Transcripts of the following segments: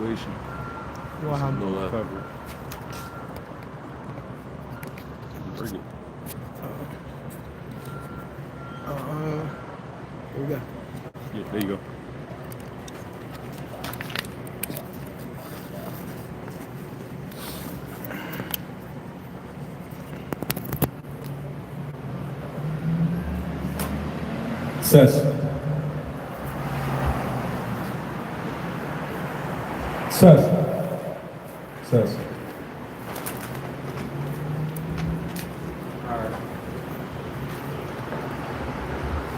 situation. Wow. No love. Cover. Bring it. Here we go. Yeah, there you go. Says.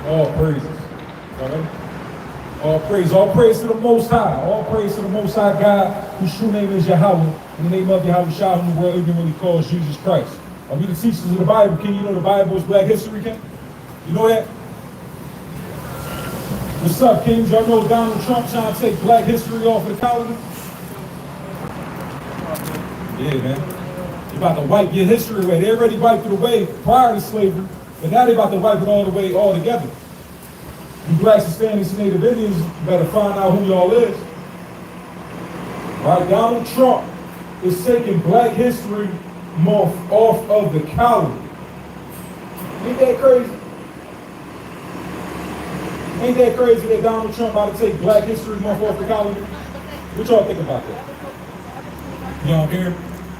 All praises. All praise to the Most High. All praise to the Most High God, whose true name is Yahweh. In the name of Yahweh Shah, whom the world ignorantly calls Jesus Christ. Are we the teachers of the Bible? King, you know the Bible is Black History, King? You know that? What's up, Kings? Y'all know Donald Trump trying to take Black history off of the calendar? Yeah, man. They about to wipe your history away. They already wiped it away prior to slavery, but now they about to wipe it all away altogether. You Blacks, Hispanics, and Native Indians, you better find out who y'all is. Right? Donald Trump is taking Black History Month off of the calendar. Ain't that crazy? Ain't that crazy that Donald Trump about to take Black History Month off the calendar? What y'all think about that? You don't care?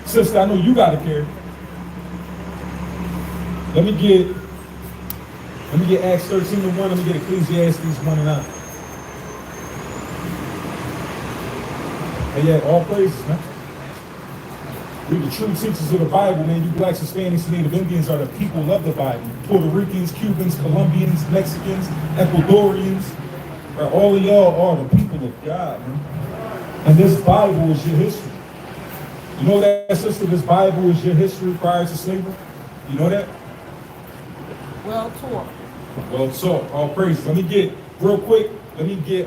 Sister, I know you gotta care. Let me get Acts 13:1, let me get Ecclesiastes 1:9. And yeah, all praises, man. We the true teachers of the Bible, man. You Blacks, Hispanics, and Native Indians are the people of the Bible. Puerto Ricans, Cubans, Colombians, Mexicans, Ecuadorians. Right? All of y'all are the people of God, man. And this Bible is your history. You know that, sister? This Bible is your history prior to slavery? You know that? Well taught. Well taught. All praises. Let me get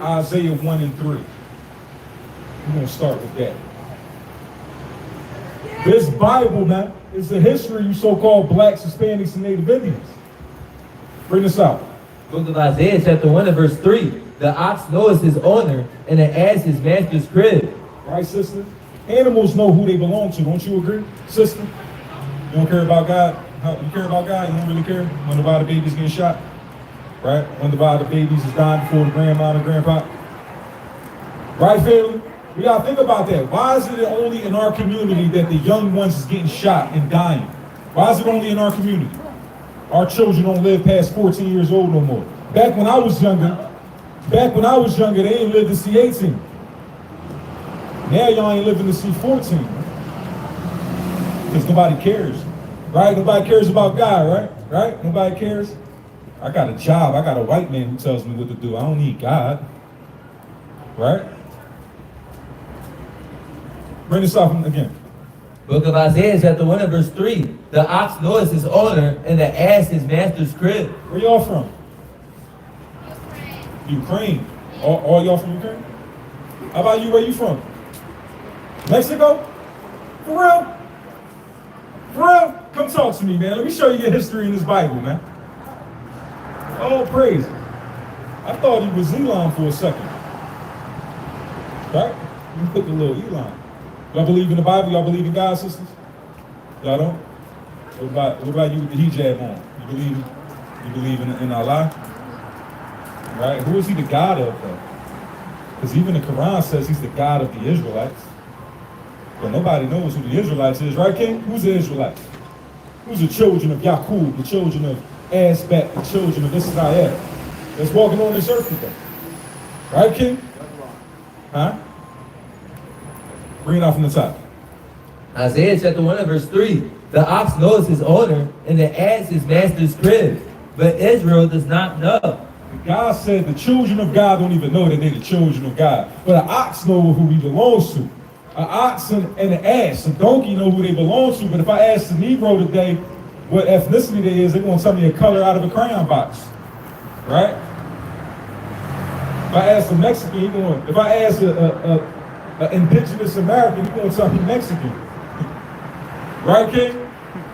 Isaiah 1 and 3. We're going to start with that. This Bible, man, is the history of you so-called Blacks, Hispanics, and Native Indians. Bring this out. Book of Isaiah, chapter 1 and verse 3. The ox knows his owner, and the ass his master's crib. Right, sister? Animals know who they belong to. Don't you agree, sister? You don't care about God? You care about God? You don't really care? Wonder why the baby's getting shot? Right? Wonder why the babies is dying before the grandma and grandpa? Right, family? We gotta think about that. Why is it only in our community that the young ones is getting shot and dying? Why is it only in our community? Our children don't live past 14 years old no more. Back when I was younger, they ain't lived to see 18. Now y'all ain't living to see 14. Because nobody cares. Right? Nobody cares about God, right? Right? Nobody cares. I got a job. I got a white man who tells me what to do. I don't need God. Right? Bring this off again. Book of Isaiah, chapter 1 and verse 3. The ox knows his owner, and the ass his master's crib. Where y'all from? Ukraine. All y'all from Ukraine? How about you? Where you from? Mexico? For real? For real? Come talk to me, man. Let me show you your history in this Bible, man. Oh, praise. I thought he was Elon for a second. Right? You put the little Elon. Y'all believe in the Bible? Y'all believe in God, sisters? Y'all don't? What about you with the hijab on? You believe in Allah? Right? Who is he the God of, though? Because even the Quran says he's the God of the Israelites. But nobody knows who the Israelites is, right, King? Who's the Israelites? Who's the children of Yaqub, the children of Asbat, the children of Israel that's walking on this earth today? Right, King? Huh? Bring it out from the top. Isaiah chapter 1 and verse 3. The ox knows his owner, and the ass his master's crib. But Israel does not know. God said the children of God don't even know that they're the children of God. But an ox knows who he belongs to. An ox and an ass, a donkey know who they belong to. But if I ask the Negro today what ethnicity they is, they're going to tell me a color out of a crayon box. Right? If I ask a Mexican, if I ask an indigenous American, he's going to tell me Mexican. Right, King?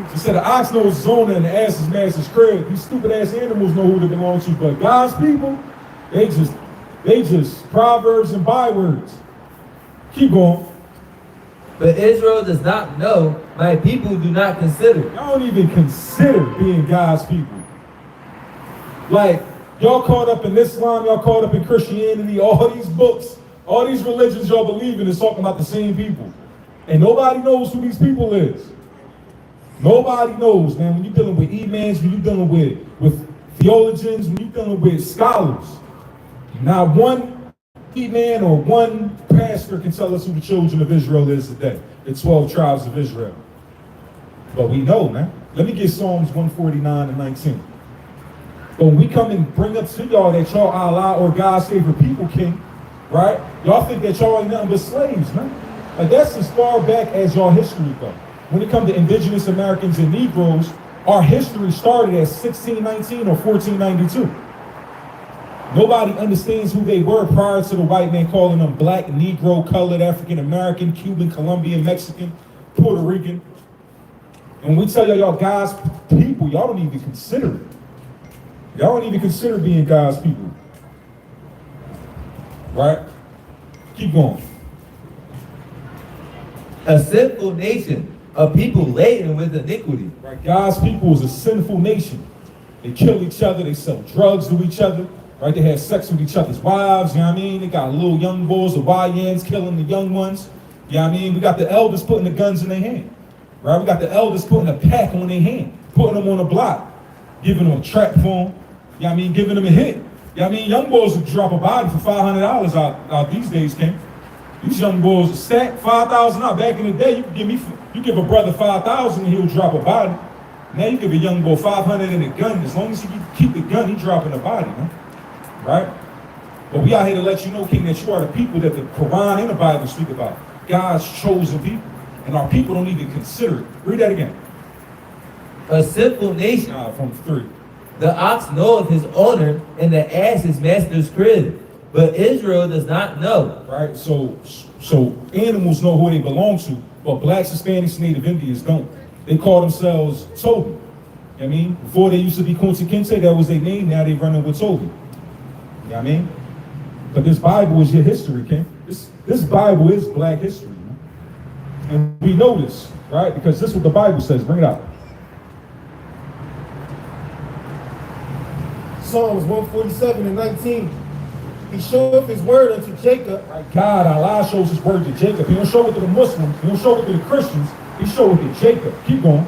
He said the ox knows his owner and the ass is master's crib. These stupid ass animals know who they belong to, but God's people, they just proverbs and bywords. Keep going. But Israel does not know, my people do not consider. Y'all don't even consider being God's people. Like, y'all caught up in Islam, y'all caught up in Christianity, all these books, all these religions y'all believe in is talking about the same people. And nobody knows who these people is. Nobody knows, man. When you're dealing with imams, when you're dealing with theologians, when you're dealing with scholars, not one man or one pastor can tell us who the children of Israel is today, the 12 tribes of Israel. But we know, man. Let me get Psalms 149 and 19. But when we come and bring up to y'all that y'all Allah or God's favorite people, King, right? Y'all think that y'all ain't nothing but slaves, man. Like, that's as far back as y'all history go. When it comes to indigenous Americans and Negroes, our history started at 1619 or 1492. Nobody understands who they were prior to the white man calling them black, Negro, colored, African American, Cuban, Colombian, Mexican, Puerto Rican. And we tell y'all God's people, y'all don't even consider it. Y'all don't even consider being God's people. Right? Keep going. A sinful nation, a people laden with iniquity. Right? God's people is a sinful nation. They kill each other, they sell drugs to each other, right? They have sex with each other's wives, you know what I mean? They got little young boys, the YNs killing the young ones. You know what I mean? We got the elders putting the guns in their hand. Right? We got the elders putting a pack on their hand, putting them on a block, giving them a trap phone, you know what I mean? Giving them a hit. You know what I mean? Young boys would drop a body for $500 out these days, King. These young boys are stacked $5,000 out. Back in the day, you give a brother $5,000 and he'll drop a body. Now you give a young boy $500 and a gun. As long as he can keep the gun, he dropping a body, man. Right? But we out here to let you know, King, that you are the people that the Quran and the Bible speak about. God's chosen people. And our people don't even consider it. Read that again. A sinful nation. From 3. The ox knoweth his owner, and the ass his master's crib. But Israel does not know. Right? So animals know who they belong to, but blacks, Hispanics, Native Indians don't. They call themselves Toby. You know what I mean? Before they used to be Kunta Kinte, that was their name. Now they running with Toby. You know what I mean? But this Bible is your history, King. This Bible is black history. Man. And we know this, right? Because this is what the Bible says. Bring it out. Psalms 147 and 19. He showeth his word unto Jacob. Right? God, Allah shows his word to Jacob. He don't show it to the Muslims. He don't show it to the Christians. He showed it to Jacob. Keep going.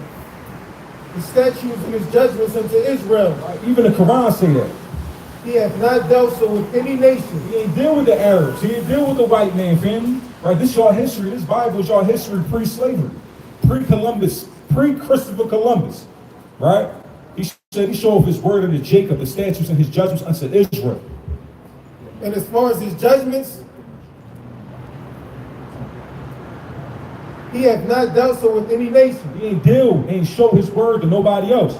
His statutes and his judgments unto Israel. Right? Even the Quran say that. He hath not dealt so with any nation. He ain't deal with the Arabs. He ain't deal with the white man, family. Right? This is y'all history. This Bible is y'all history pre-slavery, pre-Columbus, pre-Christopher Columbus. Right? He said he showed his word unto Jacob, the statutes and his judgments unto Israel. And as far as his judgments, he hath not dealt so with any nation. He ain't show his word to nobody else.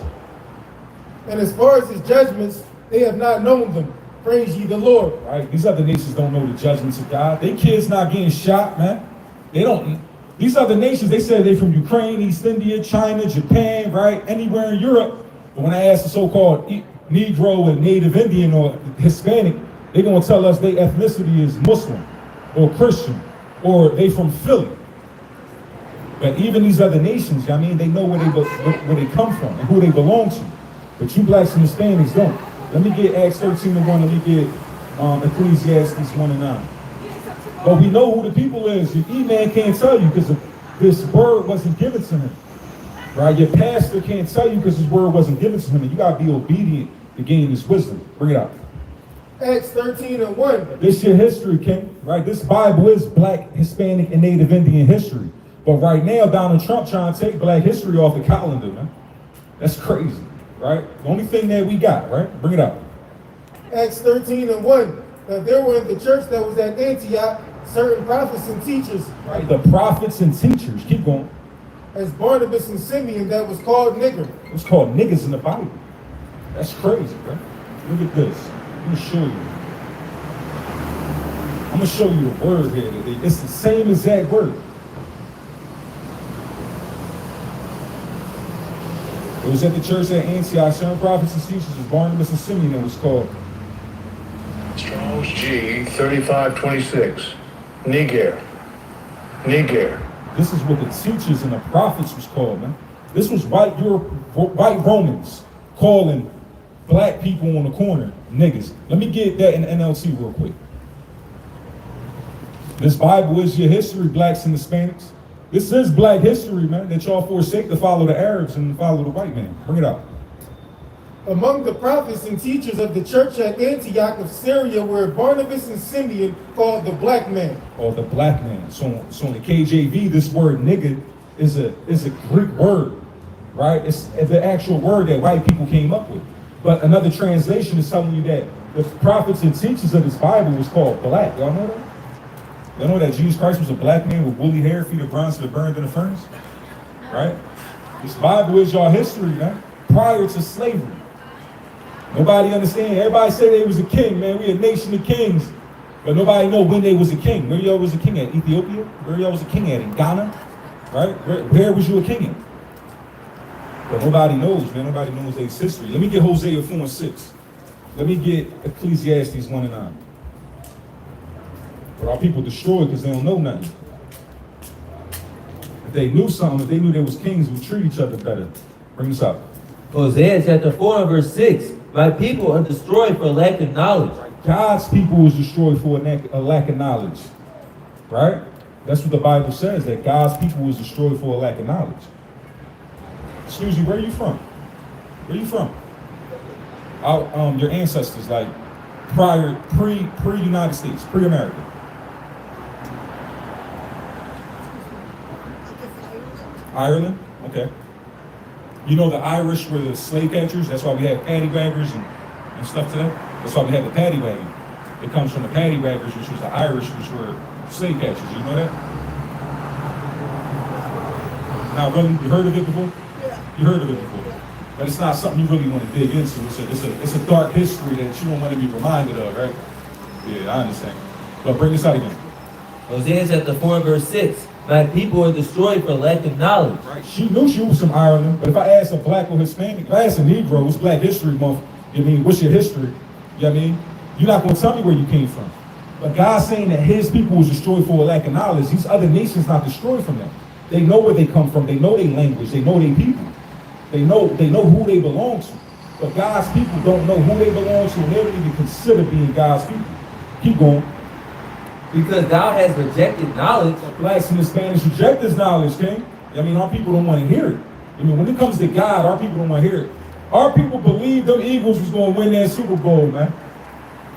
And as far as his judgments, they have not known them. Praise ye the Lord. Right? These other nations don't know the judgments of God. They kids not getting shot, man. They don't. These other nations, they say they from Ukraine, East India, China, Japan, right? Anywhere in Europe. But when I ask the so-called Negro and Native Indian or Hispanic, they're going to tell us their ethnicity is Muslim or Christian or they from Philly. But even these other nations, I mean, they know where they come from and who they belong to. But you blacks and Hispanics don't. Let me get Acts 13 and 1. Let me get Ecclesiastes 1 and 9. But we know who the people is. Your E-man can't tell you because this word wasn't given to him. Right? Your pastor can't tell you because his word wasn't given to him. And you got to be obedient to gain this wisdom. Bring it out. Acts 13 and 1. This your history, King. Right? This Bible is black, Hispanic, and Native Indian history. But right now, Donald Trump trying to take black history off the calendar, man. That's crazy. Right? The only thing that we got, right? Bring it up. Acts 13 and 1. Now there were in the church that was at Antioch certain prophets and teachers. Right? The prophets and teachers. Keep going. As Barnabas and Simeon that was called nigger. It's called niggas in the Bible. That's crazy, right? Look at this. Let me show you. I'm going to show you a word here. It's the same exact word. It was at the church at Antioch. Certain prophets and teachers was Barnabas and Simeon that was called. Strong's G 3526. Niger. Niger. This is what the teachers and the prophets was called, man. This was white Romans calling black people on the corner niggas. Let me get that in the NLT real quick. This Bible is your history, blacks and Hispanics. This is black history, man, that y'all forsake to follow the Arabs and follow the white man. Bring it out. Among the prophets and teachers of the church at Antioch of Syria were Barnabas and Simeon, called the black man. Or the black man. So in the KJV, this word nigga is a Greek word, right? It's the actual word that white people came up with. But another translation is telling you that the prophets and teachers of this Bible was called black. Y'all know that? Y'all know that Jesus Christ was a black man with woolly hair, feet of bronze that burned in the furnace? Right? This Bible is your history, man. Prior to slavery. Nobody understand. Everybody say they was a king, man. We a nation of kings. But nobody know when they was a king. Where y'all was a king at? Ethiopia? Where y'all was a king at? In Ghana? Right? Where was you a king in? But nobody knows, man. Nobody knows their history. Let me get Hosea 4:6. Let me get Ecclesiastes 1:9. But our people destroyed because they don't know nothing. If they knew something, if they knew there was kings who treat each other better. Bring this up. Hosea chapter 4 and verse 6. My people are destroyed for lack of knowledge. God's people was destroyed for a lack of knowledge. Right? That's what the Bible says, that God's people was destroyed for a lack of knowledge. Excuse me, where are you from? Where are you from? Your ancestors, like pre-United States, pre-America. Ireland? Okay. You know the Irish were the slave catchers? That's why we have paddy waggers and stuff today? That's why we have the paddy wagon. It comes from the paddy waggers, which was the Irish, which were slave catchers. You know that? Now, really, you heard of it before? You heard of it before. But it's not something you really want to dig into. It's a dark history that you don't want to be reminded of, right? Yeah, I understand. But bring this out again. Hosea chapter 4 and verse 6. My people are destroyed for lack of knowledge. Right. She knew she was from Ireland, but if I ask a black or Hispanic, if I ask a Negro, it's Black History Month, you know what I mean, what's your history? You know what I mean? You're not going to tell me where you came from. But God's saying that his people was destroyed for a lack of knowledge. These other nations not destroyed from them. They know where they come from. They know their language. They know their people. They know who they belong to. But God's people don't know who they belong to, and they don't even consider being God's people. Keep going. Because thou hast rejected knowledge. Blacks and Hispanics reject this knowledge, King. I mean, our people don't want to hear it. I mean, when it comes to God, our people don't want to hear it. Our people believe them Eagles was going to win that Super Bowl, man.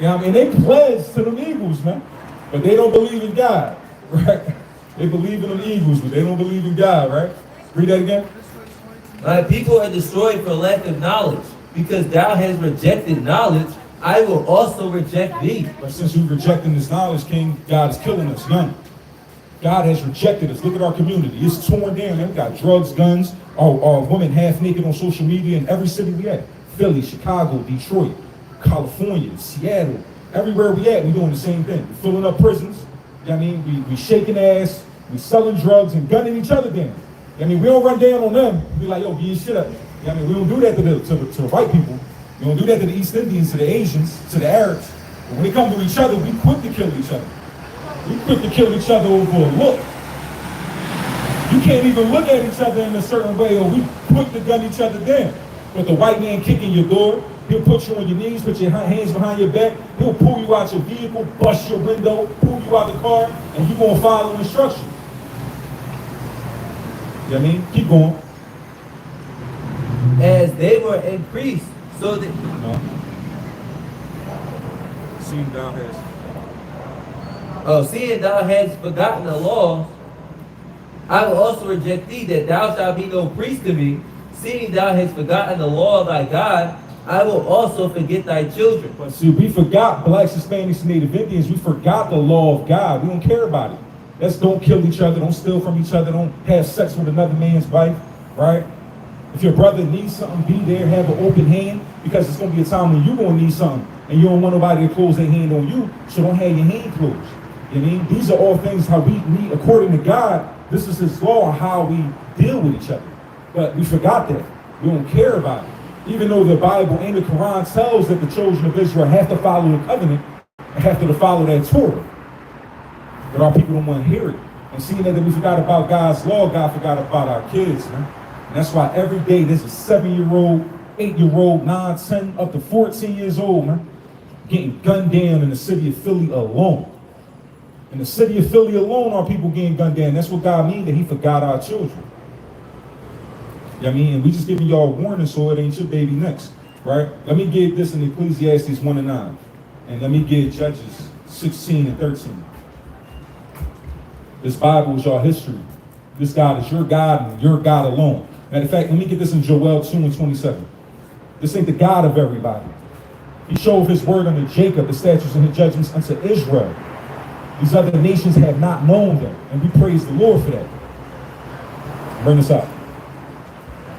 You know what I mean? They pledged to them Eagles, man. But they don't believe in God, right? They believe in them Eagles, but they don't believe in God, right? Read that again. My people are destroyed for lack of knowledge. Because thou hast rejected knowledge, I will also reject thee. But since you're rejecting this knowledge, King, God is killing us young. God has rejected us. Look at our community. It's torn down. We got drugs, guns, our women half naked on social media in every city we at. Philly, Chicago, Detroit, California, Seattle. Everywhere we at, we doing the same thing. We're filling up prisons. You know what I mean? We shaking ass. We selling drugs and gunning each other down. I mean, we don't run down on them. We like, yo, get your shit up. You know what I mean? We don't do that to the white people. We don't do that to the East Indians, to the Asians, to the Arabs. But when it comes to each other, we quick to kill each other. We quick to kill each other over a look. You can't even look at each other in a certain way, or we quick to gun each other down. But the white man kicking your door, he'll put you on your knees, put your hands behind your back, he'll pull you out your vehicle, bust your window, pull you out the car, and you're gonna follow instructions. You know what I mean? Keep going. As they were increased, so that... No. Seeing thou hast... seeing thou hast forgotten the law, I will also reject thee, that thou shalt be no priest to me. Seeing thou hast forgotten the law of thy God, I will also forget thy children. But see, we forgot, blacks, Hispanics, and Native Indians, we forgot the law of God. We don't care about it. Let's don't kill each other, don't steal from each other, don't have sex with another man's wife, right? If your brother needs something, be there, have an open hand, because it's going to be a time when you're going to need something, and you don't want nobody to close their hand on you, so don't have your hand closed. You know what I mean? These are all things how we need, according to God, this is his law, how we deal with each other. But we forgot that. We don't care about it. Even though the Bible and the Quran tells that the children of Israel have to follow the covenant and have to follow that Torah. But our people don't want to hear it. And seeing that we forgot about God's law, God forgot about our kids, man. And that's why every day there's a 7-year-old, 8-year-old, 9, 10, up to 14 years old, man, getting gunned down in the city of Philly alone. In the city of Philly alone are people getting gunned down. That's what God means, that he forgot our children. You know what I mean? And we just giving y'all a warning so it ain't your baby next, right? Let me give this in Ecclesiastes 1-9. And let me give Judges 16 and 13. This Bible is your history. This God is your God and your God alone. Matter of fact, let me get this in Joel 2 and 27. This ain't the God of everybody. He showed his word unto Jacob, the statutes and the judgments unto Israel. These other nations have not known them, and we praise the Lord for that. Bring this up.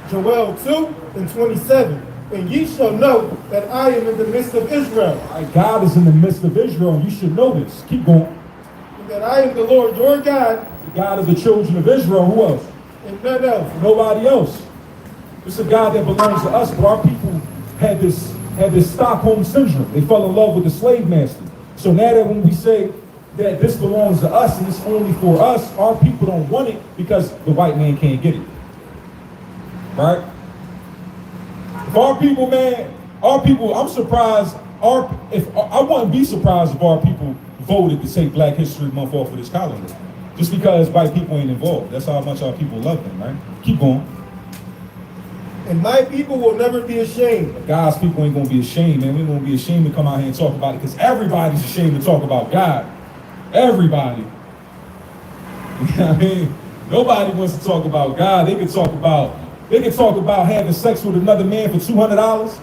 Joel 2 and 27. And ye shall know that I am in the midst of Israel. All right, God is in the midst of Israel, and you should know this. Keep going. And that I am the Lord your God. The God of the children of Israel. Who else? And none else. Nobody else. It's a God that belongs to us, but our people had this Stockholm syndrome. They fell in love with the slave master. So now that when we say that this belongs to us and it's only for us, our people don't want it because the white man can't get it. Right? If our people, man, I'm surprised. I wouldn't be surprised if our people voted to take Black History Month off of this calendar, just because white people ain't involved. That's how much our people love them, right? Keep going. And my people will never be ashamed. But God's people ain't gonna be ashamed, man. We ain't gonna be ashamed to come out here and talk about it, because everybody's ashamed to talk about God. Everybody. You know what I mean? Nobody wants to talk about God. They can talk about having sex with another man for $200.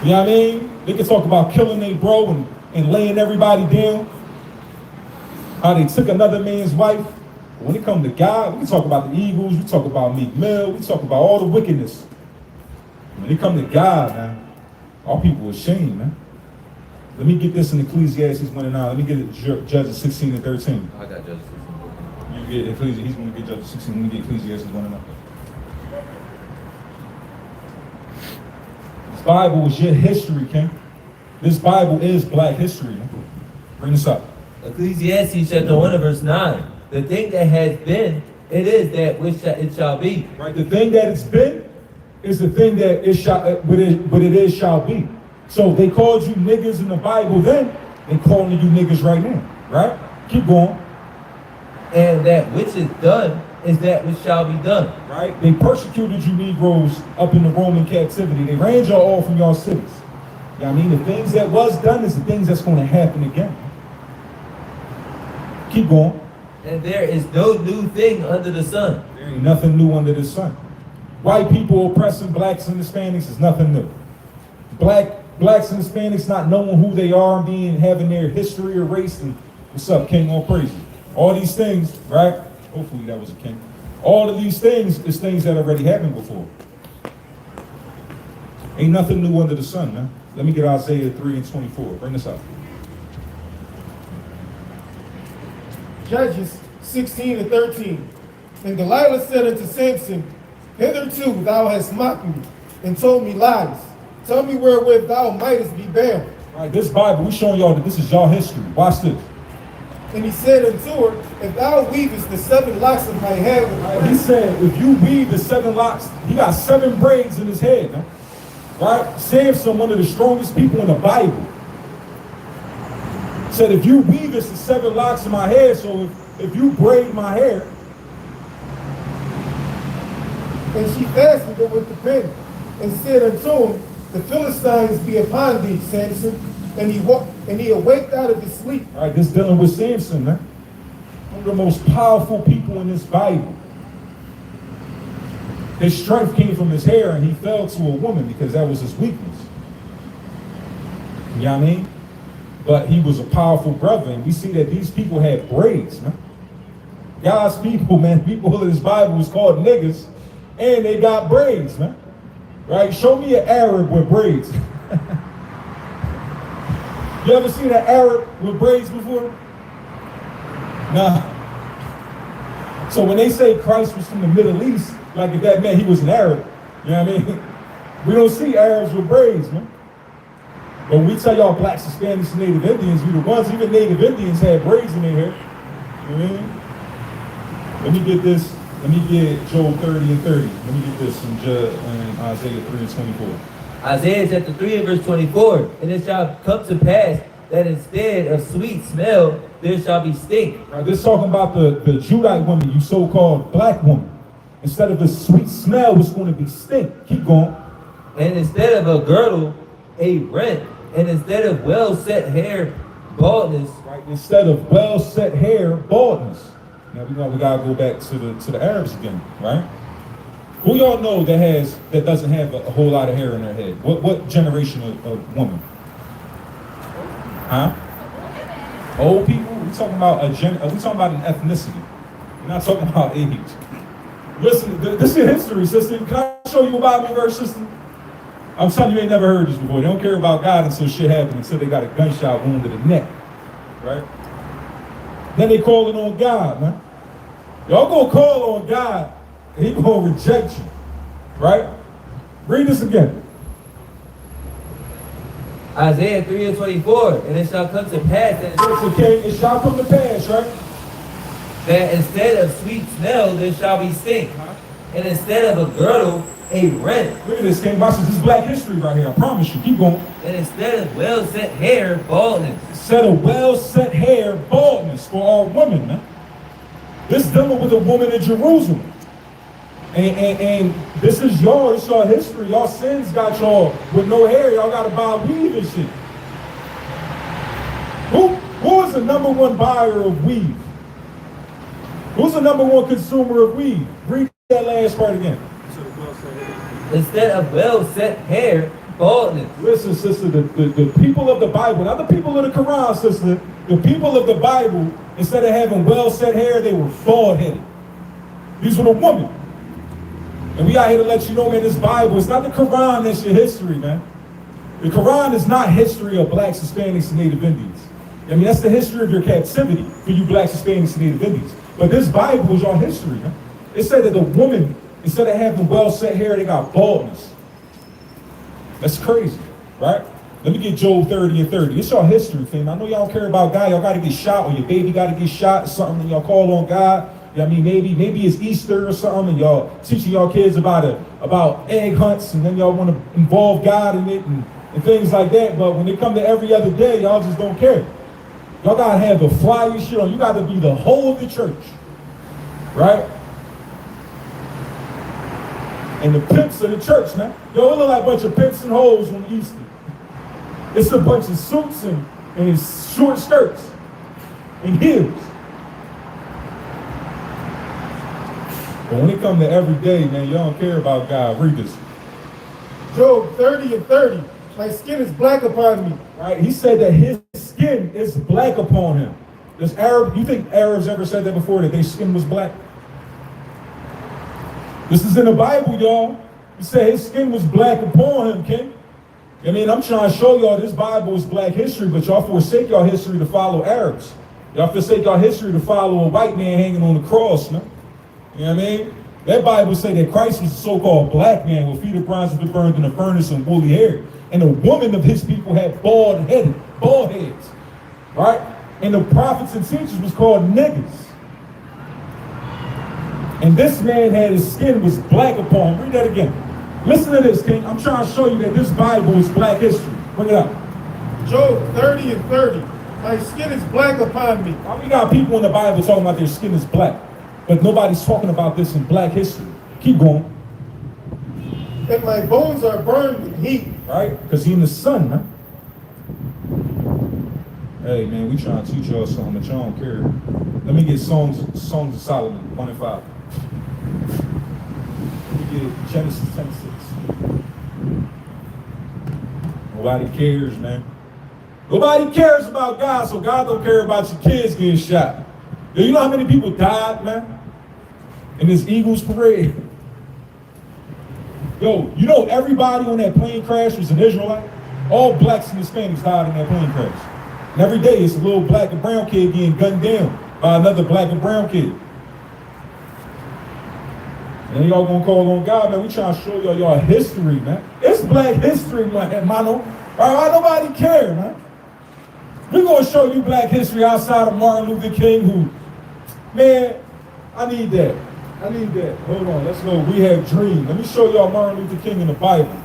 You know what I mean? They can talk about killing their bro and laying everybody down. How they took another man's wife. But when it comes to God, we can talk about the Eagles, we talk about Meek Mill, we talk about all the wickedness. When it comes to God, man, our people are ashamed, man. Let me get this in Ecclesiastes 1-9. Let me get it Judges 16 and 13. I got Judges 16. You get Ecclesiastes, he's going to get Judges 16. Let me get Ecclesiastes 1-9. This Bible is your history, King. This Bible is Black history. Man. Bring this up. Ecclesiastes chapter 1 and verse 9. The thing that has been, it is that which it shall be. Right, the thing that it's been is the thing that it shall, but it is shall be. So they called you niggas in the Bible then, they calling you niggas right now, right? Keep going. And that which is done is that which shall be done. Right? They persecuted you Negroes up in the Roman captivity. They ran y'all all from your cities. You know what I mean? The things that was done is the things that's going to happen again. Keep going. And there is no new thing under the sun. There ain't nothing new under the sun. White people oppressing blacks and Hispanics is nothing new. Blacks and Hispanics not knowing who they are and having their history or race. And what's up, King? All praise you. All these things, right? Hopefully that was a king. All of these things is things that already happened before. Ain't nothing new under the sun, man. Let me get Isaiah 3 and 24. Bring this up. Judges 16 and 13. And Delilah said unto Samson, hitherto thou hast mocked me, and told me lies. Tell me wherewith thou mightest be bound. All right, this Bible, we showing y'all that this is y'all history. Watch this. And he said unto her, if thou weavest the 7 locks of my head with Right, he said, if you weave the 7 locks, he got 7 braids in his head, man. Right? Samson, one of the strongest people in the Bible, said, if you weave the 7 locks in my hair, so if you braid my hair. And she fastened it with the pin, and said unto him, the Philistines be upon thee, Samson. And he awaked out of his sleep. All right, this dealing with Samson, man. One of the most powerful people in this Bible. His strength came from his hair, and he fell to a woman because that was his weakness. You know what I mean? But he was a powerful brother, and we see that these people had braids, man. God's people, man, people in this Bible is called niggas, and they got braids, man. Right? Show me an Arab with braids. You ever seen an Arab with braids before? Nah. So when they say Christ was from the Middle East, like if that meant he was an Arab, you know what I mean? We don't see Arabs with braids, man. But when we tell y'all blacks, Hispanics, and Native Indians, we the ones, even Native Indians had braids in their hair. You know what I mean? Let me get this. Let me get Job 30 and 30. Let me get this in Isaiah 3 and 24. Isaiah chapter 3 and verse 24. And it shall come to pass that instead of sweet smell, there shall be stink. Now, this is talking about the Judite woman, you so-called black woman. Instead of the sweet smell, it's going to be stink. Keep going. And instead of a girdle, a rent. And instead of well-set hair, baldness. Right. Instead of well-set hair, baldness. Now we know we gotta go back to the Arabs again, right? Who y'all know that doesn't have a whole lot of hair in their head? What generation of woman? Huh? Old people? We talking about we talking about an ethnicity. We're not talking about age. Listen, this is history, sister. Can I show you a Bible verse, sister? I'm telling you, ain't never heard this before. They don't care about God until shit happens, until they got a gunshot wound to the neck, right? Then they calling on God, man. Y'all gonna call on God, and he gonna reject you, right? Read this again. Isaiah 3 and 24. And it shall come to pass that It shall come to pass, right? that instead of sweet smell, there shall be stink. And instead of a girdle, a rent. Look at this, King. Watch this. This is black history right here. I promise you. Keep going. And instead of well-set hair, baldness. Instead of well-set hair, baldness for our women, man. This dealing with a woman in Jerusalem. And this is y'all history. Y'all sins got y'all with no hair. Y'all got to buy weave and shit. Who is the number one buyer of weave? Who's the number one consumer of weave? Read that last part again. Instead of well-set hair, baldness. Listen, sister, the people of the Bible, not the people of the Quran, sister, the people of the Bible, instead of having well-set hair, they were bald-headed. These were the women. And we out here to let you know, man, this Bible, it's not the Quran that's your history, man. The Quran is not history of blacks, Hispanics, and Native Indians. I mean, that's the history of your captivity for you blacks, Hispanics, and Native Indians. But this Bible is your history, man. It said that the woman, instead of having well-set hair, they got baldness. That's crazy, right? Let me get Job 30 and 30. It's your history, fam. I know y'all don't care about God. Y'all got to get shot, or your baby got to get shot, or something, and y'all call on God. I mean, maybe it's Easter or something, and y'all teaching y'all kids about egg hunts, and then y'all want to involve God in it and things like that. But when it come to every other day, y'all just don't care. Y'all got to have the flyer shit on. You got to be the whole of the church, right? And the pimps of the church, man. Yo, it look like a bunch of pimps and hoes on Easter. It's a bunch of suits and short skirts and heels. But when it comes to every day, man, y'all don't care about God. Read this. Job 30 and 30. My skin is black upon me. Right? He said that his skin is black upon him. You think Arabs ever said that before, that their skin was black? This is in the Bible, y'all. He said his skin was black upon him, King. I mean, I'm trying to show y'all this Bible is black history, but y'all forsake y'all history to follow Arabs. Y'all forsake y'all history to follow a white man hanging on the cross, man. You know what I mean? That Bible say that Christ was a so-called black man with feet of bronze that burned in the furnace and woolly hair. And the woman of his people had bald heads, right? And the prophets and teachers was called niggas. And this man had his skin was black upon him. Read that again. Listen to this, King. I'm trying to show you that this Bible is black history. Bring it up. Job 30 and 30. My skin is black upon me. Why we got people in the Bible talking about their skin is black, but nobody's talking about this in black history? Keep going. And my bones are burned with heat. Right? Because he in the sun, man. Hey, man, we trying to teach y'all something, but y'all don't care. Let me get Songs of Solomon, 1 and 5. Let me get Genesis 10:6. Nobody cares, man. Nobody cares about God, so God don't care about your kids getting shot. Yo, you know how many people died, man, in this Eagles parade? Yo, you know everybody on that plane crash was an Israelite? All blacks and Hispanics died in that plane crash. And every day it's a little black and brown kid getting gunned down by another black and brown kid. And then y'all gonna call on God, man. We trying to show y'all history, man. It's black history, man, mano. All right, nobody care, man. We're gonna show you black history outside of Martin Luther King, who Man, I need that. I need that. Hold on, let's go. We have dreams. Let me show y'all Martin Luther King in the Bible.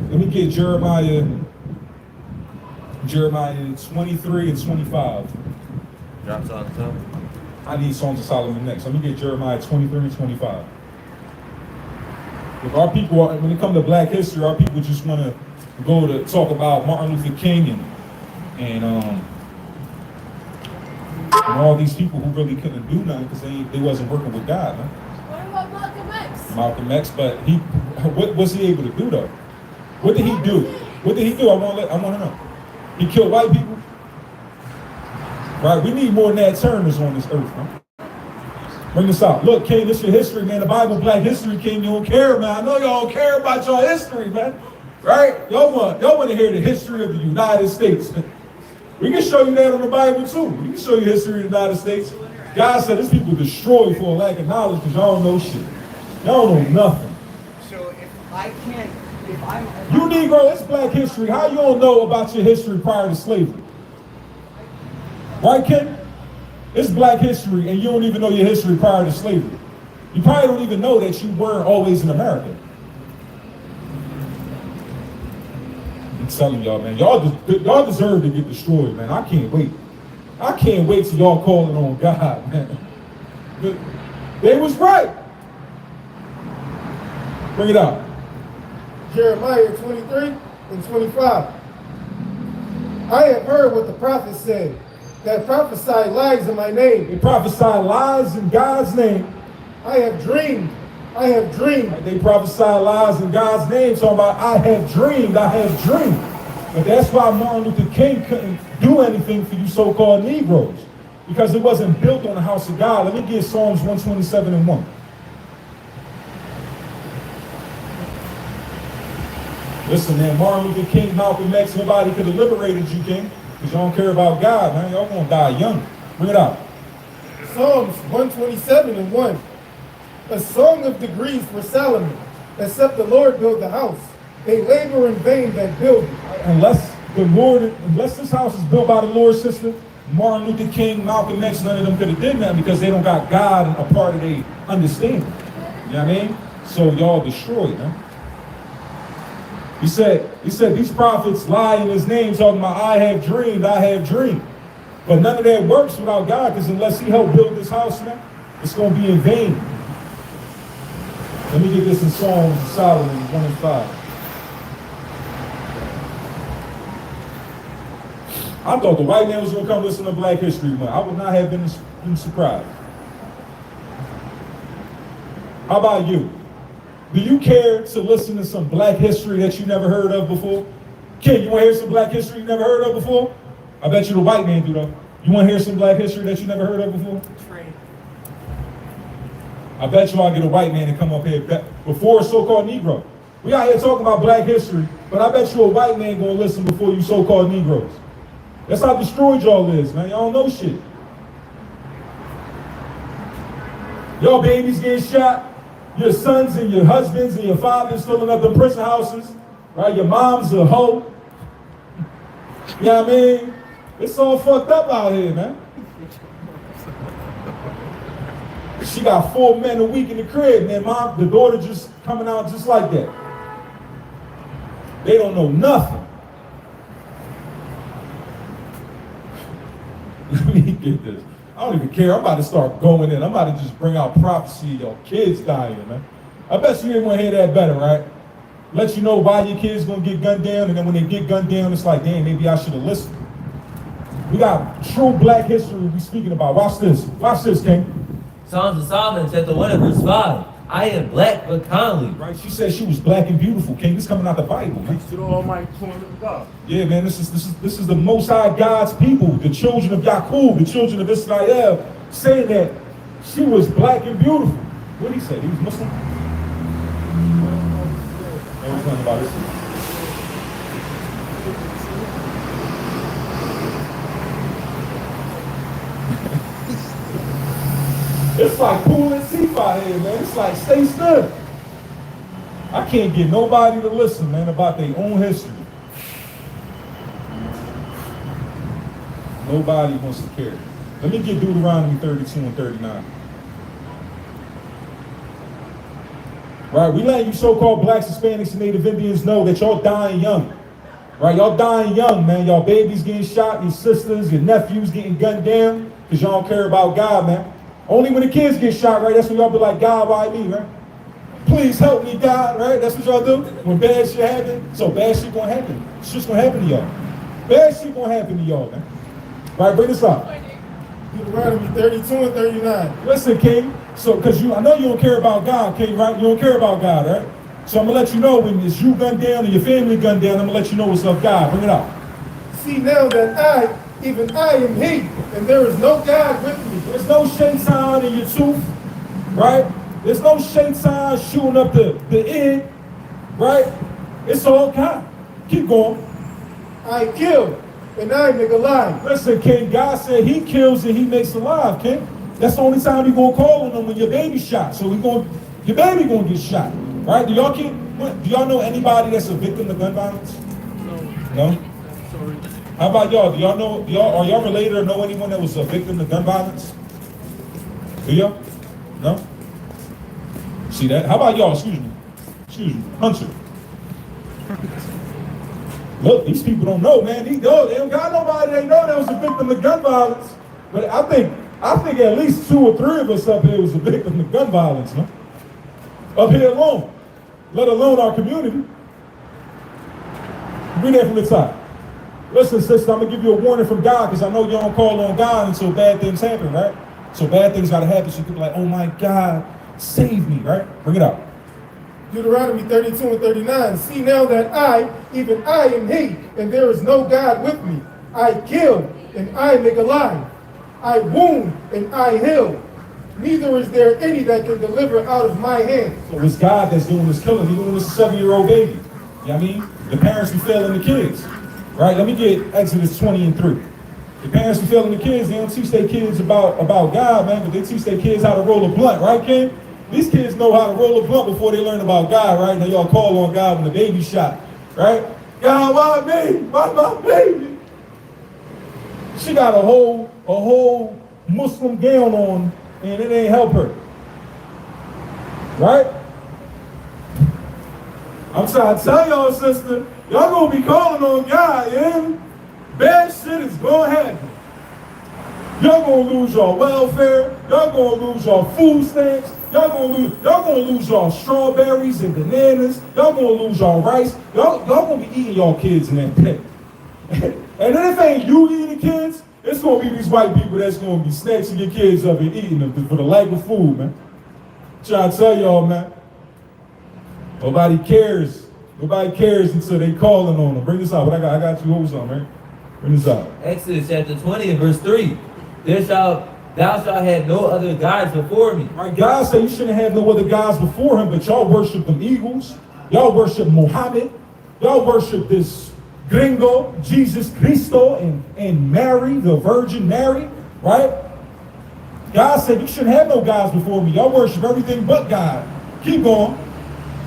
Let me get Jeremiah 23 and 25. Drops on top. I need Songs of Solomon next. Let me get Jeremiah 23 and 25. If our people, when it comes to Black history, our people just want to go to talk about Martin Luther King and all these people who really couldn't do nothing because they wasn't working with God. Man. What about Malcolm X? Malcolm X, but what was he able to do though? What did he do? What did he do? I want to know. He killed white people. Right? We need more Nat Turners on this earth, man. Bring this out. Look, King, this is your history, man. The Bible, Black history, King. You don't care, man. I know y'all don't care about your history, man. Right? Y'all want to hear the history of the United States. We can show you that on the Bible too. We can show you history of the United States. God said this people destroyed for a lack of knowledge because y'all don't know shit. Y'all don't know nothing. So if I can't, if I'm... You Negro, it's Black history. How you don't know about your history prior to slavery? Right, Ken? It's Black history, and you don't even know your history prior to slavery. You probably don't even know that you weren't always in America. I'm telling y'all, man, y'all deserve to get destroyed, man. I can't wait. I can't wait till y'all calling on God, man. They was right. Bring it out. Jeremiah 23 and 25. I have heard what the prophets said, that prophesy lies in my name. They prophesy lies in God's name. I have dreamed. I have dreamed. They prophesy lies in God's name, talking about I have dreamed, I have dreamed. But that's why Martin Luther King couldn't do anything for you so-called Negroes, because it wasn't built on the house of God. Let me get Psalms 127 and 1. Listen, man, Martin Luther King, Malcolm X, nobody could have liberated you, King, because y'all don't care about God, man. Y'all gonna die young. Bring it out. Psalms 127 and 1. A song of degrees for Solomon, except the Lord build the house. They labor in vain that build it. Unless this house is built by the Lord, sister, Martin Luther King, Malcolm X, none of them could have did that because they don't got God a part of their understanding. You know what I mean? So y'all destroyed, huh? He said, these prophets lie in his name, talking about I have dreamed, I have dreamed. But none of that works without God, because unless he helped build this house, man, it's going to be in vain. Let me get this in Psalms of Solomon 1 and 5. I thought the white man was going to come listen to Black History Month. I would not have been surprised. How about you? Do you care to listen to some Black history that you never heard of before? Kid, you want to hear some Black history you never heard of before? I bet you the white man do though. You want to hear some Black history that you never heard of before? Trade. I bet you I'll get a white man to come up here before a so-called Negro. We out here talking about Black history, but I bet you a white man gonna listen before you so-called Negroes. That's how destroyed y'all is, man. Y'all don't know shit. Y'all babies getting shot. Your sons and your husbands and your fathers filling up the prison houses. Right? Your mom's a hoe. You know what I mean? It's all fucked up out here, man. She got 4 men a week in the crib, man. The daughter just coming out just like that. They don't know nothing. Let me get this. I don't even care. I'm about to start going in. I'm about to just bring out prophecy. Your kids dying, man. I bet you ain't want to hear that better, right? Let you know why your kids gonna get gunned down, and then when they get gunned down, it's like, damn, maybe I should have listened. We got true Black history we speaking about. Watch this. Watch this, King. Psalms of Solomon chapter 1 and verse 5. I am black but comely. Right? She said she was black and beautiful, King. This coming out the Bible, man. To the Almighty Son of God. Yeah, man, this is the Most High God's people, the children of Yaqub, the children of Israel, saying that she was black and beautiful. What did he say? He was Muslim? There was nothing about this. It's like pool and seafood here, man. It's like stay stood. I can't get nobody to listen, man, about their own history. Nobody wants to care. Let me get Deuteronomy 32 and 39. Right, we letting you so-called blacks, Hispanics, and Native Indians know that y'all dying young. Right, y'all dying young, man. Y'all babies getting shot, your sisters, your nephews getting gunned down because y'all don't care about God, man. Only when the kids get shot, right, that's when y'all be like, God, why me, right? Please help me, God, right? That's what y'all do when bad shit happen. So bad shit gonna happen. Shit's gonna happen to y'all. Bad shit gonna happen to y'all, man. Right, bring this up. Deuteronomy 32 and 39. Listen, King. So, because I know you don't care about God, King, right? You don't care about God, right? So I'm gonna let you know when it's you gunned down and your family gunned down. I'm gonna let you know what's of God. Bring it out. See now that I, even I am He, and there is no God with me. There's no shaitan in your tooth, right? There's no shaitan shooting up the end, right? It's all God. Keep going. I kill, and I make alive. Listen, King, God said He kills and He makes alive, King. That's the only time you gonna call on Him when your baby's shot. So your baby gonna get shot, right? Do y'all know anybody that's a victim of gun violence? No. How about y'all? Are y'all related or know anyone that was a victim of gun violence? Do y'all? No? See that? How about y'all? Excuse me. Hunter. Look, these people don't know, man. They don't got nobody they know that was a victim of gun violence. But I think at least 2 or 3 of us up here was a victim of gun violence, no? Up here alone, let alone our community. Read that from the top. Listen, sister, I'm gonna give you a warning from God because I know you don't call on God until bad things happen, right? So bad things gotta happen so you can be like, oh my God, save me, right? Bring it up. Deuteronomy 32 and 39. See now that I, even I am He, and there is no God with me. I kill, and I make alive. I wound, and I heal. Neither is there any that can deliver out of my hand. So it's God that's doing this killing, even when it's a 7-year-old baby. You know what I mean? The parents be failing the kids. Right? Let me get Exodus 20 and 3. The parents be failing the kids, they don't teach their kids about God, man, but they teach their kids how to roll a blunt, right, Ken? These kids know how to roll a blunt before they learn about God, right? Now y'all call on God when the baby's shot, right? God, why me? Why my baby? She got a whole Muslim gown on, and it ain't help her. Right? I'm trying to tell y'all, sister, y'all gonna be calling on God, yeah? Bad shit is gonna happen. Y'all gonna lose your welfare, y'all gonna lose your food stamps, y'all gonna lose your strawberries and bananas, y'all gonna lose your rice, y'all gonna be eating your kids in that pit. And then if it ain't you eating the kids, it's gonna be these white people that's gonna be snatching your kids up and eating them for the lack of food, man. Trying to tell y'all, man. Nobody cares. Nobody cares until they calling on them. Bring this out. But I got you. Hold on, man. Bring this out. Exodus chapter 20 and verse 3. Thou shalt have no other gods before me. All right, God said you shouldn't have no other gods before Him, but y'all worship them eagles. Y'all worship Muhammad. Y'all worship this gringo, Jesus Cristo, and Mary, the Virgin Mary, right? God said you shouldn't have no gods before me. Y'all worship everything but God. Keep going.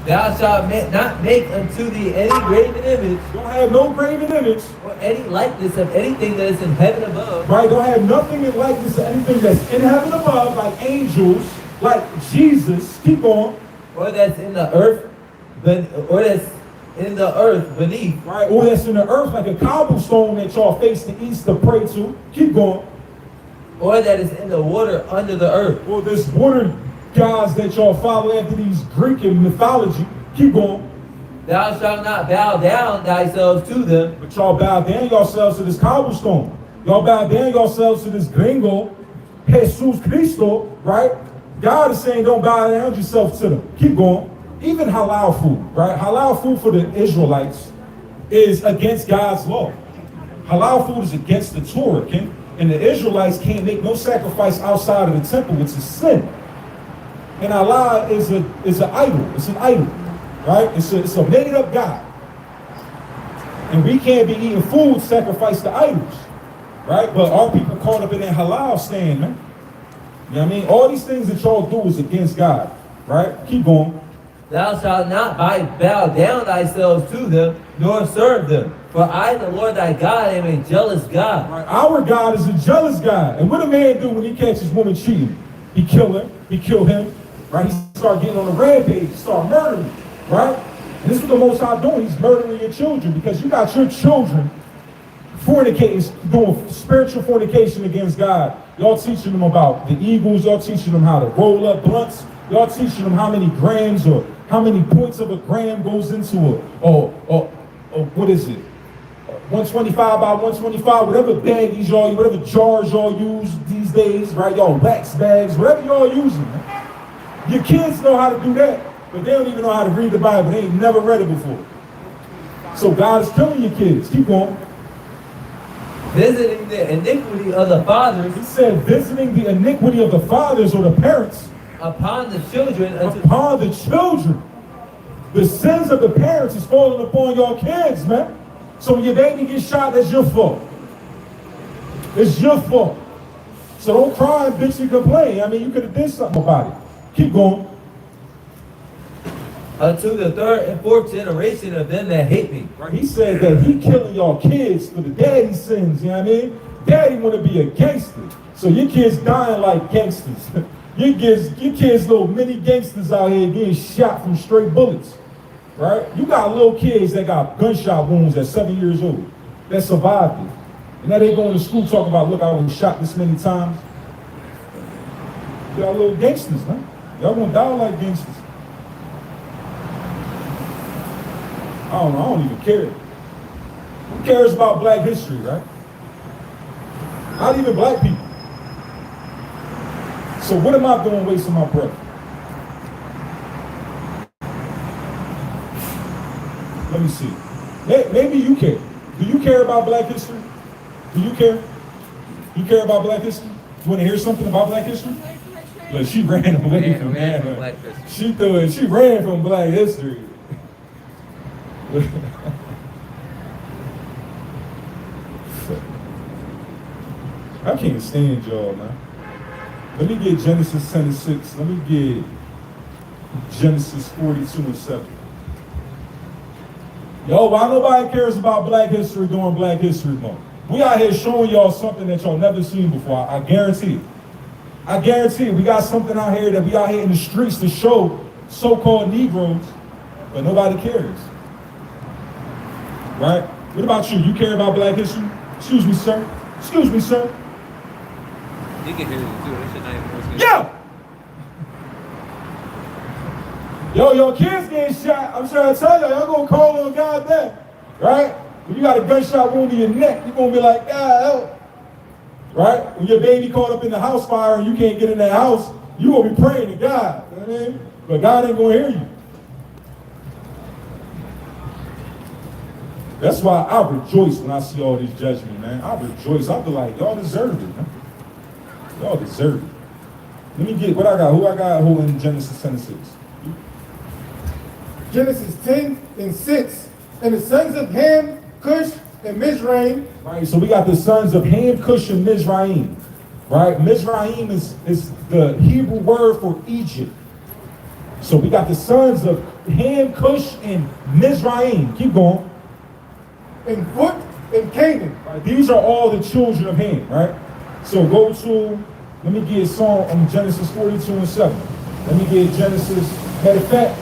Thou shalt not make unto thee any graven image, Don't have no graven image. or any likeness of anything that is in heaven above, Right? Don't have nothing in likeness to anything that's in heaven above, like angels, like Jesus. Keep going. or that's in the earth, or that's in the earth beneath, Right? Or that's in the earth, like a cobblestone that y'all face the east to pray to. Keep going. or that is in the water under the earth. Or this water gods that y'all follow after these Greek and mythology. Keep going. Thou shalt not bow down thyself to them, But y'all bow down yourselves to this cobblestone. Y'all bow down yourselves to this gringo, Jesus Cristo, right? God is saying don't bow down yourself to them. Keep going. Even halal food, right? Halal food for the Israelites is against God's law. Halal food is against the Torah, okay? And the Israelites can't make no sacrifice outside of the temple, which is sin. And Allah is an idol. It's an idol, right? It's a made-up God. And we can't be eating food sacrificed to idols, right? But our people caught up in that halal stand, man. You know what I mean? All these things that y'all do is against God, right? Keep going. Thou shalt not bow down thyself to them, nor serve them. For I, the Lord thy God, am a jealous God. Right? Our God is a jealous God. And what a man do when he catches woman cheating? He kill her, he kill him, right? He start getting on a rampage, start murdering, right? And this is what the Most High doing. He's murdering your children because you got your children fornicating, doing spiritual fornication against God. Y'all teaching them about the eagles. Y'all teaching them how to roll up blunts. Y'all teaching them how many grams or how many points of a gram goes into what is it? 125 by 125, whatever baggies y'all use, whatever jars y'all use these days, right? Y'all wax bags, whatever y'all using, man. Your kids know how to do that, but they don't even know how to read the Bible. They ain't never read it before. So God is killing your kids. Keep going. Visiting the iniquity of the fathers. He said, visiting the iniquity of the fathers or the parents. Upon the children. Upon the children. The sins of the parents is falling upon your kids, man. So when your baby gets shot, that's your fault. It's your fault. So don't cry and bitch and complain. I mean, you could have did something about it. Keep going. Unto the third and fourth generation of them that hate me. Right? He said that he killing y'all kids for the daddy sins, you know what I mean? Daddy want to be a gangster. So your kids dying like gangsters. your kids little mini gangsters out here getting shot from straight bullets. Right? You got little kids that got gunshot wounds at 7 years old that survived it. And now they going to school talking about, look, I was shot this many times. Y'all little gangsters, man. Y'all gonna die like gangsters. I don't even care. Who cares about black history, right? Not even black people. So what am I doing wasting my breath? Let me see. Maybe you care. Do you care about black history? Do you care? You care about black history? You want to hear something about black history? Look, she ran away from black history. She ran from black history. I can't stand y'all, man. Let me get Genesis 10 and 6. Let me get Genesis 42 and 7. Yo, why nobody cares about black history during Black History Month? We out here showing y'all something that y'all never seen before. I guarantee it. I guarantee it. We got something out here that we out here in the streets to show so-called Negroes, but nobody cares. Right? What about you? You care about black history? Excuse me, sir. Excuse me, sir. You can hear it too. That shit not even worth it. Yeah! Yo, your kids getting shot. I'm trying to tell y'all gonna call on God then. Right? When you got a gunshot wound in your neck, you're gonna be like, God help. Right? When your baby caught up in the house fire and you can't get in that house, you gonna be praying to God. You know what I mean? But God ain't gonna hear you. That's why I rejoice when I see all this judgment, man. I rejoice. I be like, y'all deserve it, man. Y'all deserve it. Let me get what I got. Who I got who in Genesis 10 and 6? Genesis 10 and 6. And the sons of Ham, Cush, and Mizraim. Right, so we got the sons of Ham, Cush, and Mizraim. Right? Mizraim is the Hebrew word for Egypt. So we got the sons of Ham, Cush, and Mizraim. Keep going. And Phut and Canaan. Right, these are all the children of Ham, right? So go to, let me get Psalm on Genesis 42 and 7. Let me get Genesis, matter of fact,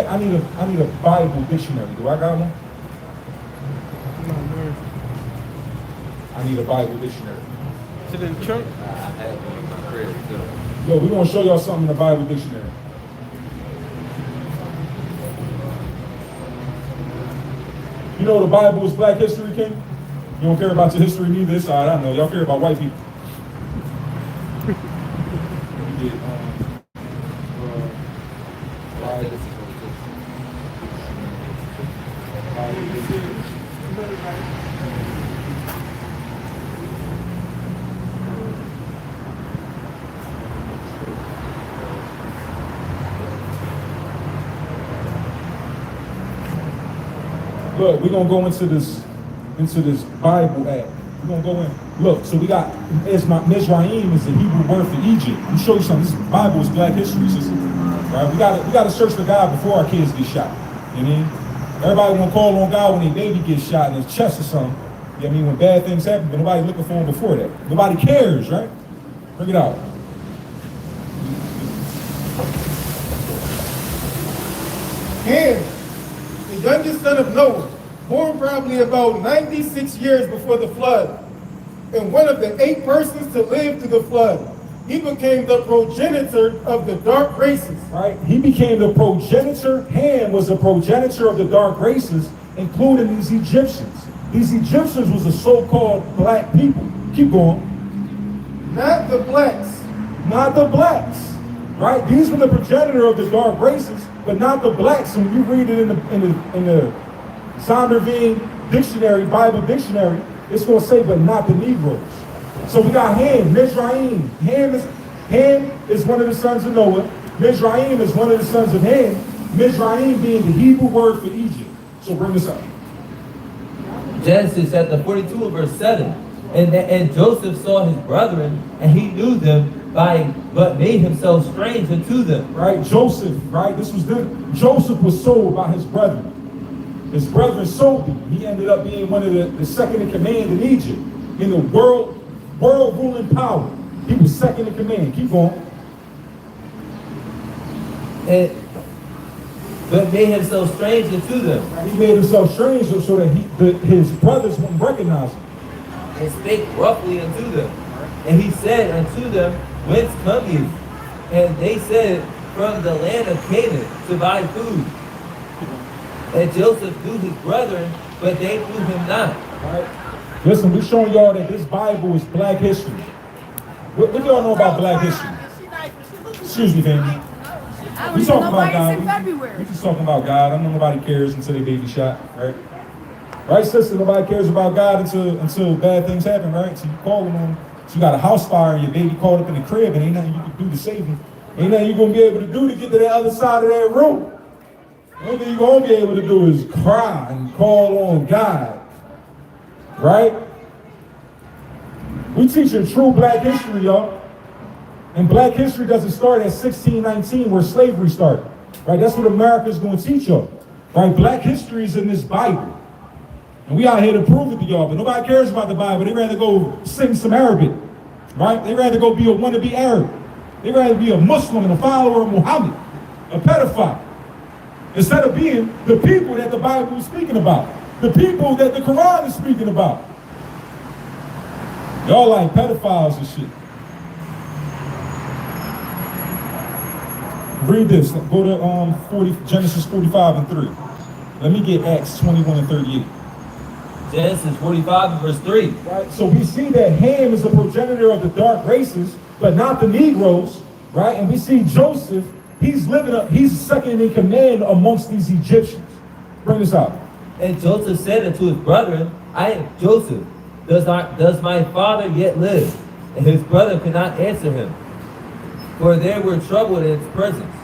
I need a Bible dictionary. Do I got one? I need a Bible dictionary. Is it in the trunk? I had one in my crib too. Yo, we're gonna show y'all something in the Bible dictionary. You know the Bible is Black History, King? You don't care about your history neither. It's all right, I know. Y'all care about white people. Let me get, Look, we're gonna go into this Bible app. We're gonna go in. Look, so we got Mizraim is the Hebrew word for Egypt. Let me show you something. This Bible is Black history, sister. Right? We gotta search for God before our kids get shot. You know what I mean? Everybody wanna call on God when their baby gets shot in his chest or something. You know what I mean? When bad things happen, but nobody's looking for him before that. Nobody cares, right? Bring it out. Ham, the youngest son of Noah, born probably about 96 years before the flood, and one of the 8 persons to live through the flood. He became the progenitor of the dark races. Right? He became the progenitor. Ham was the progenitor of the dark races, including these Egyptians. These Egyptians was the so-called black people. Keep going. Not the blacks. Not the blacks. Right? These were the progenitor of the dark races, but not the blacks. And when you read it in the Zondervan dictionary, Bible dictionary, it's going to say, but not the Negroes. So we got Ham, Mizraim. Ham is one of the sons of Noah. Mizraim is one of the sons of Ham. Mizraim being the Hebrew word for Egypt. So bring this up. Genesis chapter 42 and verse 7. And Joseph saw his brethren, and he knew them but made himself strange unto them. Right? Joseph, right? This was them. Joseph was sold by his brethren. His brethren sold him. He ended up being one of the second in command in Egypt. In the world ruling power. He was second in command. Keep going. But made himself strange unto them. Right? He made himself strange so that his brothers wouldn't recognize him. And spake roughly unto them. And he said unto them, Whence come you? And they said, From the land of Canaan, to buy food. And Joseph knew his brethren, but they knew him not. Right? Listen, we're showing y'all that this Bible is black history. What do y'all know about black history? Excuse me, family. We talking about God. We just talking about God. I know nobody cares until they baby shot, right? Right, sister? Nobody cares about God until bad things happen, right? So you call them on. So you got a house fire and your baby caught up in the crib, and ain't nothing you can do to save him. Ain't nothing you're gonna be able to do to get to the other side of that room. The only thing you're gonna be able to do is cry and call on God. Right? We teaching true black history, y'all. And black history doesn't start at 1619 where slavery started. Right? That's what America's gonna teach y'all. Right? Black history is in this Bible. And we out here to prove it to y'all, but nobody cares about the Bible. They rather go sing some Arabic, right? They rather go be a wannabe Arab. They rather be a Muslim and a follower of Muhammad, a pedophile, instead of being the people that the Bible is speaking about, the people that the Quran is speaking about. Y'all like pedophiles and shit. Read this. Go to Genesis 45 and 3. Let me get Acts 21 and 38. Genesis 45 and verse 3. Right? So we see that Ham is a progenitor of the dark races, but not the Negroes, right? And we see Joseph, he's second in command amongst these Egyptians. Bring this out. And Joseph said unto his brethren, I am Joseph. Does my father yet live? And his brother could not answer him, for they were troubled in his presence.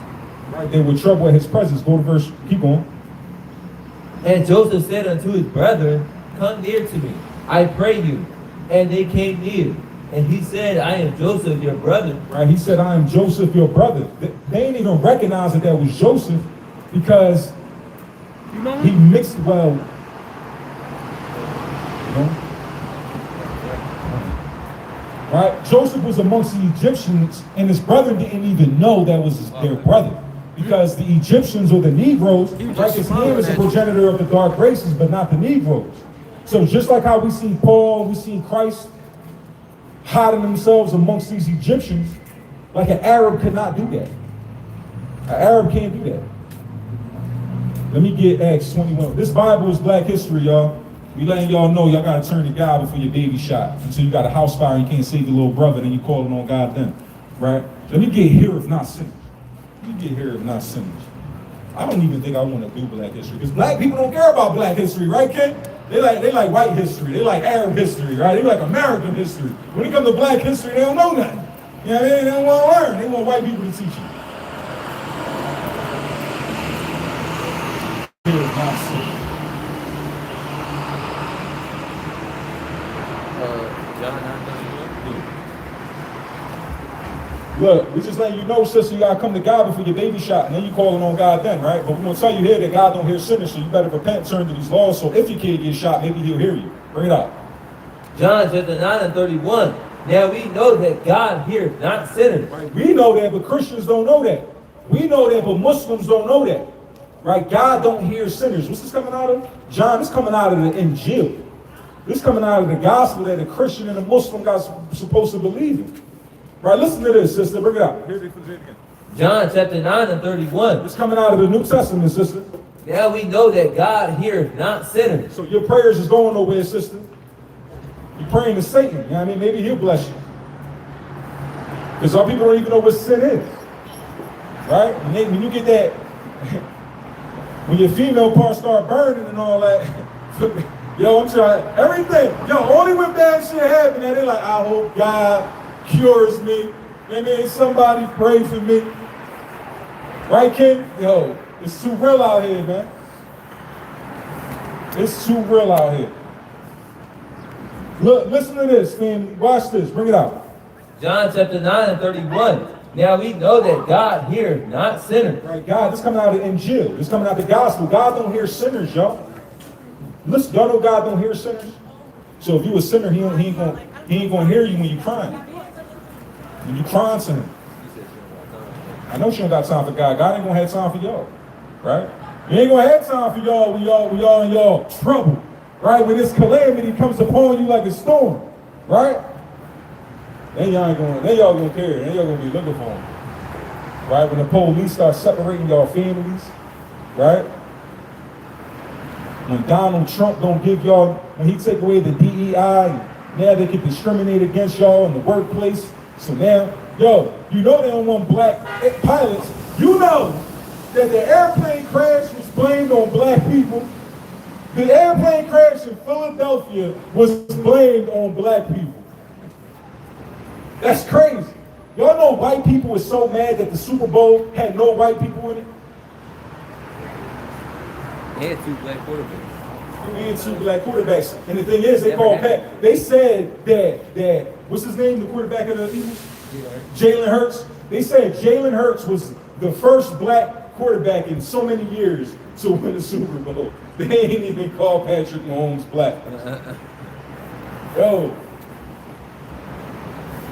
Right? They were troubled in his presence. Go to verse, keep going. And Joseph said unto his brethren, Come near to me, I pray you. And they came near. And he said, I am Joseph, your brother. Right? He said, I am Joseph, your brother. They didn't even recognize that was Joseph because he mixed well. You know? Right? Joseph was amongst the Egyptians, and his brother didn't even know that was their brother. Because the Egyptians or the Negroes, right, his name is a progenitor of the dark races, but not the Negroes. So just like how we see Paul, we see Christ hiding themselves amongst these Egyptians, like an Arab could not do that. An Arab can't do that. Let me get Acts 21. This Bible is black history, y'all. We letting y'all know y'all gotta turn to God before your baby shot. Until you got a house fire and you can't save your little brother, then you calling on God then. Right? Let me get here if not sinners. Let me get here if not sinners. I don't even think I want to do black history because black people don't care about black history, right, kid? They like white history. They like Arab history, right? They like American history. When it comes to black history, they don't know nothing. You know what I mean? They don't want to learn. They want white people to teach you. Here is not sinners. John 9:31. Look, we just letting you know, sister, you gotta come to God before your baby shot, and then you calling on God then, right? But we're gonna tell you here that God don't hear sinners, so you better repent, turn to these laws, so if your kid gets shot, maybe he'll hear you. Bring it up. John chapter 9 and 31. Now we know that God hears not sinners. Right? We know that, but Christians don't know that. We know that, but Muslims don't know that. Right? God don't hear sinners. What's this coming out of? John, this coming out of the Injil. This coming out of the gospel that a Christian and a Muslim got supposed to believe in. Right? Listen to this, sister. Bring it out. Here it again. John chapter 9 and 31. It's coming out of the New Testament, sister. Now we know that God hears not sinners. So your prayers is going nowhere, sister. You're praying to Satan. You know what I mean? Maybe he'll bless you. Because some people don't even know what sin is. Right? When you get that, when your female parts start burning and all that, yo, I'm trying, everything. Yo, only when bad shit happen, and they're like, I hope God cures me. And then somebody pray for me. Right, kid? Yo, it's too real out here, man. It's too real out here. Look, listen to this, man. Watch this. Bring it out. John chapter 9 and 31. Now we know that God hears not sinners. Right, God, this coming out of Injil. This coming out of the gospel. God don't hear sinners, y'all. Listen, y'all know God don't hear sinners. So if you a sinner, he ain't gonna hear you when you crying. When you crying to him. I know she don't got time for God. God ain't gonna have time for y'all. Right? He ain't gonna have time for y'all when y'all in y'all trouble. Right? When this calamity comes upon you like a storm. Right? Then y'all gonna care. Then y'all gonna be looking for him. Right? When the police start separating y'all families. Right? When Donald Trump don't give y'all, when he take away the DEI, now they can discriminate against y'all in the workplace. So now, yo, you know they don't want black pilots. You know that the airplane crash was blamed on black people. The airplane crash in Philadelphia was blamed on black people. That's crazy. Y'all know white people were so mad that the Super Bowl had no white people in it? And two black quarterbacks. And two black quarterbacks. And the thing is, they said that what's his name, the quarterback of the Eagles? Jalen Hurts. They said Jalen Hurts was the first black quarterback in so many years to win the Super Bowl. They ain't even call Patrick Mahomes black. Yo,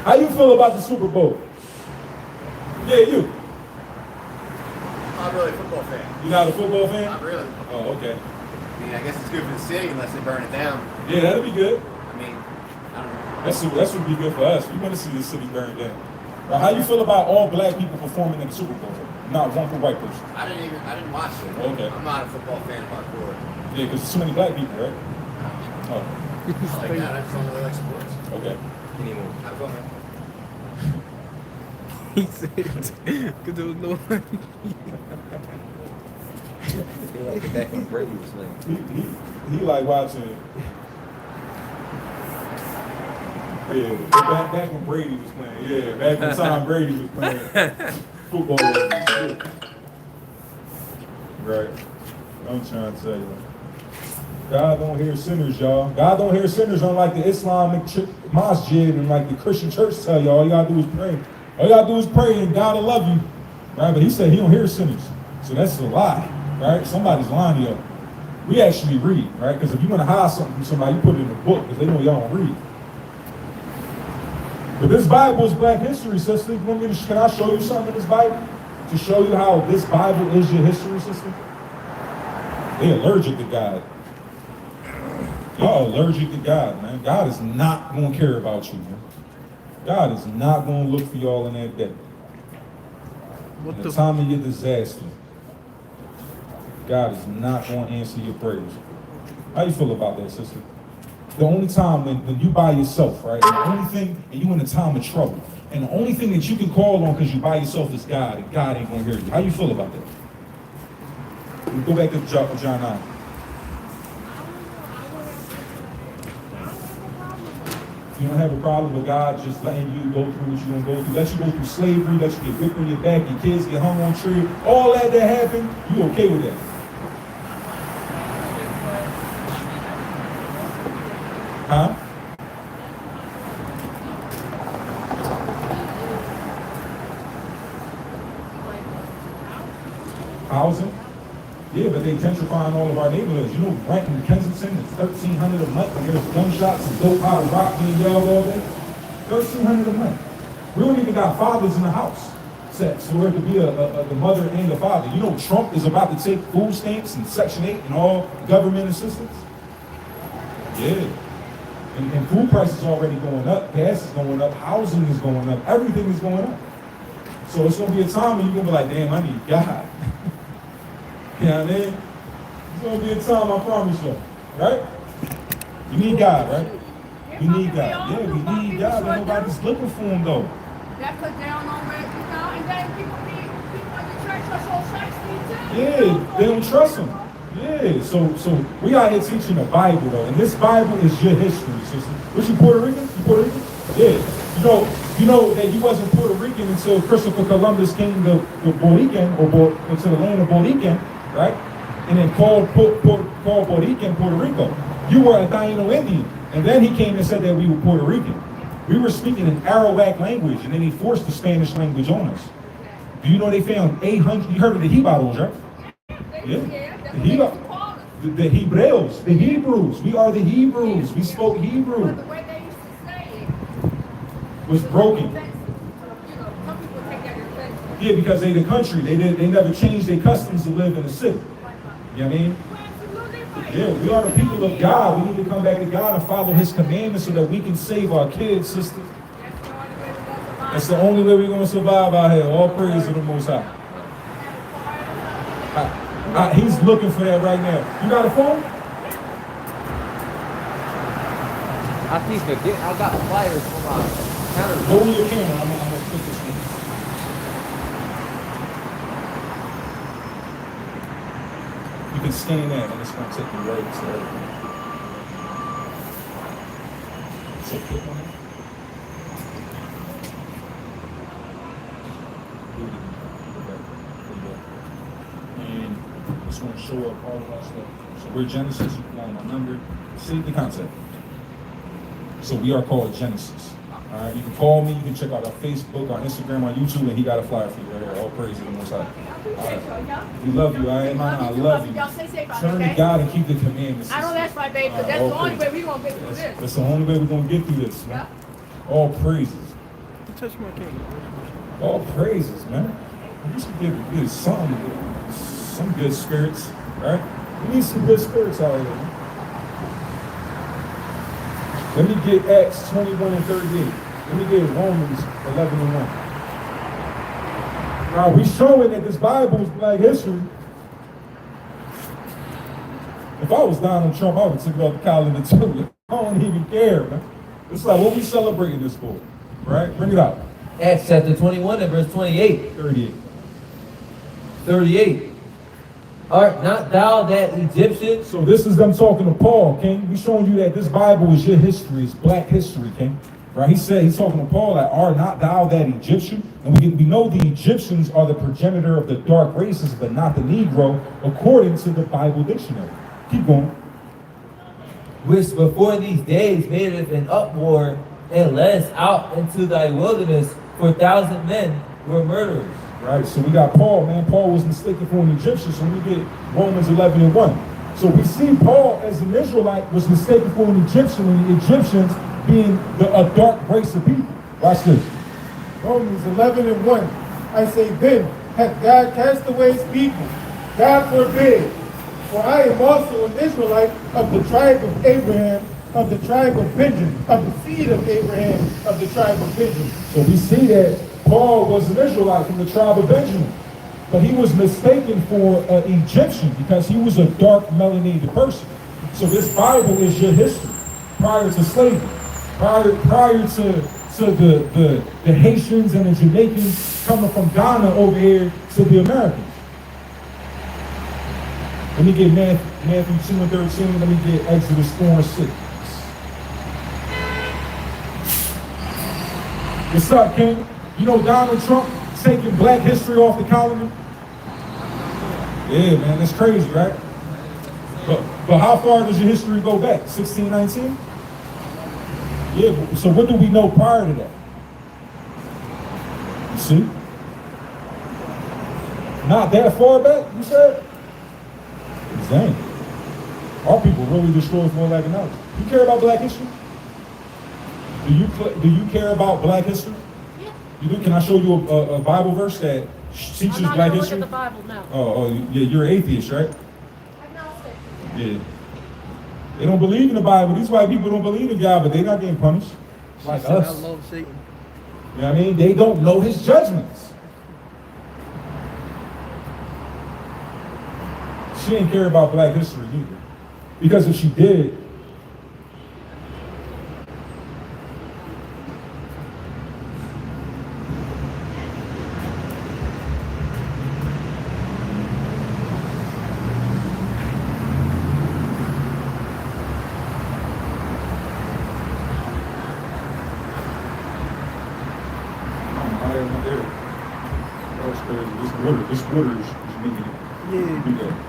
how you feel about the Super Bowl? Yeah, you. I'm really a football fan. You not a football fan? Not really. Oh, okay. I mean, I guess it's good for the city unless they burn it down. Yeah, that'd be good. I mean, I don't know. That's what would be good for us. We want to see the city burn down. Now, how you feel about all black people performing in the Super Bowl? Not one for white person. I didn't watch it. Okay. I'm not a football fan hardcore. Yeah, because there's too many black people, right? Oh, I like that. I just don't really like sports. okay. Anymore. Have fun, man. He said, because there was no money. I feel like back when Brady was playing. He like watching. Yeah, back when Brady was playing. Yeah, back when Tom Brady was playing football. Right. I'm trying to tell you. God don't hear sinners, y'all. God don't hear sinners unlike the Islamic masjid and like the Christian church tell y'all. All you gotta do is pray. All you gotta do is pray and God will love you. Right? But he said he don't hear sinners. So that's a lie. Right? Somebody's lying to you. We actually read, right? Because if you want to hide something from somebody, you put it in a book because they know y'all don't read. But this Bible is black history, sister. Can I show you something in this Bible? To show you how this Bible is your history, sister? They're allergic to God. Y'all allergic to God, man. God is not going to care about you, man. God is not going to look for y'all in that day. In the time of your disaster, God is not going to answer your prayers. How you feel about that, sister? The only time when you by yourself, right? And the only thing, and you in a time of trouble, and the only thing that you can call on because you by yourself is God, and God ain't going to hear you. How you feel about that? We go back to John 9. You don't have a problem with God just letting you go through what you're going to go through. Let you go through slavery, let you get whipped on your back, your kids get hung on a tree. All that happened, you okay with that? Huh? Yeah, but they gentrifying all of our neighborhoods. You know, rent in Kensington is $1,300 a month, and there's gunshots and dope out of rock being yelled all day. $1,300 a month. We don't even got fathers in the house. Sex, so it could be the mother and the father. You know, Trump is about to take food stamps and Section 8 and all government assistance. Yeah. And food prices are already going up, gas is going up, housing is going up, everything is going up. So it's gonna be a time when you're gonna be like, damn, I need God. You know what I mean? It's gonna be a time, I promise you, right? You need God, right? You need God. Yeah, we need God, but nobody's looking for him though. That cut down on where, and then people in the church are so sexy too. Yeah, they don't trust him. Yeah, so we out here teaching the Bible though, and this Bible is your history, sister. Was you Puerto Rican? You Puerto Rican? Yeah. You know that you wasn't Puerto Rican until Christopher Columbus came to Borican or to the land of Borican, right? And then called Borican Puerto Rico. You were a Taino Indian, and then he came and said that we were Puerto Rican. We were speaking an Arawak language, and then he forced the Spanish language on us. Do you know they found 800? You heard of the Hebados, right? Yeah. The Hebrews, the Hebrews. We are the Hebrews. We spoke Hebrew. But the way they used to say it Was broken. You know, some people take that as Yeah, because they the country. They never changed their customs to live in the city. You know what I mean? Yeah, we are the people of God. We need to come back to God and follow his commandments so that we can save our kids, sisters. That's the only way we're going to survive out here. All praise to the Most High. He's looking for that right now. You got a phone? I keep forgetting. I got flyers for my counter. Hold your camera. I'm going to put this in. You can scan that and it's going to take you right to everything. So click on it. And it's going to show up all of our stuff. So we're Genesis, you can find my number. Save the concept. So we are called Genesis. All right, you can call me, you can check out our Facebook, our Instagram, our YouTube, and he got a flyer for you right here. All praise to the Most High. All right. We love you, all right, man? I love you. Y'all stay safe out Turn there, to God and keep the commandments. I know that's right, babe, because that's the only way we're going to get through this. That's the only way we're going to get through this, man. All praises. Touch my king. All praises, man. We should give some good spirits, right? We need some good spirits out here, man. Let me get Acts 21 and 38. Let me get Romans 11 and 1. Now, we showing that this Bible is black history. If I was Donald Trump, I would take it off the calendar too. I don't even care, man. It's like, what we celebrating this for, right? Bring it out. Acts chapter 21 and verse 28. 38. 38. Art not thou that Egyptian? So this is them talking to Paul, King. We showing you that this Bible is your history, it's black history, King. Right? He's talking to Paul that art not thou that Egyptian? And we know the Egyptians are the progenitor of the dark races, but not the Negro, according to the Bible dictionary. Keep going. Which before these days made us an uproar and led us out into thy wilderness, for 1,000 men were murderers. Right, so we got Paul, man. Paul was mistaken for an Egyptian, so we get Romans 11 and 1. So we see Paul as an Israelite was mistaken for an Egyptian, and the Egyptians being a dark race of people. Watch this. Romans 11 and 1. I say then, hath God cast away his people? God forbid. For I am also an Israelite of the tribe of Abraham, of the tribe of Benjamin, of the seed of Abraham, of the tribe of Benjamin. So we see that Paul was an Israelite from the tribe of Benjamin, but he was mistaken for an Egyptian because he was a dark melanated person. So this Bible is your history prior to slavery, prior to the Haitians and the Jamaicans coming from Ghana over here to the Americans. Let me get Matthew 2 and 13. Let me get Exodus 4 and 6. What's up, King? You know Donald Trump taking black history off the calendar? Yeah, man, that's crazy, right? But how far does your history go back? 1619? Yeah, so what do we know prior to that? You see? Not that far back, you said? Dang. Our people really destroy for lack of knowledge. You care about black history? Do you care about black history? Yeah. You do? Can I show you a Bible verse that teaches I'm not black gonna history? look at the Bible now. Oh, yeah, you're an atheist, right? Agnostic. Yeah. They don't believe in the Bible. These white people don't believe in God, but they're not getting punished. Like us. I love Satan. You know what I mean? They don't know his judgments. She didn't care about black history either. Because if she did, this water is making it. Yeah.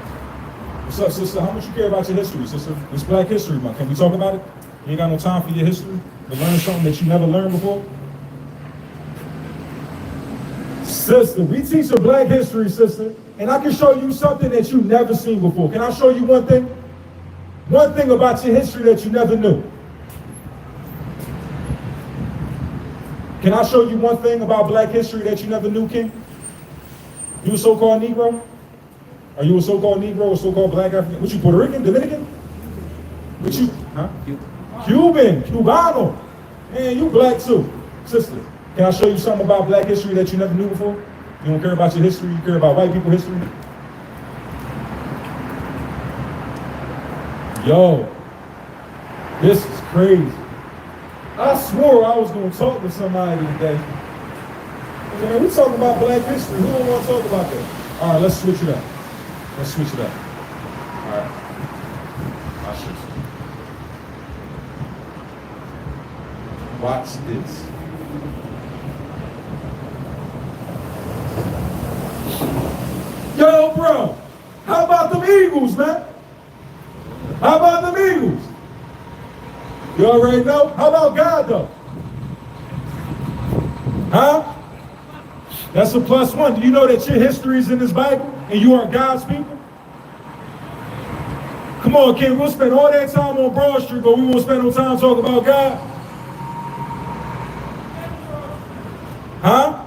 What's up, sister? How much you care about your history, sister? It's Black History Month. Can we talk about it? You ain't got no time for your history? To learn something that you never learned before? Sister, we teach a black history, sister, and I can show you something that you never seen before. Can I show you one thing? One thing about your history that you never knew. Can I show you one thing about black history that you never knew, King? You a so-called Negro? Are you a so-called Negro or so-called black African? What you, Puerto Rican, Dominican? What you, huh? Cuban, Cubano. Man, you black too. Sister, can I show you something about black history that you never knew before? You don't care about your history, you care about white people history? Yo, this is crazy. I swore I was going to talk to somebody today. Man, we talking about black history. Who don't want to talk about that? All right, let's switch it up. Let's switch it up. All right. I'll switch it. Watch this. Yo, bro, how about them Eagles, man? How about them Eagles? You already know? How about God, though? Huh? That's a +1. Do you know that your history is in this Bible and you are God's people? Come on, King, we'll spend all that time on Broad Street, but we won't spend no time talking about God. Huh?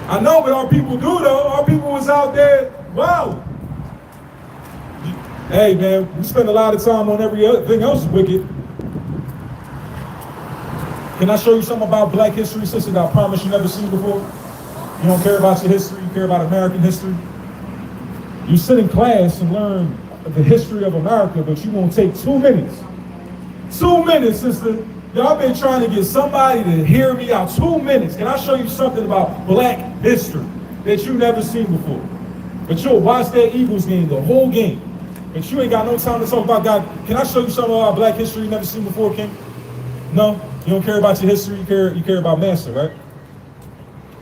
I know, but our people do, though. Our people was out there, wow. Hey, man, we spend a lot of time on every other thing else wicked. Can I show you something about black history, sister, that I promise you never seen before? You don't care about your history, you care about American history. You sit in class and learn the history of America, but you won't take 2 minutes. 2 minutes, sister. Y'all been trying to get somebody to hear me out. 2 minutes. Can I show you something about black history that you never seen before? But you'll watch that Eagles game, the whole game. But you ain't got no time to talk about God. Can I show you something about black history you never seen before, King? No? You don't care about your history, you care about master, right?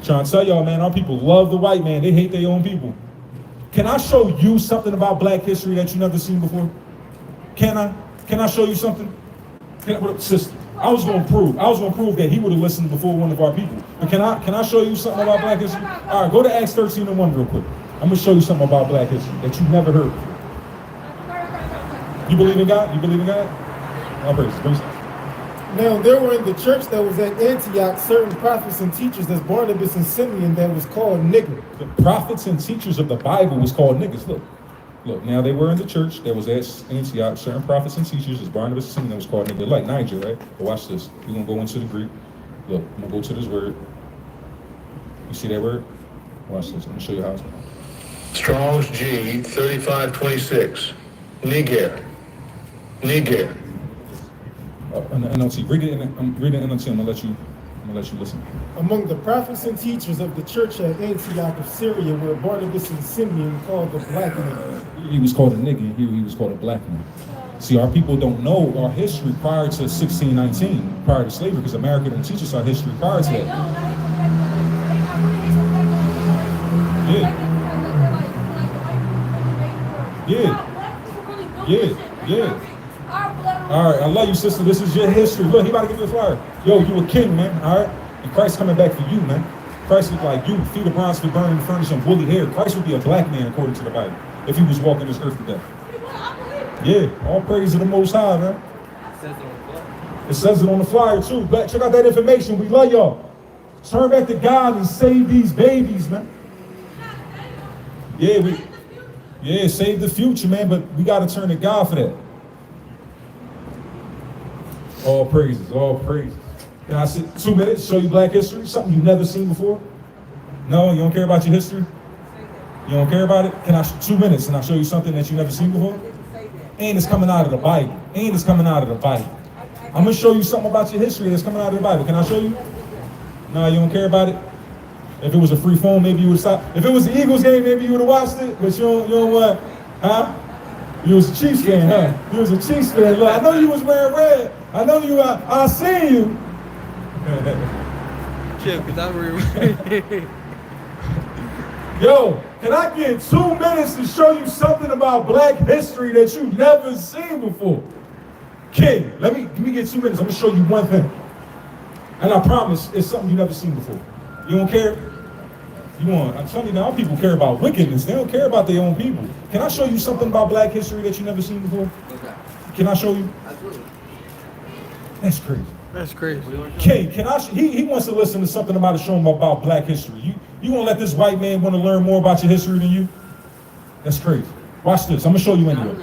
Trying to tell y'all, man, our people love the white man. They hate their own people. Can I show you something about black history that you never seen before? Can I? Can I show you something? Sister, I was gonna prove that he would have listened before one of our people. But can I show you something about black history? All right, go to Acts 13:1 real quick. I'm gonna show you something about black history that you never heard before. You believe in God? You believe in God? All praise. Now, there were in the church that was at Antioch certain prophets and teachers as Barnabas and Simeon that was called nigger. The prophets and teachers of the Bible was called niggas. Look. Now they were in the church that was at Antioch. Certain prophets and teachers as Barnabas and Simeon that was called nigger. Like Niger, right? But watch this. We're gonna go into the Greek. Look, I'm gonna go to this word. You see that word? Watch this. I'm gonna show you how it's done. Strong's G 3526. Niger. NLT. Read it in NLT. I'm gonna let you listen. Among the prophets and teachers of the church at Antioch of Syria were Barnabas and Simeon called the black man. He was called a nigga, he was called a black man. See, our people don't know our history prior to 1619, prior to slavery, because America don't teach us our history prior to that. Yeah. All right, I love you, sister. This is your history. Look, he about to give you a flyer. Yo, you a king, man. All right, and Christ coming back for you, man. Christ is like you. Feet of bronze for burning, furnish, and woolly hair. Christ would be a black man according to the Bible. if he was walking this earth today. I believe it. Yeah, all praise to the Most High, man. It says it on the flyer too. But check out that information. We love y'all. Turn back to God and save these babies, man. Yeah, save the future, man. But we got to turn to God for that. All praises, all praises. Can I sit 2 minutes, show you black history? Something you've never seen before? No, you don't care about your history? You don't care about it? Can I 2 minutes and I'll show you something that you've never seen before? And it's coming out of the Bible. And it's coming out of the Bible. I'm gonna show you something about your history that's coming out of the Bible. Can I show you? No, you don't care about it? If it was a free phone, maybe you would stop. If it was the Eagles game, maybe you would have watched it, but you don't what? Huh? You was a Chiefs fan, huh? You was a Chiefs fan. Look, I know you was wearing red. I know you, I seen you. Chip, because I remember. Yo, can I get 2 minutes to show you something about black history that you've never seen before? King, let me get 2 minutes. I'm gonna show you one thing. And I promise it's something you've never seen before. You don't care? I'm telling you now, people care about wickedness. They don't care about their own people. Can I show you something about black history that you've never seen before? Okay. Can I show you? Absolutely. That's crazy. That's crazy. King, can I? He wants to listen to something about to show him about black history. You gonna let this white man want to learn more about your history than you? That's crazy. Watch this. I'm gonna show you anyway.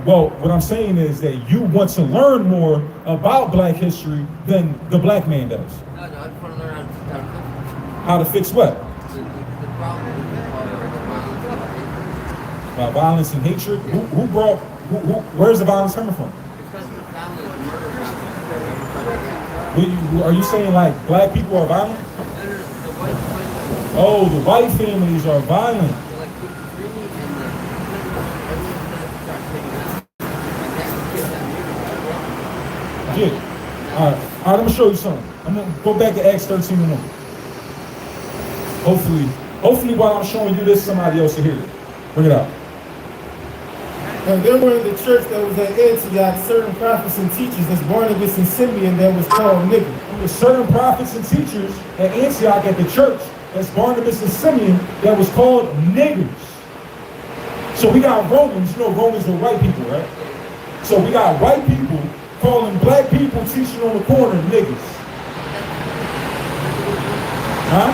Well, what I'm saying is that you want to learn more about black history than the black man does. No, I just want to learn How to fix what? the problem with About violence and hatred. Who brought? Where's the violence coming from? especially the family of murder. Are you saying like black people are violent? The white family, Oh, the white families are violent. like the dreamy and the everyone starts taking out. And that's the kids that murder. Yeah. All right, I'm gonna show you something. I'm gonna go back to Acts 13:1. Hopefully while I'm showing you this, somebody else will hear it. Bring it out. And there were in the church that was at Antioch certain prophets and teachers, as Barnabas and Simeon, that was called niggas. There were certain prophets and teachers at Antioch at the church, that's Barnabas and Simeon, that was called niggers. So we got Romans, you know Romans are white people, right? So we got white people calling black people teaching on the corner niggas. Huh?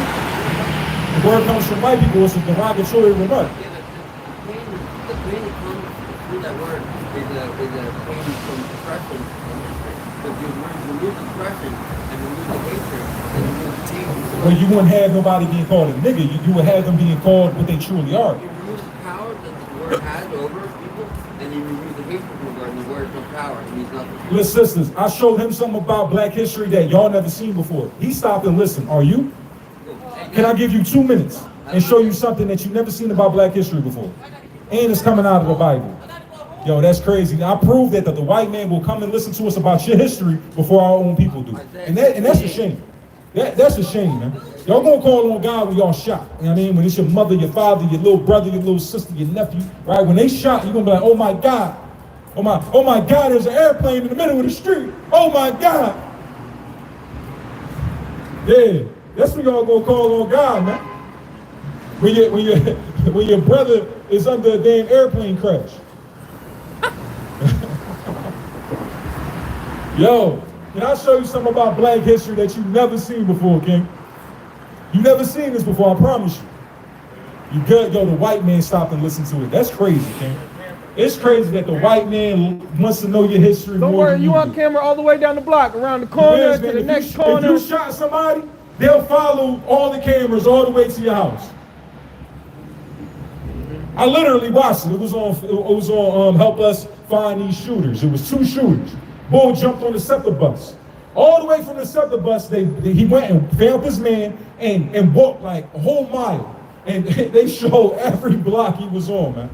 The word comes from white people, it's a derogatory remark. The pain that comes through that word is a pain from depression. But you remove depression and remove the hatred and remove the pain. Well, you wouldn't have nobody being called a nigga. You would have them being called what they truly are. You remove the power that the word has over people, and you remove the hatred from the word, and the word has no power. It means nothing. Listen, sisters, I showed him something about black history that y'all never seen before. He stopped and listened. Are you? Can I give you 2 minutes and show you something that you've never seen about black history before? And it's coming out of the Bible. Yo, that's crazy. I proved that the white man will come and listen to us about your history before our own people do. And that's a shame. That's a shame, man. Y'all gonna call on God when y'all shot. You know what I mean? When it's your mother, your father, your little brother, your little sister, your nephew, right? When they shot, you're gonna be like, oh my God. Oh my God, there's an airplane in the middle of the street. Oh my God. Yeah, that's when y'all gonna call on God, man. When your brother is under a damn airplane crash. Yo, can I show you something about black history that you've never seen before, King? You've never seen this before, I promise you. You good? Yo, the white man stopped and listened to it. That's crazy, King. It's crazy that the white man wants to know your history Don't more worry, than you on do. camera all the way down the block, around the corner, Yes, to man, the if next you, corner. If you shot somebody, they'll follow all the cameras all the way to your house. I literally watched it. It was on Help Us Find These Shooters. It was 2 shooters. Bull jumped on the SEPTA bus. All the way from the SEPTA bus, he went and found this man and walked like a whole mile. And they showed every block he was on, man.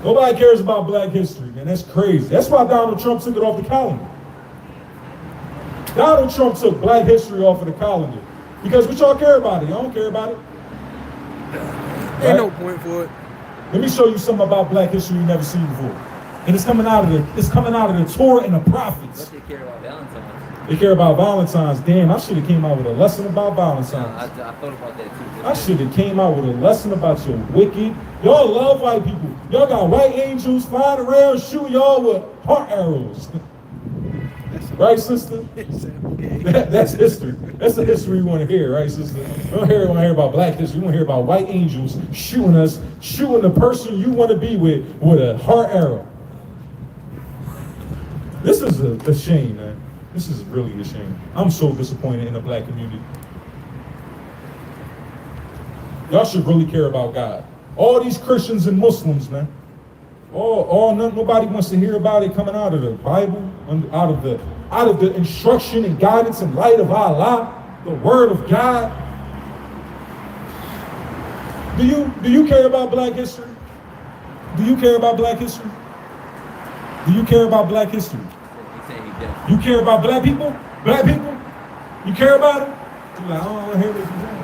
Nobody cares about black history, man. That's crazy. That's why Donald Trump took it off the calendar. Donald Trump took black history off of the calendar. Because what y'all care about it? Y'all don't care about it. Ain't no point for it. Let me show you something about black history you never seen before. And it's coming out of the Torah and the prophets. What they care about Valentine's? They care about Valentine's. Damn, I should have came out with a lesson about Valentine's. I thought about that too. I should have came out with a lesson about your wicked. Y'all love white people. Y'all got white angels flying around shooting y'all with heart arrows. Right, sister? That's history. That's the history we want to hear, right, sister? We don't hear about black history. We want to hear about white angels shooting us, shooting the person you want to be with a heart arrow. This is a shame, man. This is really a shame. I'm so disappointed in the black community. Y'all should really care about God. All these Christians and Muslims, man. Nobody wants to hear about it coming out of the Bible, out of the instruction and guidance and light of Allah, the Word of God. Do you care about black history? Do you care about black history? Do you care about black history? You care about black people? Black people? You care about it? You're like, I don't want to hear what you're saying.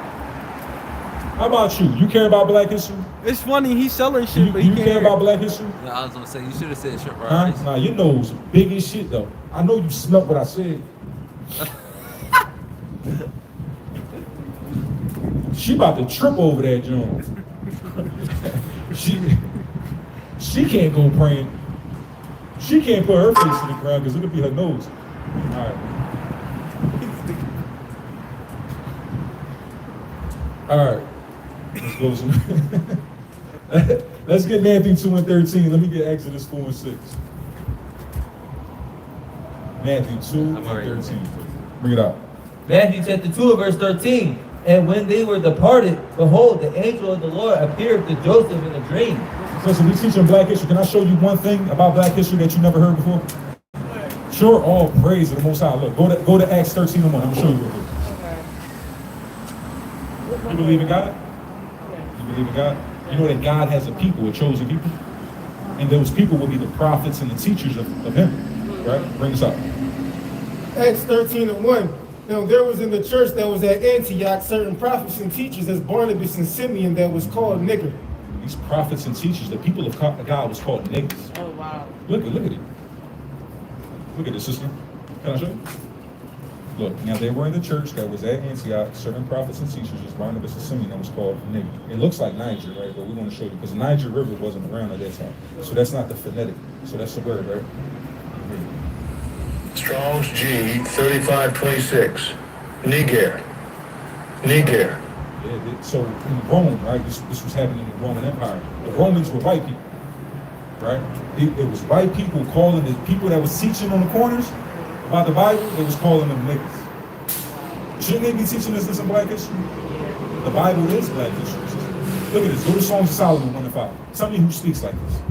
How about you? You care about black history? It's funny, he's selling shit, but he You can't care about black history? No, I was gonna say, you should have said shit Huh? right. Nah, your nose big as shit though. I know you smelt what I said. She about to trip over that joint. She can't go praying. She can't put her face to the ground because it'll be her nose. All right. All right. Let's go some. Let's get Matthew 2 and 13. Let me get Exodus 4 and 6. Matthew 2 and 13. Bring it out. Matthew chapter 2 verse 13. And when they were departed, behold, the angel of the Lord appeared to Joseph in a dream. So we teaching black history. Can I show you one thing about black history that you never heard before? Sure, all praise to the Most High. Look, go to Acts 13 and 1. I'm gonna show you real quick. You believe in God? You believe in God? You know that God has a people, a chosen people? And those people will be the prophets and the teachers of Him. Right? Bring this up. Acts 13 and 1. Now there was in the church that was at Antioch certain prophets and teachers as Barnabas and Simeon that was called nigger. These prophets and teachers, the people of God was called niggas. Oh, wow. Look at it. Look at this, sister. Can I show you? Look, now they were in the church that was at Antioch, certain prophets and teachers, as Barnabas and Simeon, that was called nigger. It looks like Niger, right? But we want to show you, because the Niger River wasn't around at that time. So that's not the phonetic. So that's the word, right? Strong's G 3526. Niger. Niger. Yeah, so in Rome, right, this was happening in the Roman Empire. The Romans were white people, right? It was white people calling the people that was teaching on the corners about the Bible, they was calling them niggas. Shouldn't they be teaching us this in black history? The Bible is black history. Look at this. Go to Songs of Solomon 1 and 5. Tell me who speaks like this.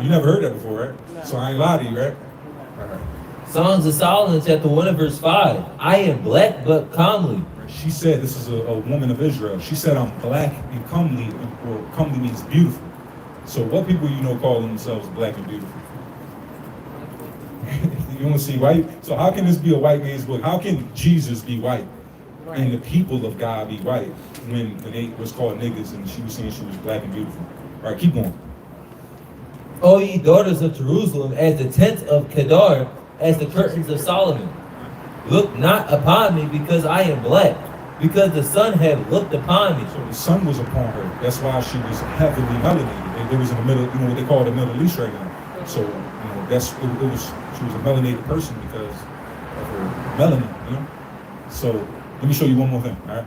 You never heard that before, right? No. So I ain't lie to you, right? All right. Songs of Solomon chapter 1 and verse 5. I am black but comely. She said, this is a woman of Israel. She said, I'm black and comely, or comely means beautiful. So what people you know call themselves black and beautiful? You want to see white? So how can this be a white man's book? How can Jesus be white and the people of God be white when they was called niggas and she was saying she was black and beautiful? All right, keep going. O ye daughters of Jerusalem, as the tents of Kedar, as the curtains of Solomon. Look not upon me, because I am black, because the sun had looked upon me. So the sun was upon her. That's why she was heavily melanated. It was in the middle, you know what they call the Middle East right now. So, you know, she was a melanated person because of her melanin, you know? So let me show you one more thing, all right?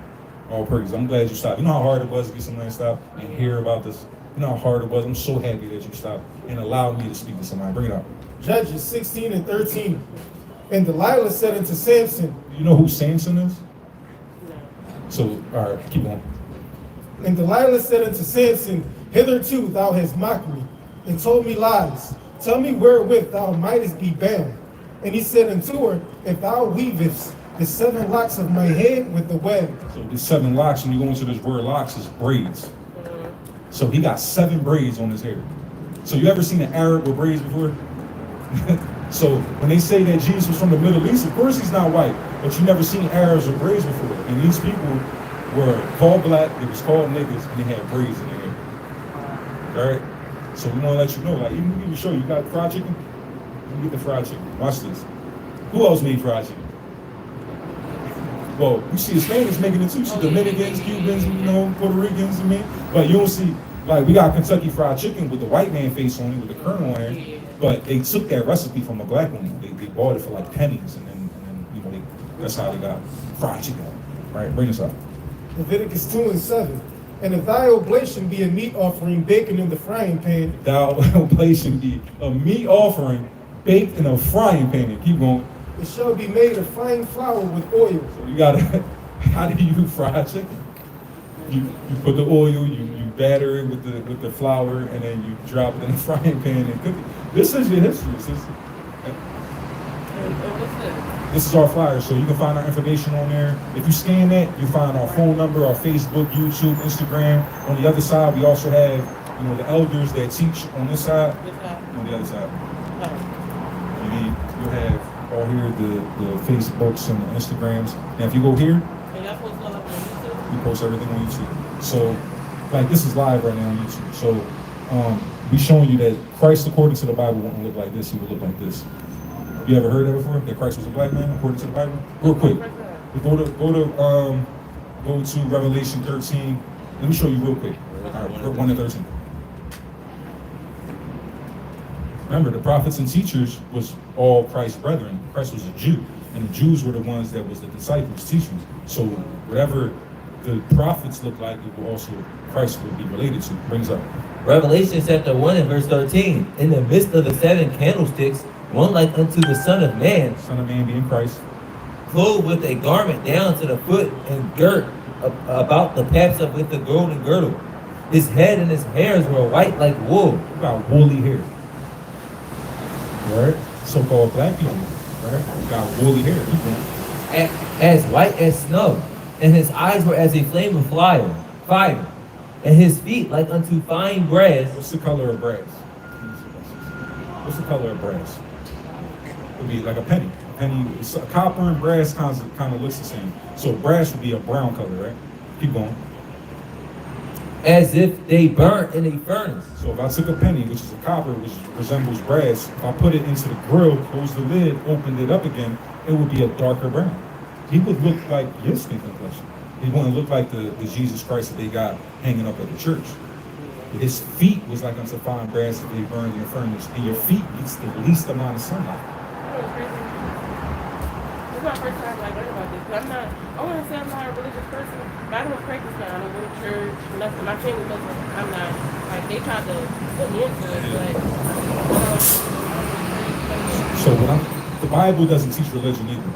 All praise. I'm glad you stopped. You know how hard it was to get somebody to stop and hear about this? You know how hard it was? I'm so happy that you stopped and allowed me to speak to somebody. Bring it up. Judges 16 and 13. And Delilah said unto Samson. You know who Samson is? So, all right, keep on. And Delilah said unto Samson, hitherto thou hast mocked me, and told me lies. Tell me wherewith thou mightest be bound. And he said unto her, if thou weavest the 7 locks of my head with the web. So the 7 locks, when you go into this word locks, is braids. So he got 7 braids on his hair. So you ever seen an Arab with braids before? So when they say that Jesus was from the Middle East, of course he's not white, but you never seen Arabs with braids before. And these people were called black, they was called niggas, and they had braids in their hair. All right? So we want to let you know, like, even show you got fried chicken? Let me get the fried chicken. Watch this. Who else made fried chicken? Well, you see Hispanics making it too. You see Dominicans, Cubans, Puerto Ricans, But you don't see, like, we got Kentucky Fried Chicken with the white man face on it, with the colonel on it. But they took that recipe from a black woman. They bought it for like pennies, and then that's how they got fried chicken. Right? Bring this up. Leviticus 2:7. And if thy oblation be a meat offering baking in the frying pan, Thou oblation be a meat offering baked in a frying pan. And keep going. it shall be made of fine flour with oil. So you gotta, how do you fry chicken? You put the oil, you batter it with the flour, and then you drop it in the frying pan and cook it. This is your history. This is our flyer, so you can find our information on there. If you scan that, you find our phone number, our Facebook, YouTube, Instagram. On the other side, we also have, the elders that teach on this side. On the other side. You'll have all here the Facebooks and the Instagrams. Now, if you go here, we post everything on YouTube. So, like, this is live right now on YouTube. So, we showing you that Christ, according to the Bible, wouldn't look like this. He would look like this. You ever heard that before? That Christ was a black man, according to the Bible? Real quick. Go to Revelation 13. Let me show you real quick. All right, 1 and 13. Remember, the prophets and teachers was all Christ's brethren. Christ was a Jew, and the Jews were the ones that was the disciples, teachers. So whatever the prophets look like, it will also Christ will be related to. Brings up Revelation chapter 1 and verse 13. In the midst of the 7 candlesticks, one like unto the Son of Man, Son of Man being Christ, clothed with a garment down to the foot and girt about the paps of with the golden girdle. His head and his hairs were white like wool. got woolly hair. Right? So-called black people. Right? Got woolly hair. As white as snow, and his eyes were as a flame of fire, and his feet like unto fine brass. What's the color of brass? What's the color of brass? Would be like a penny. Copper and brass kind of looks the same. So brass would be a brown color, right? Keep going. As if they burnt in a furnace. So if I took a penny, which is a copper, which resembles brass, if I put it into the grill, closed the lid, opened it up again, it would be a darker brown. He would look like your skin complexion. He wouldn't look like the Jesus Christ that they got hanging up at the church. His feet was like unto fine brass that they burned in the furnace, and your feet gets the least amount of sunlight. It's my first time learning about this. I wouldn't say I'm not a religious person, but I don't practice now. I don't go to church, nothing. My family doesn't. I'm not, like, they tried to put me into it, but. The Bible doesn't teach religion either.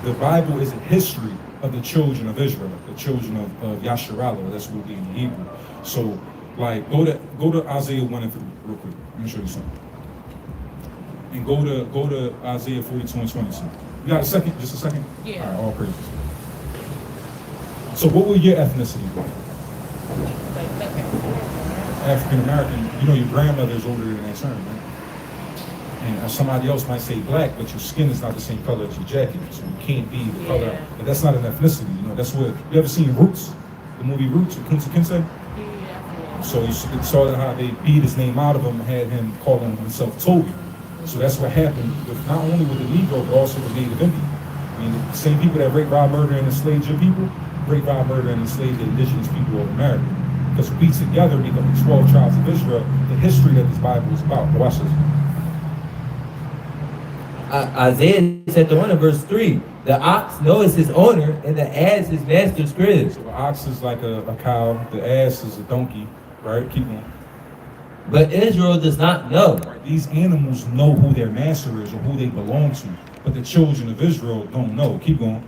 The Bible is a history of the children of Israel, the children of Yasharallah. That's what we in Hebrew. So, like, go to Isaiah 1 and 3 real quick. Let me show you something. And go to Isaiah 42 and 22. You got a second? Just a second? Yeah. All right, all praises. So what will your ethnicity be? African American. Your grandmother is older than that term, right? And somebody else might say black, but your skin is not the same color as your jacket, so you can't be the color. But that's not an ethnicity. That's what. You ever seen Roots? The movie Roots with Kunta Kinte? Yeah. So you saw how they beat his name out of him, had him calling himself Toby. So that's what happened with not only with the Negro, but also with Native Indian. I mean, the same people that rape, rob, murder, and enslaved your people, rape, rob, murder, and enslaved the indigenous people of America. Because we together make up the 12 tribes of Israel, the history that this Bible is about. Watch this. Isaiah chapter 1 and verse 3. The ox knows his owner, and the ass his master's crib. So the ox is like a cow, the ass is a donkey, right? Keep going. But Israel does not know. Right. These animals know who their master is or who they belong to, but the children of Israel don't know. Keep going.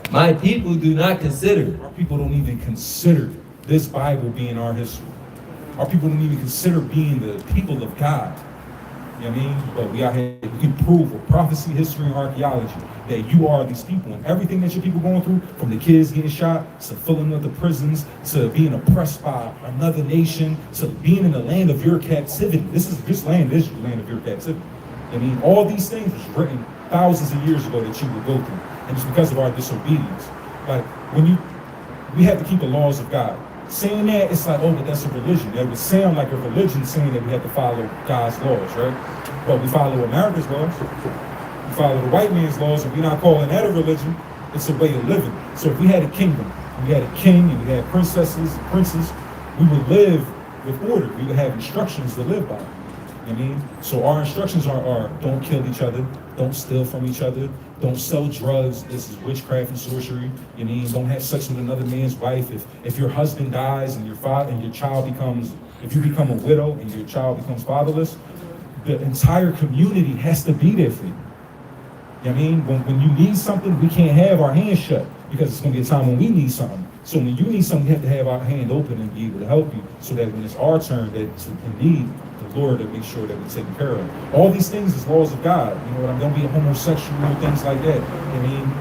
My people do not consider. Our people don't even consider this Bible being our history. Our people don't even consider being the people of God. You know what I mean? But we out here, we can prove with prophecy, history, and archaeology that you are these people. And everything that your people going through, from the kids getting shot, to filling up the prisons, to being oppressed by another nation, to being in the land of your captivity. This land is the land of your captivity. I mean, all these things was written thousands of years ago that you would go through. And it's because of our disobedience. Like, we have to keep the laws of God. Saying that, it's like, oh, but that's a religion. That would sound like a religion saying that we have to follow God's laws, right? But we follow America's laws. We follow the white man's laws, and we're not calling that a religion. It's a way of living. So if we had a kingdom, and we had a king, and we had princesses, princes, we would live with order. We would have instructions to live by. You know what I mean? So our instructions are don't kill each other, don't steal from each other, don't sell drugs. This is witchcraft and sorcery. You know what I mean? Don't have sex with another man's wife. If your husband dies and your father and your child becomes, if you become a widow and your child becomes fatherless, the entire community has to be there for you. You know what I mean? When you need something, we can't have our hands shut because it's going to be a time when we need something. So when you need something, you have to have our hand open and be able to help you so that when it's our turn, that to need the Lord to make sure that we're taken care of. All these things is laws of God. You know what I'm going to be a homosexual, things like that. I mean,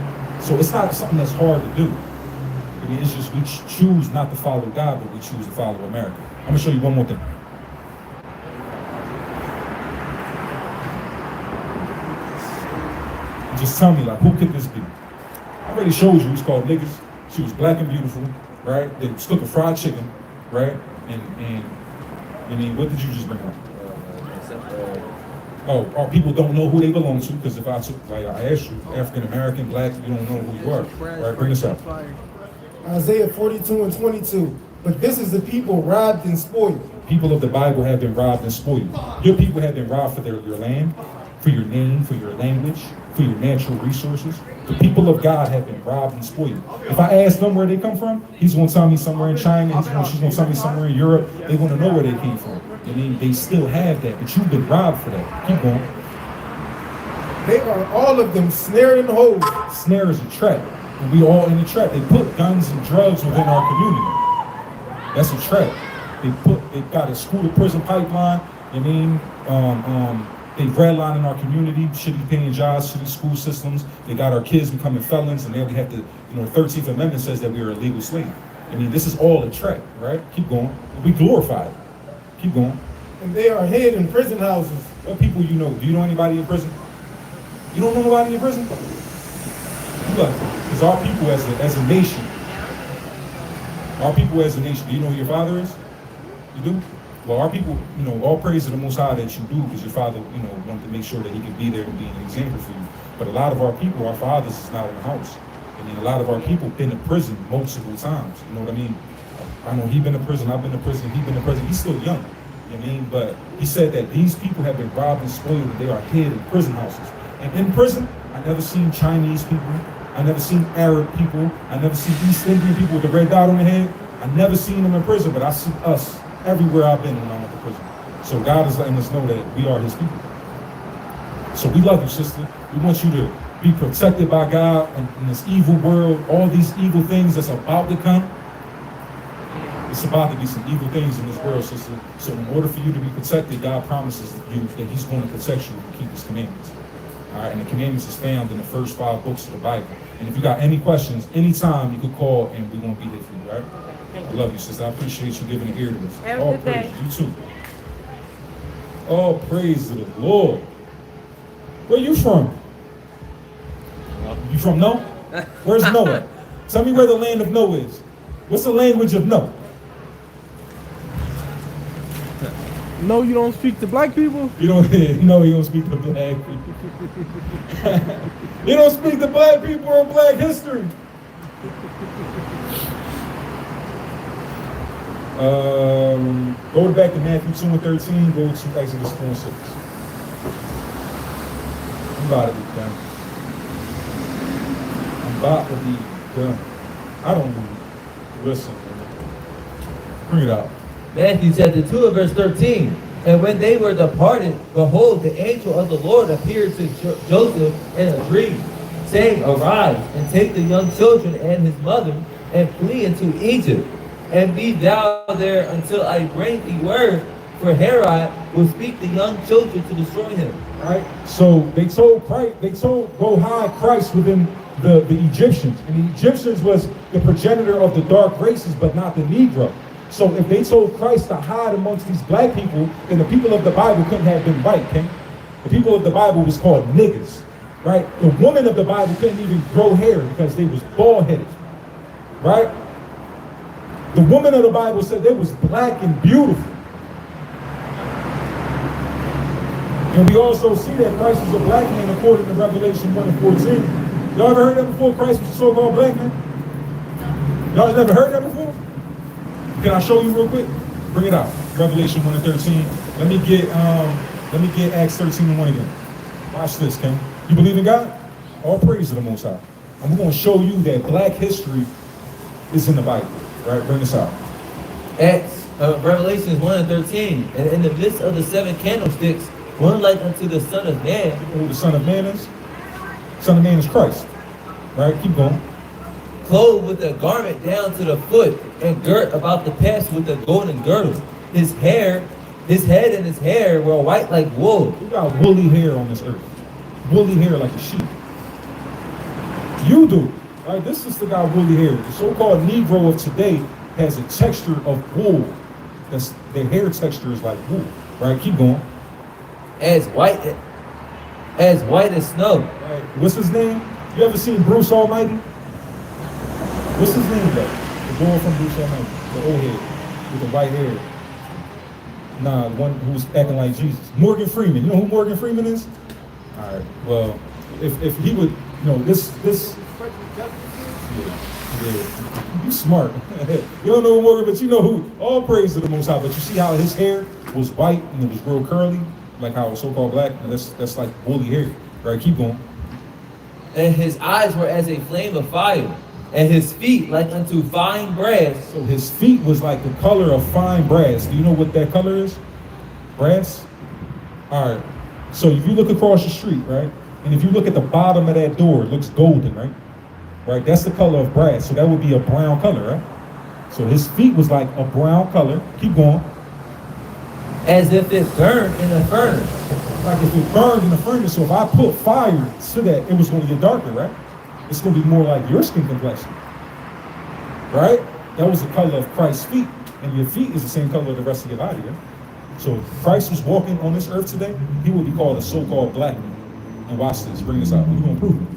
so it's not something that's hard to do. I mean, it's just we choose not to follow God, but we choose to follow America. I'm going to show you one more thing. Just tell me, like, who could this be? I already showed you, it's called niggas. She was black and beautiful, right? They took a fried chicken, right? And I mean, what did you just bring up? Oh, people don't know who they belong to, because if I took, like I asked you, African American, black, you don't know who you are. All right, bring this up. Isaiah 42 and 22. But this is the people robbed and spoiled. People of the Bible have been robbed and spoiled. Your people have been robbed for your land, for your name, for your language, for your natural resources. The people of God have been robbed and spoiled. If I ask them where they come from, he's going to tell me somewhere in China, she's going to tell me somewhere in Europe. They're going to know where they came from. I mean, they still have that, but you've been robbed for that. Keep going. They are all of them snared in holes. Snare is a trap, and we all in the trap. They put guns and drugs within our community. That's a trap. They got a school to prison pipeline. I mean, they redlining our community, shitty paying jobs, shitty school systems. They got our kids becoming felons, and then we have to, 13th Amendment says that we are a legal slave. I mean, this is all a trap, right? Keep going. We glorify it. Keep going. And they are hid in prison houses. What people you know? Do you know anybody in prison? You don't know nobody in prison? Look, because our people as a nation, do you know who your father is? You do? Well, our people, all praise to the Most High that you do, because your father, wanted to make sure that he could be there and be an example for you. But a lot of our people, our fathers is not in the house. I mean, a lot of our people been in prison multiple times. You know what I mean? I know he been in prison, I've been in prison, he been in prison. He's still young. You know what I mean? But he said that these people have been robbed and spoiled, and they are hid in prison houses. And in prison, I never seen Chinese people. I never seen Arab people. I never seen East Indian people with the red dot on their head. I never seen them in prison, but I see us everywhere I've been when I went to prison. So God is letting us know that we are his people. So we love you, sister. We want you to be protected by God in this evil world, all these evil things that's about to come. It's about to be some evil things in this world, sister. So in order for you to be protected, God promises you that he's going to protect you and keep his commandments. All right, and the commandments is found in the first 5 books of the Bible. And if you got any questions, anytime you could call and we're going to be there for you, right? I love you, sister. I appreciate you giving an ear to us. Have a All good praise. day. You too. All praise to the Lord. Where you from? You from No? Where's Noah? Tell me where the land of No is. What's the language of No? No, you don't speak to black people? You don't no, you don't speak to black people. You don't speak to black people or black history. Go back to Matthew 2 and 13, go to Exodus 4 and 6. I'm about to be done. I don't know. Listen. Bring it out. Matthew chapter 2 and verse 13. And when they were departed, behold, the angel of the Lord appeared to Joseph in a dream, saying, Arise, and take the young children and his mother, and flee into Egypt, and be thou there until I bring thee word, for Herod will speak the young children to destroy him. Right? So they told go hide Christ within the Egyptians. And the Egyptians was the progenitor of the dark races, but not the Negro. So if they told Christ to hide amongst these black people, then the people of the Bible couldn't have been white, okay? The people of the Bible was called niggas, right? The women of the Bible couldn't even grow hair because they was bald-headed, right? The woman of the Bible said they was black and beautiful. And we also see that Christ was a black man according to Revelation 1 and 14. Y'all ever heard that before? Christ was a so-called black man? Y'all never heard that before? Can I show you real quick? Bring it out. Revelation 1 and 13. Let me get Acts 13 and 1 again. Watch this, Ken. You believe in God? All praise to the Most High. I'm going to show you that black history is in the Bible. Right? Bring this out. Revelation 1 and 13. And in the midst of the 7 candlesticks, one like unto the Son of Man. You know who the Son of Man is? Son of Man is Christ. Right? Keep going. Clothed with a garment down to the foot, and girt about the paps with a golden girdle. His head and his hair were white like wool. Who got woolly hair on this earth? Woolly hair like a sheep. You do. Right? This is the guy with woolly hair. The so-called Negro of today has a texture of wool. Their hair texture is like wool. Right? Keep going. As white as snow. Right. What's his name? You ever seen Bruce Almighty? What's his name though? The boy from Bruce Almighty. The old head with the white hair. Nah, the one who's acting like Jesus. Morgan Freeman. You know who Morgan Freeman is? Alright, well, if he would, you know, this yeah, you smart. You don't know who Morgan, but you know who. All praise to the Most High. But you see how his hair was white and it was real curly, like how it was so-called black, and that's like woolly hair. Right, keep going. And his eyes were as a flame of fire, and his feet like unto fine brass. So his feet was like the color of fine brass. Do you know what that color is? Brass? All right. So if you look across the street, right, and if you look at the bottom of that door, it looks golden, right? Right, that's the color of brass. So that would be a brown color, right? So his feet was like a brown color. Keep going. As if it burned in a furnace. Like if it burned in the furnace. So if I put fire to that, it was going to get darker, right? It's going to be more like your skin complexion, right? That was the color of Christ's feet, and your feet is the same color of the rest of your body, right? So if Christ was walking on this earth today, he would be called a so-called black man. And watch this, bring this out. We're going to prove it.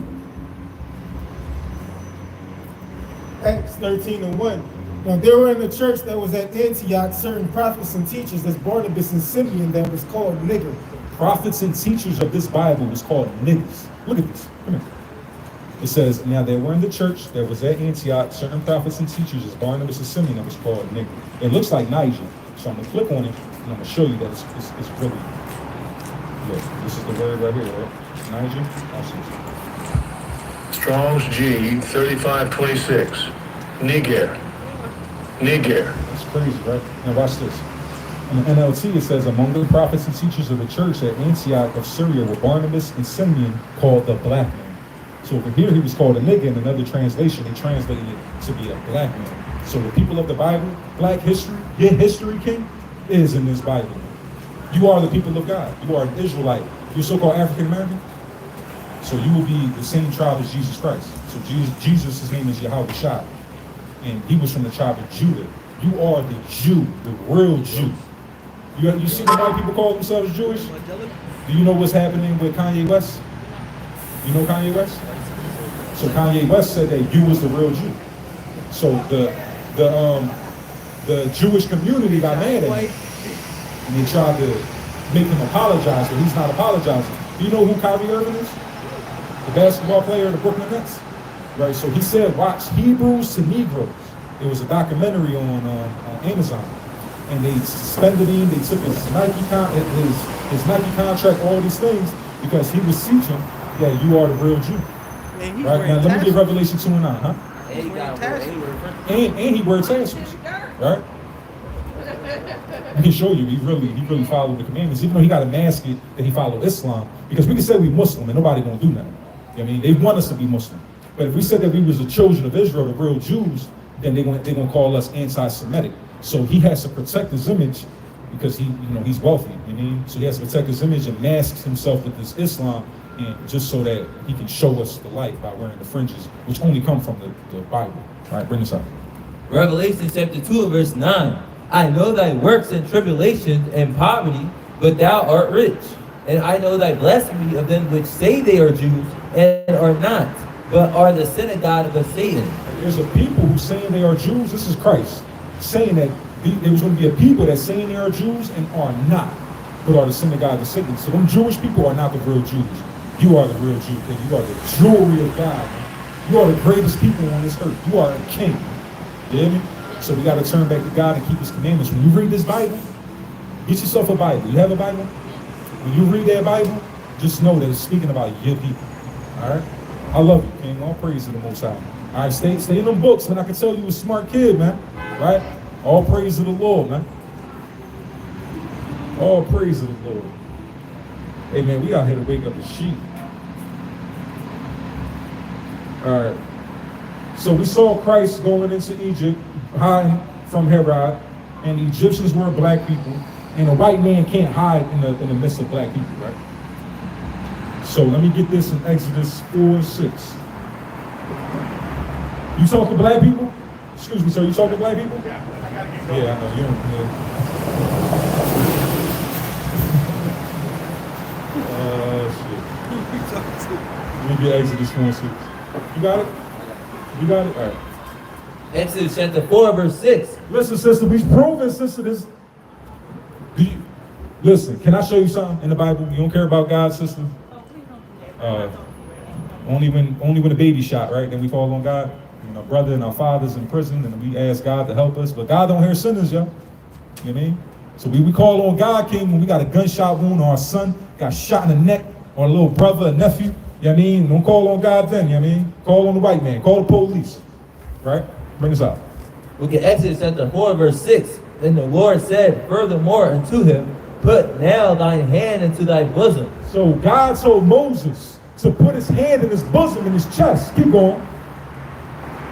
Acts 13 and 1. Now there were in the church that was at Antioch certain prophets and teachers, as Barnabas and Simeon, that was called nigger. Prophets and teachers of this Bible was called niggas. Look at this. Come here. It says, now there were in the church that was at Antioch certain prophets and teachers, as Barnabas and Simeon, that was called nigger. It looks like Niger. So I'm going to click on it, and I'm going to show you that it's really, look, this is the word right here, right? Niger. Watch this. Strong's G 3526. Niger. Niger. That's crazy, right? Now watch this. In the NLT, it says, among the prophets and teachers of the church at Antioch of Syria were Barnabas and Simeon, called the black man. So over here, he was called a nigga. In another translation, they translated it to be a black man. So the people of the Bible, black history, your history, king, is in this Bible. You are the people of God. You are an Israelite. You're so-called African American. So you will be the same tribe as Jesus Christ. So Jesus, his name is Yahweh Shai. And he was from the tribe of Judah. You are the Jew, the real Jew. You see the white people call themselves Jewish? Do you know what's happening with Kanye West? You know Kanye West? So Kanye West said that you was the real Jew. So the Jewish community got mad at him. And they tried to make him apologize, but he's not apologizing. Do you know who Kyrie Irving is? The basketball player of the Brooklyn Nets? Right, so he said, watch Hebrews to Negroes. It was a documentary on Amazon. And they suspended him, they took his Nike contract, all these things, because he was teaching that you are the real Jew. Right, now let me get Revelation 2 and 9, huh? And he wear tassels, right? I can show you, he really followed the commandments, even though he got a mask it that he followed Islam, because we can say we Muslim and nobody gonna do nothing. I mean, they want us to be Muslim. But if we said that we was the children of Israel, the real Jews, then they're gonna call us anti-Semitic. So he has to protect his image because he's wealthy. You know what I mean? So he has to protect his image and masks himself with this Islam, and just so that he can show us the light by wearing the fringes, which only come from the Bible. All right, bring this up. Revelation chapter 2 and verse 9. I know thy works and tribulations and poverty, but thou art rich. And I know thy blasphemy of them which say they are Jews and are not, but are the synagogue of Satan. There's a people who saying they are Jews. This is Christ saying that there was going to be a people that saying they are Jews and are not. but are the synagogue of Satan. So them Jewish people are not the real Jews. You are the real Jew, king. You are the jewelry of God, man. You are the greatest people on this earth. You are a king. You hear me? So we got to turn back to God and keep his commandments. When you read this Bible, get yourself a Bible. You have a Bible? When you read that Bible, just know that it's speaking about your people. All right? I love you, king. All praise to the Most High. All right, stay in them books, man. I can tell you a smart kid, man. Right? All praise to the Lord, man. All praise to the Lord. Hey, man, we out here to wake up the sheep. All right. So we saw Christ going into Egypt, hiding from Herod, and the Egyptians were black people, and a white man can't hide in the midst of black people, right? So let me get this in Exodus 4:6. You talk to black people? Excuse me, sir, you talk to black people? Yeah, I know, you don't. Shit. Let me get Exodus 4:6. You got it? You got it? All right. Exodus chapter 4, verse 6. Listen, sister, we've proven, sister, this. Listen, can I show you something in the Bible? You don't care about God, sister? Only when the baby shot, right? Then we fall on God. And our brother and our father's in prison, and we ask God to help us. But God don't hear sinners, yo. You know what I mean? So we call on God, king, when we got a gunshot wound, or our son got shot in the neck, or a little brother, a nephew. You know what I mean? Don't call on God then, you know what I mean? Call on the white man. Call the police. Right? Bring us out. Look at Exodus chapter 4, verse 6. Then the Lord said furthermore unto him, put now thine hand into thy bosom. So God told Moses to put his hand in his bosom, in his chest. Keep going.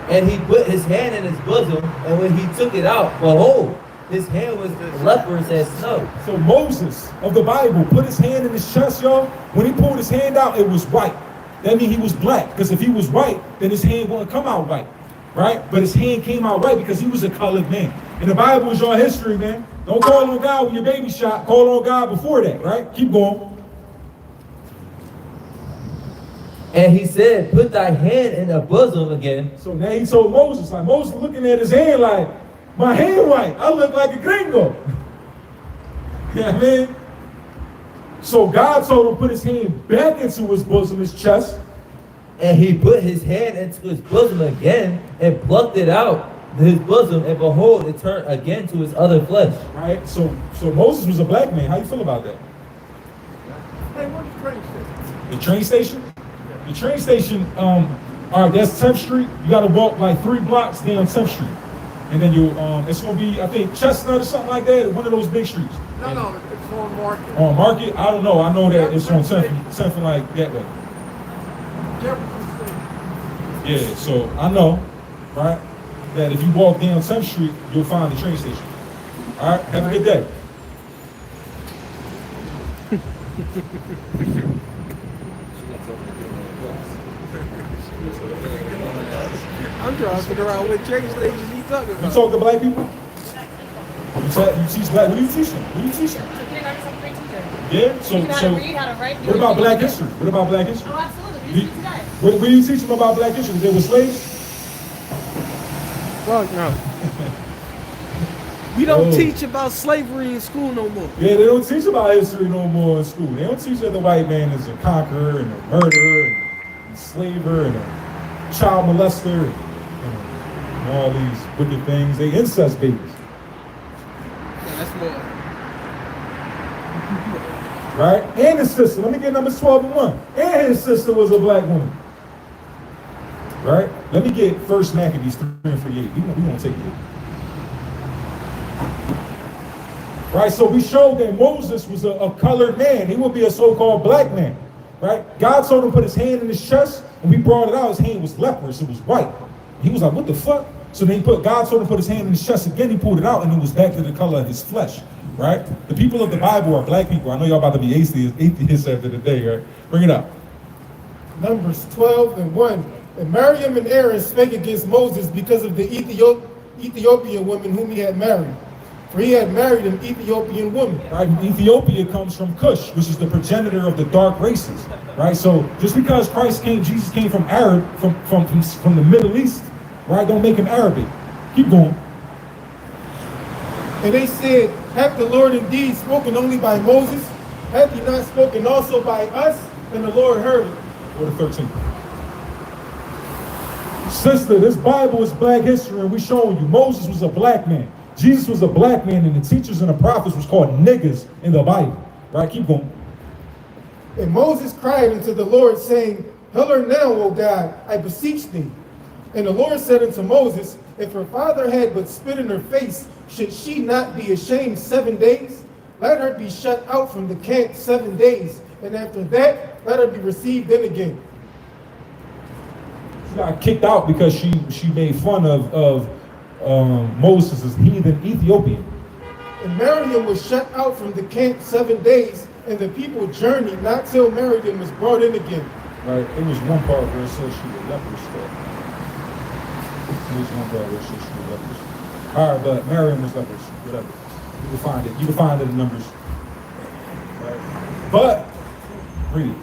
And he put his hand in his bosom, and when he took it out, behold, his hand was leprous as snow. So Moses of the Bible put his hand in his chest, y'all. When he pulled his hand out, it was white. That means he was black. Because if he was white, then his hand wouldn't come out white. Right? But his hand came out white because he was a colored man. And the Bible is your history, man. Don't call on God when your baby shot. Call on God before that, right? Keep going. And he said, put thy hand in the bosom again. So now he told Moses, like Moses looking at his hand like, my hand white. I look like a gringo. You know what I mean? So God told him to put his hand back into his bosom, his chest. And he put his hand into his bosom again and plucked it out his bosom, and behold, it turned again to his other flesh. Right? So Moses was a black man. How you feel about that? Hey, what's the train station? The train station? The train station, all right, that's 10th Street. You got to walk like 3 blocks down 10th Street. And then you, it's going to be, I think, Chestnut or something like that, one of those big streets. No, it's on Market. On Market? I don't know. I know that it's on 10th like that way. Jefferson Station. Yeah, so I know, right, that if you walk down 10th Street, you'll find the train station. All right, have a good day. I'm trying to figure out what train stations he talking You about. talk to black people? You teach black, what do you teach them? What do you teach them? Yeah, so what about black history? What about black history? Oh, absolutely. What do you teach them about black history? They were slaves? Fuck no. We don't teach about slavery in school no more. Yeah, they don't teach about history no more in school. They don't teach that the white man is a conqueror and a murderer and a enslaver and a child molester and all these wicked things. They incest babies. Yeah, that's more. Right? And his sister. Let me get numbers 12 and 1. And his sister was a black woman. Right? Let me get 1 Maccabees 3 and 48. We won't take it. Right? So we showed that Moses was a colored man. He would be a so-called black man. Right? God told him to put his hand in his chest. When we brought it out, his hand was leprous. It was white. He was like, what the fuck? So then God told him to put his hand in his chest again. He pulled it out, and it was back to the color of his flesh. Right? The people of the Bible are black people. I know y'all about to be atheists after the day, right? Bring it up. Numbers 12 and 1. And Miriam and Aaron spake against Moses because of the Ethiopian woman whom he had married. For he had married an Ethiopian woman. Right? Ethiopia comes from Cush, which is the progenitor of the dark races. Right? So just because Jesus came from from the Middle East, right, don't make him Arabic. Keep going. And they said, Hath the Lord indeed spoken only by Moses? Hath he not spoken also by us? And the Lord heard it. Go to 13. Sister, this Bible is black history, and we showing you Moses was a black man. Jesus was a black man, and the teachers and the prophets was called niggas in the Bible. Right? Keep going. And Moses cried unto the Lord, saying, Heal her now, O God, I beseech thee. And the Lord said unto Moses, If her father had but spit in her face, should she not be ashamed 7 days? Let her be shut out from the camp 7 days, and after that, let her be received in again. She got kicked out because she made fun of Moses as heathen Ethiopian. And Miriam was shut out from the camp 7 days, and the people journeyed not till Miriam was brought in again. Right? It was one part where it says she was leprous. It was one part where it says she was leprous. All right, but Miriam was leprous. Whatever. You can find it. You can find it in Numbers. Right? But read it.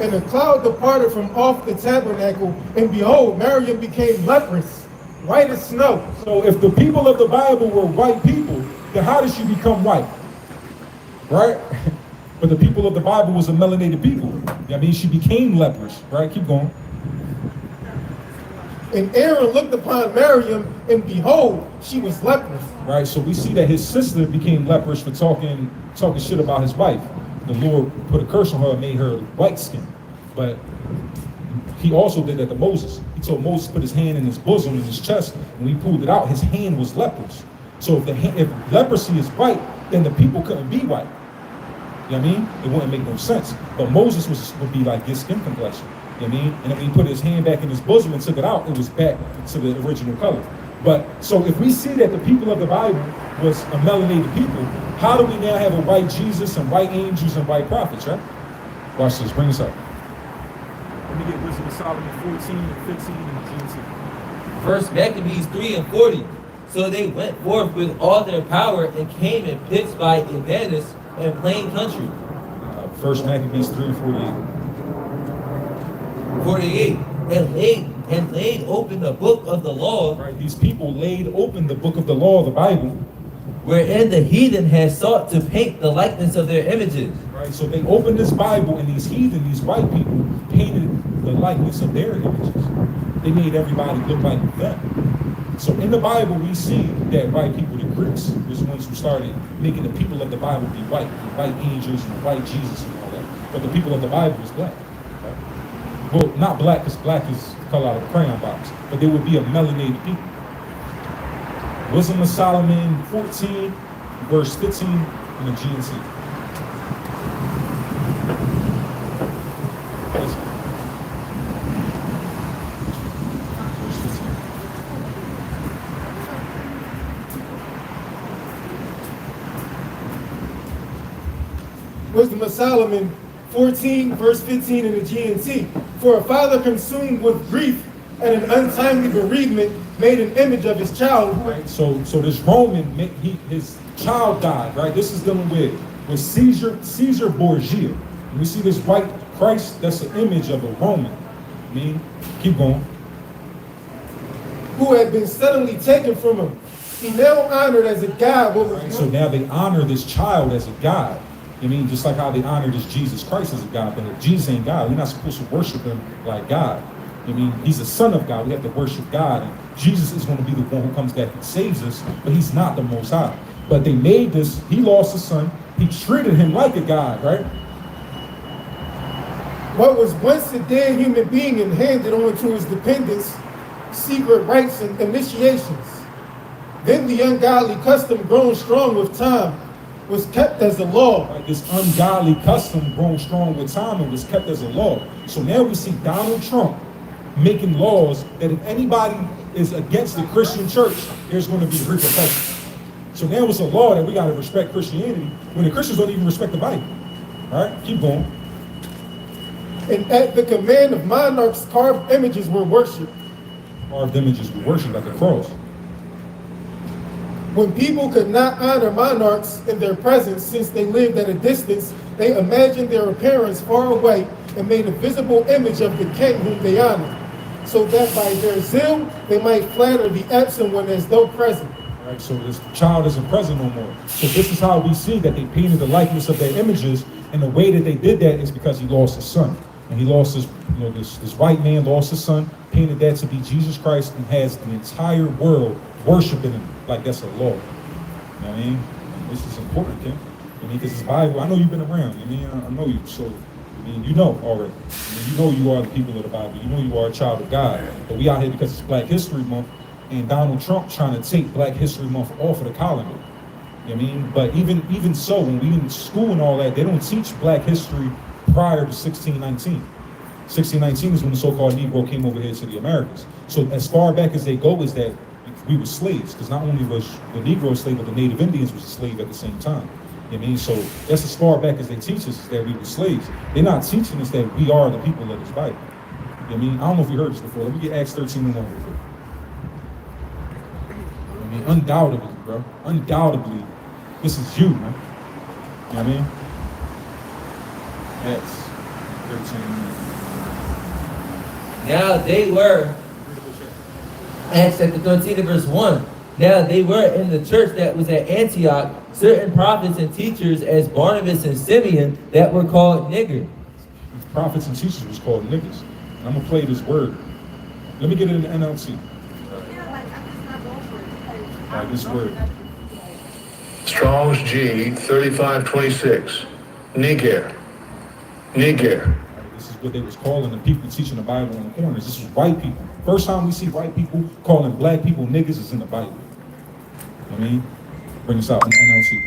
And the cloud departed from off the tabernacle, and behold, Miriam became leprous, white as snow. So if the people of the Bible were white people, then how did she become white? Right? But the people of the Bible was a melanated people. I mean, she became leprous. Right? Keep going. And Aaron looked upon Miriam, and behold, she was leprous. Right? So we see that his sister became leprous for talking shit about his wife. The Lord put a curse on her and made her white skin. But he also did that to Moses. He told Moses to put his hand in his bosom, in his chest. When he pulled it out, his hand was leprous. So if leprosy is white, then the people couldn't be white. You know what I mean? It wouldn't make no sense. But Moses would be like his skin complexion. You know what I mean? And then when he put his hand back in his bosom and took it out, it was back to the original color. But so if we see that the people of the Bible was a melanated people, how do we now have a white Jesus and white angels and white prophets, right? Watch this, bring this up. Let me get Wisdom of Solomon 14 and 15 and GNT. First Maccabees 3 and 40. So they went forth with all their power and came and pitched by Evanis and plain country. First Maccabees 3 and 48. And laid open the book of the law. Right, these people laid open the book of the law, the Bible, wherein the heathen had sought to paint the likeness of their images. Right, so they opened this Bible, and these heathen, these white people, painted the likeness of their images. They made everybody look like them. So in the Bible, we see that white people, the Greeks, was the ones who started making the people of the Bible be white, the white angels and the white Jesus and all that. But the people of the Bible was black. Right? Well, not black, because black is the color out of a crayon box, but they would be a melanated people. Wisdom of Solomon 14, verse 15 in the GNT. Wisdom of Solomon 14, verse 15 in the GNT. For a father consumed with grief at an untimely bereavement made an image of his child. Right. So this Roman, his child died. Right. This is dealing with Caesar Borgia. And we see this white Christ. That's an image of a Roman. I mean, keep going. Who had been suddenly taken from him. He now honored as a god. Right. So now they honor this child as a god. I mean, just like how they honor this Jesus Christ as a God, but if Jesus ain't God, we're not supposed to worship him like God. I mean, he's a son of God. We have to worship God. And Jesus is going to be the one who comes back and saves us, but he's not the Most High. But they made this, he lost his son. He treated him like a God, right? What was once a dead human being and handed on to his dependents, secret rites and initiations. Then the ungodly custom grown strong with time was kept as a law. Right, this ungodly custom grown strong with time and was kept as a law. So now we see Donald Trump making laws that if anybody is against the Christian church, there's going to be repercussions. So now it's a law that we got to respect Christianity when the Christians don't even respect the Bible. All right, keep going. And at the command of monarchs, carved images were worshipped. Carved images were worshipped at the cross. When people could not honor monarchs in their presence since they lived at a distance, they imagined their appearance far away and made a visible image of the king whom they honored, so that by their zeal they might flatter the absent one as though present. Right? So this child isn't present no more. So this is how we see that they painted the likeness of their images, and the way that they did that is because he lost his son. And he lost his, this white man lost his son, painted that to be Jesus Christ, and has the entire world worshiping him like that's a law. You know what I mean? And this is important, Ken. I mean, because it's Bible. I know you've been around. I mean, I know you. So, I mean, you know already. I mean, you know you are the people of the Bible. You know you are a child of God. But we out here because it's Black History Month, and Donald Trump trying to take Black History Month off of the calendar. You know what I mean? But even so, when we in school and all that, they don't teach Black history prior to 1619. 1619 is when the so-called Negro came over here to the Americas. So as far back as they go is that we were slaves, because not only was the Negro a slave, but the Native Indians was a slave at the same time. You know what I mean? So that's as far back as they teach us is that we were slaves. They're not teaching us that we are the people of this Bible. You know what I mean? I don't know if you heard this before. Let me get Acts 13:1 real quick. I mean, undoubtedly, bro. Undoubtedly, this is you, man. You know what I mean? Acts 13:1. Now they were, Acts chapter 13 verse 1. Now they were in the church that was at Antioch, certain prophets and teachers as Barnabas and Simeon that were called niggers. Prophets and teachers was called niggas. And I'm going to play this word. Let me get it in the NLT. All right, this word. Strong's G 3526. Niger. Niger. This is what they was calling the people teaching the Bible on the corners. This was white people. First time we see white people calling black people niggas is in the Bible. I mean, bring this out in NLT.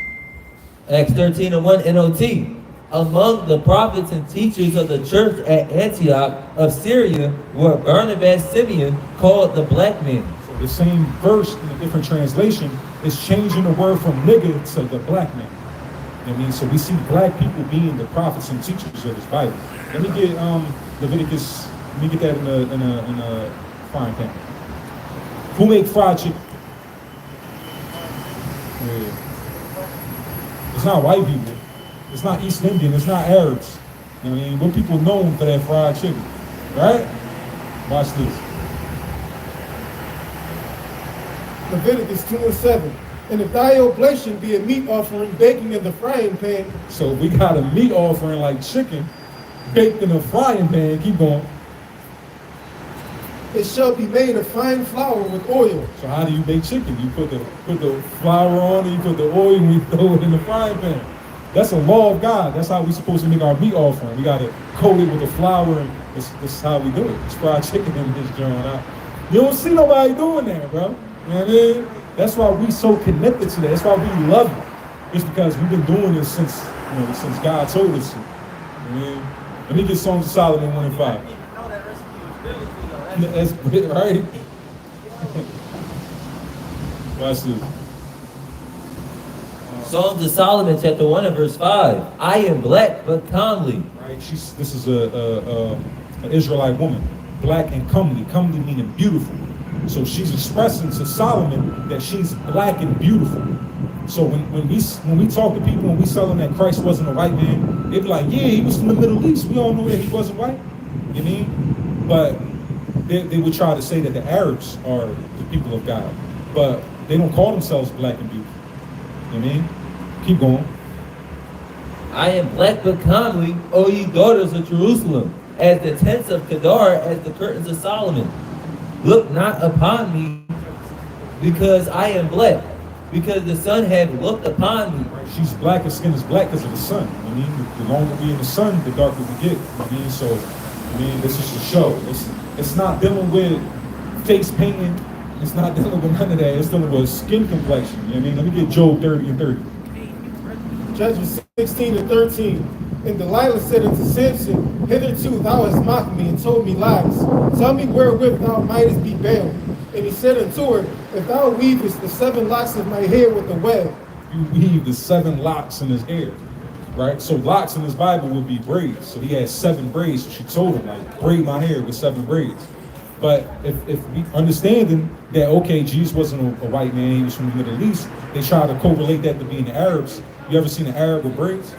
Acts 13:1 NOT. Among the prophets and teachers of the church at Antioch of Syria were Barnabas Simeon, called the black man. So the same verse in a different translation is changing the word from nigga to the black man. You know what I mean? So we see black people being the prophets and teachers of this Bible. Let me get Leviticus. Let me get that in a frying pan. Who make fried chicken? Yeah. It's not white people. It's not East Indian. It's not Arabs. You know what I mean? What people known for that fried chicken, right? Watch this. Leviticus 2:7. And if thy oblation be a meat offering baking in the frying pan. So we got a meat offering like chicken baked in a frying pan. Keep going. It shall be made of fine flour with oil. So how do you bake chicken? You put the flour on it, you put the oil, and we throw it in the frying pan. That's a law of God. That's how we're supposed to make our meat offering. We got to coat it with the flour, and this is how we do it. It's fried chicken in this joint. You don't see nobody doing that, bro. You know what I mean? That's why we so connected to that. That's why we love it. It's because we've been doing this since God told us to. I mean, let me get Songs of Solomon 1 and 5. That's right. Watch this. Songs of Solomon chapter 1 and verse 5. I am black but comely. Right. This is an Israelite woman, black and comely. Comely meaning beautiful. So she's expressing to Solomon that she's black and beautiful. So when we talk to people and we tell them that Christ wasn't a white man, they be like, yeah, he was from the Middle East. We all know that he wasn't white. You know what I mean? But they would try to say that the Arabs are the people of God, but they don't call themselves black and beautiful. You know what I mean? Keep going. I am black but comely, O ye daughters of Jerusalem, as the tents of Kedar, as the curtains of Solomon. Look not upon me, because I am black, because the sun hath looked upon me. She's black, her skin is black because of the sun. I mean, the longer we in the sun, the darker we get. I mean, so this is a show. It's not dealing with face painting. It's not dealing with none of that. It's dealing with skin complexion. You know what I mean? Let me get Job 30 and 30. Judges 16 and 13. And Delilah said unto Samson, hitherto thou hast mocked me and told me lies. Tell me wherewith thou mightest be bound. And he said unto her, if thou weavest the 7 locks of my hair with the web. You weave the 7 locks in his hair, right? So locks in his Bible would be braids. So he had 7 braids. So she told him, like, braid my hair with 7 braids. But if we understanding that, okay, Jesus wasn't a white man, he was from the Middle East, they try to correlate that to being the Arabs. You ever seen an Arab with braids?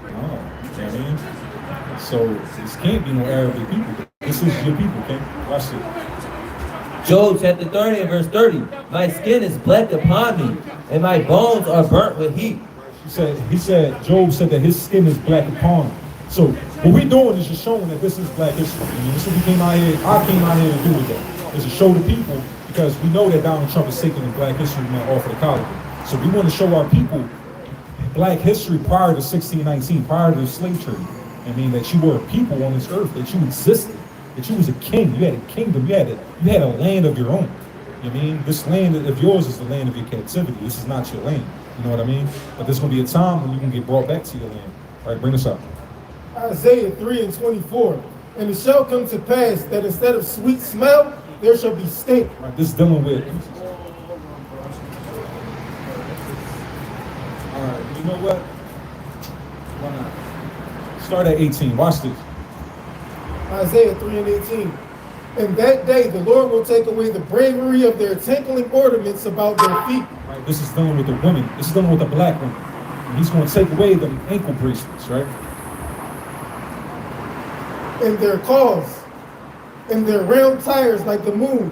No, you know what I mean? So this can't be no Arabic people. This is your people, okay? Watch it. Job chapter 30 and verse 30. My skin is black upon me, and my bones are burnt with heat. Job said that his skin is black upon him. So what we're doing is just showing that this is black history. I mean, this is what we came out here, I came out here to do with that. Is to show the people, because we know that Donald Trump is taking the black history month off of the college. So we want to show our people black history prior to 1619, prior to the slave trade. I mean, that you were a people on this earth, that you existed, that you was a king, you had a kingdom, you had a land of your own. You know what I mean? This land of yours is the land of your captivity. This is not your land. You know what I mean? But there's going to be a time when you can get brought back to your land. All right, bring this up. Isaiah 3 and 24. And it shall come to pass that instead of sweet smell, there shall be stink. All right, this is dealing with. All right, you know what? Why not? Start at 18. Watch this. Isaiah 3 and 18. In that day, the Lord will take away the bravery of their tinkling ornaments about their feet. All right, this is dealing with the women. This is dealing with the black women. And he's going to take away the ankle bracelets, right? And their claws, and their round tires like the moon,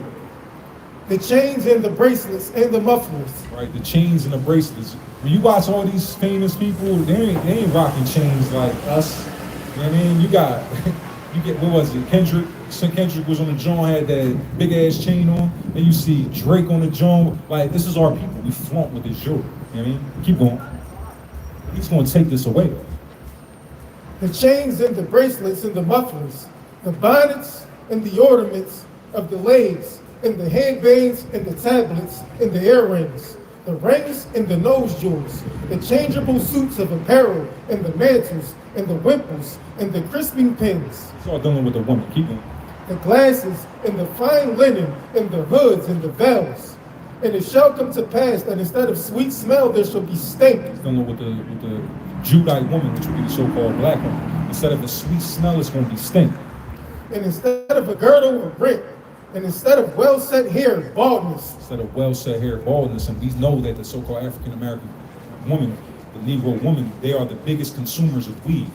the chains and the bracelets and the mufflers. Right, the chains and the bracelets. When you watch all these famous people, they ain't rocking chains like us. You know what I mean? You get, what was it? Kendrick was on the joint, had that big ass chain on, and you see Drake on the joint. Like, this is our people. We flaunt with this jewelry. You know what I mean? Keep going. He's going to take this away. The chains and the bracelets and the mufflers, the bonnets and the ornaments of the legs, and the handbands and the tablets and the earrings, the rings and the nose jewels, the changeable suits of apparel and the mantles and the wimples and the crisping pins. It's all dealing with the woman. Keep going. The glasses and the fine linen and the hoods and the veils. And it shall come to pass that instead of sweet smell, there shall be stink. It's dealing with the Judite woman, which would be the so-called black woman. Instead of the sweet smell, it's going to be stink. And instead of a girdle, a rent. And instead of well-set hair, baldness. Instead of well-set hair, baldness. And we know that the so-called African-American woman, the Negro woman, they are the biggest consumers of weave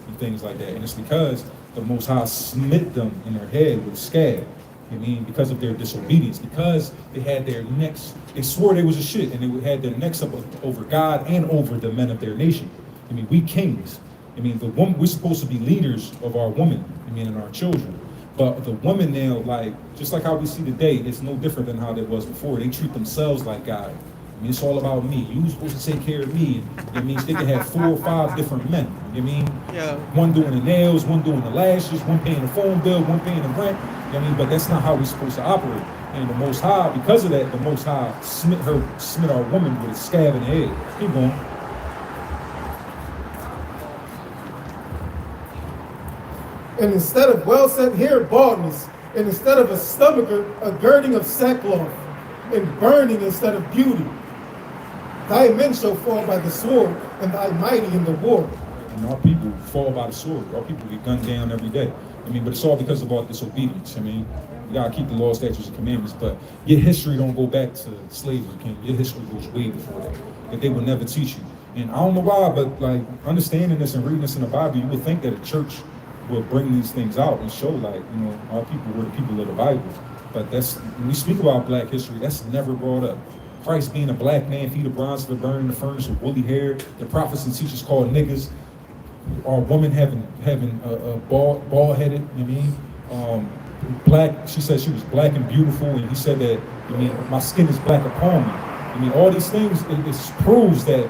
and things like that. And it's because the Most High smit them in their head with a scab. I mean, because of their disobedience, because they had their necks, they swore they was a shit, and they had their necks up over God and over the men of their nation. I mean, we kings. I mean, the woman, we're supposed to be leaders of our women, I mean, and our children. But the women now, like, just like how we see today, it's no different than how it was before. They treat themselves like God. I mean, it's all about me. You're supposed to take care of me. It means they can have 4 or 5 different men. You know what I mean? Yeah. One doing the nails, one doing the lashes, one paying the phone bill, one paying the rent. You know what I mean? But that's not how we're supposed to operate. And the Most High, because of that, the Most High smit our woman with a scab in the head. Keep going. And instead of well-set hair, baldness. And instead of a stomacher, a girding of sackcloth. And burning instead of beauty. Thy men shall fall by the sword, and thy mighty in the war. And our people fall by the sword. Our people get gunned down every day. I mean, but it's all because of our disobedience. I mean, you gotta keep the law, statutes, and commandments, but your history don't go back to slavery, King. Your history goes way before that they will never teach you. And I don't know why, but like understanding this and reading this in the Bible, you would think that a church will bring these things out and show, like, you know, our people were the people of the Bible. But that's, when we speak about black history, that's never brought up. Christ being a black man, feet of bronze for the burning in the furnace with woolly hair, the prophets and teachers called niggas, our woman having a bald-headed, you know what I mean? Black, she said she was black and beautiful, and he said that, I mean, my skin is black upon me. I mean, all these things, it proves that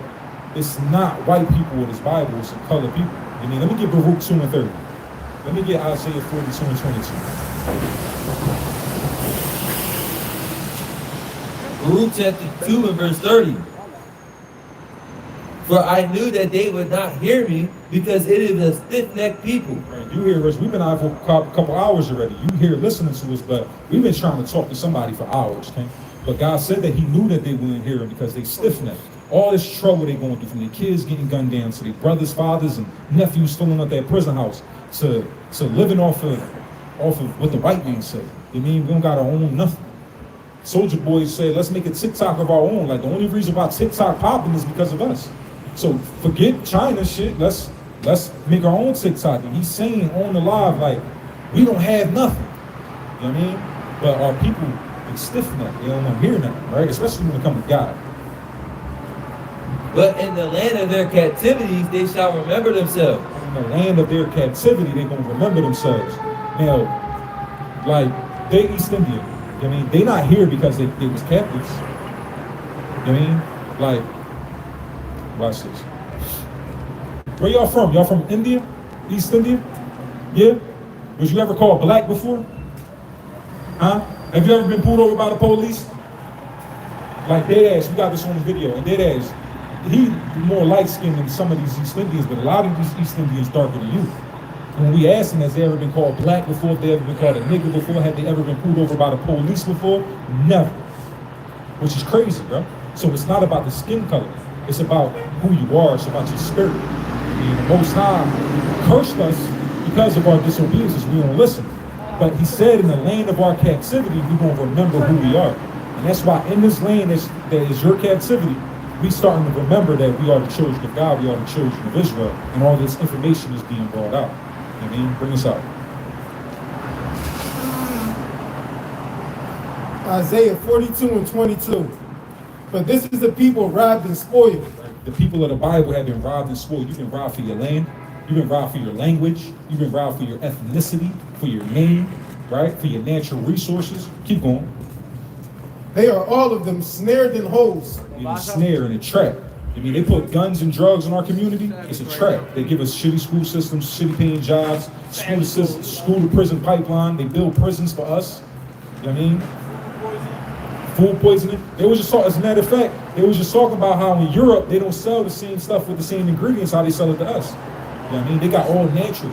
it's not white people in this Bible, it's colored people. I mean, let me get Baruch 2 and 30. Let me get Isaiah 42 and 22. Baruch chapter 2 and verse 30. For I knew that they would not hear me, because it is a stiff-necked people. Right, you hear us, we've been out for a couple hours already. You here listening to us, but we've been trying to talk to somebody for hours, okay? But God said that he knew that they wouldn't hear him because they stiff-necked. All this trouble they going through, from their kids getting gunned down to their brothers, fathers, and nephews filling up their prison house, to living off of what the white man said. I mean, we don't gotta own nothing. Soldier Boys said, let's make a TikTok of our own. Like, the only reason why TikTok popping is because of us. So forget China shit. Let's make our own TikTok. And he's saying on the live, like, we don't have nothing. You know what I mean? But our people They stiff-necked. They don't want to hear nothing, right? Especially when it comes to God. But in the land of their captivities, they shall remember themselves. In the land of their captivity, they're going to remember themselves. Now, like, they East Indian. I mean, they not here because they was captives. I mean, like, watch this. Where y'all from? Y'all from India? East India? Yeah? Was you ever called black before? Huh? Have you ever been pulled over by the police? Like dead ass, we got this on video, and dead ass. He more light-skinned than some of these East Indians, but a lot of these East Indians darker than you. And when we asked them, has they ever been called black before? If they ever been called a nigga before? Had they ever been pulled over by the police before? Never. Which is crazy, bro. So it's not about the skin color. It's about who you are. It's about your spirit. And the Most High cursed us because of our disobedience. We don't listen. But he said in the land of our captivity, we're going to remember who we are. And that's why in this land that is your captivity, we starting to remember that we are the children of God, we are the children of Israel, and all this information is being brought out. I mean, bring us out. Isaiah 42 and 22. But this is the people robbed and spoiled. The people of the Bible have been robbed and spoiled. You've been robbed for your land. You've been robbed for your language. You've been robbed for your ethnicity, for your name, right? For your natural resources. Keep going. They are all of them snared in holes. In a snare and a trap. I mean, they put guns and drugs in our community. It's a trap. They give us shitty school systems, shitty paying jobs, school to prison pipeline. They build prisons for us. You know what I mean? Food poisoning. They was just as a matter of fact, they was just talking about how in Europe they don't sell the same stuff with the same ingredients how they sell it to us. You know what I mean? They got all natural.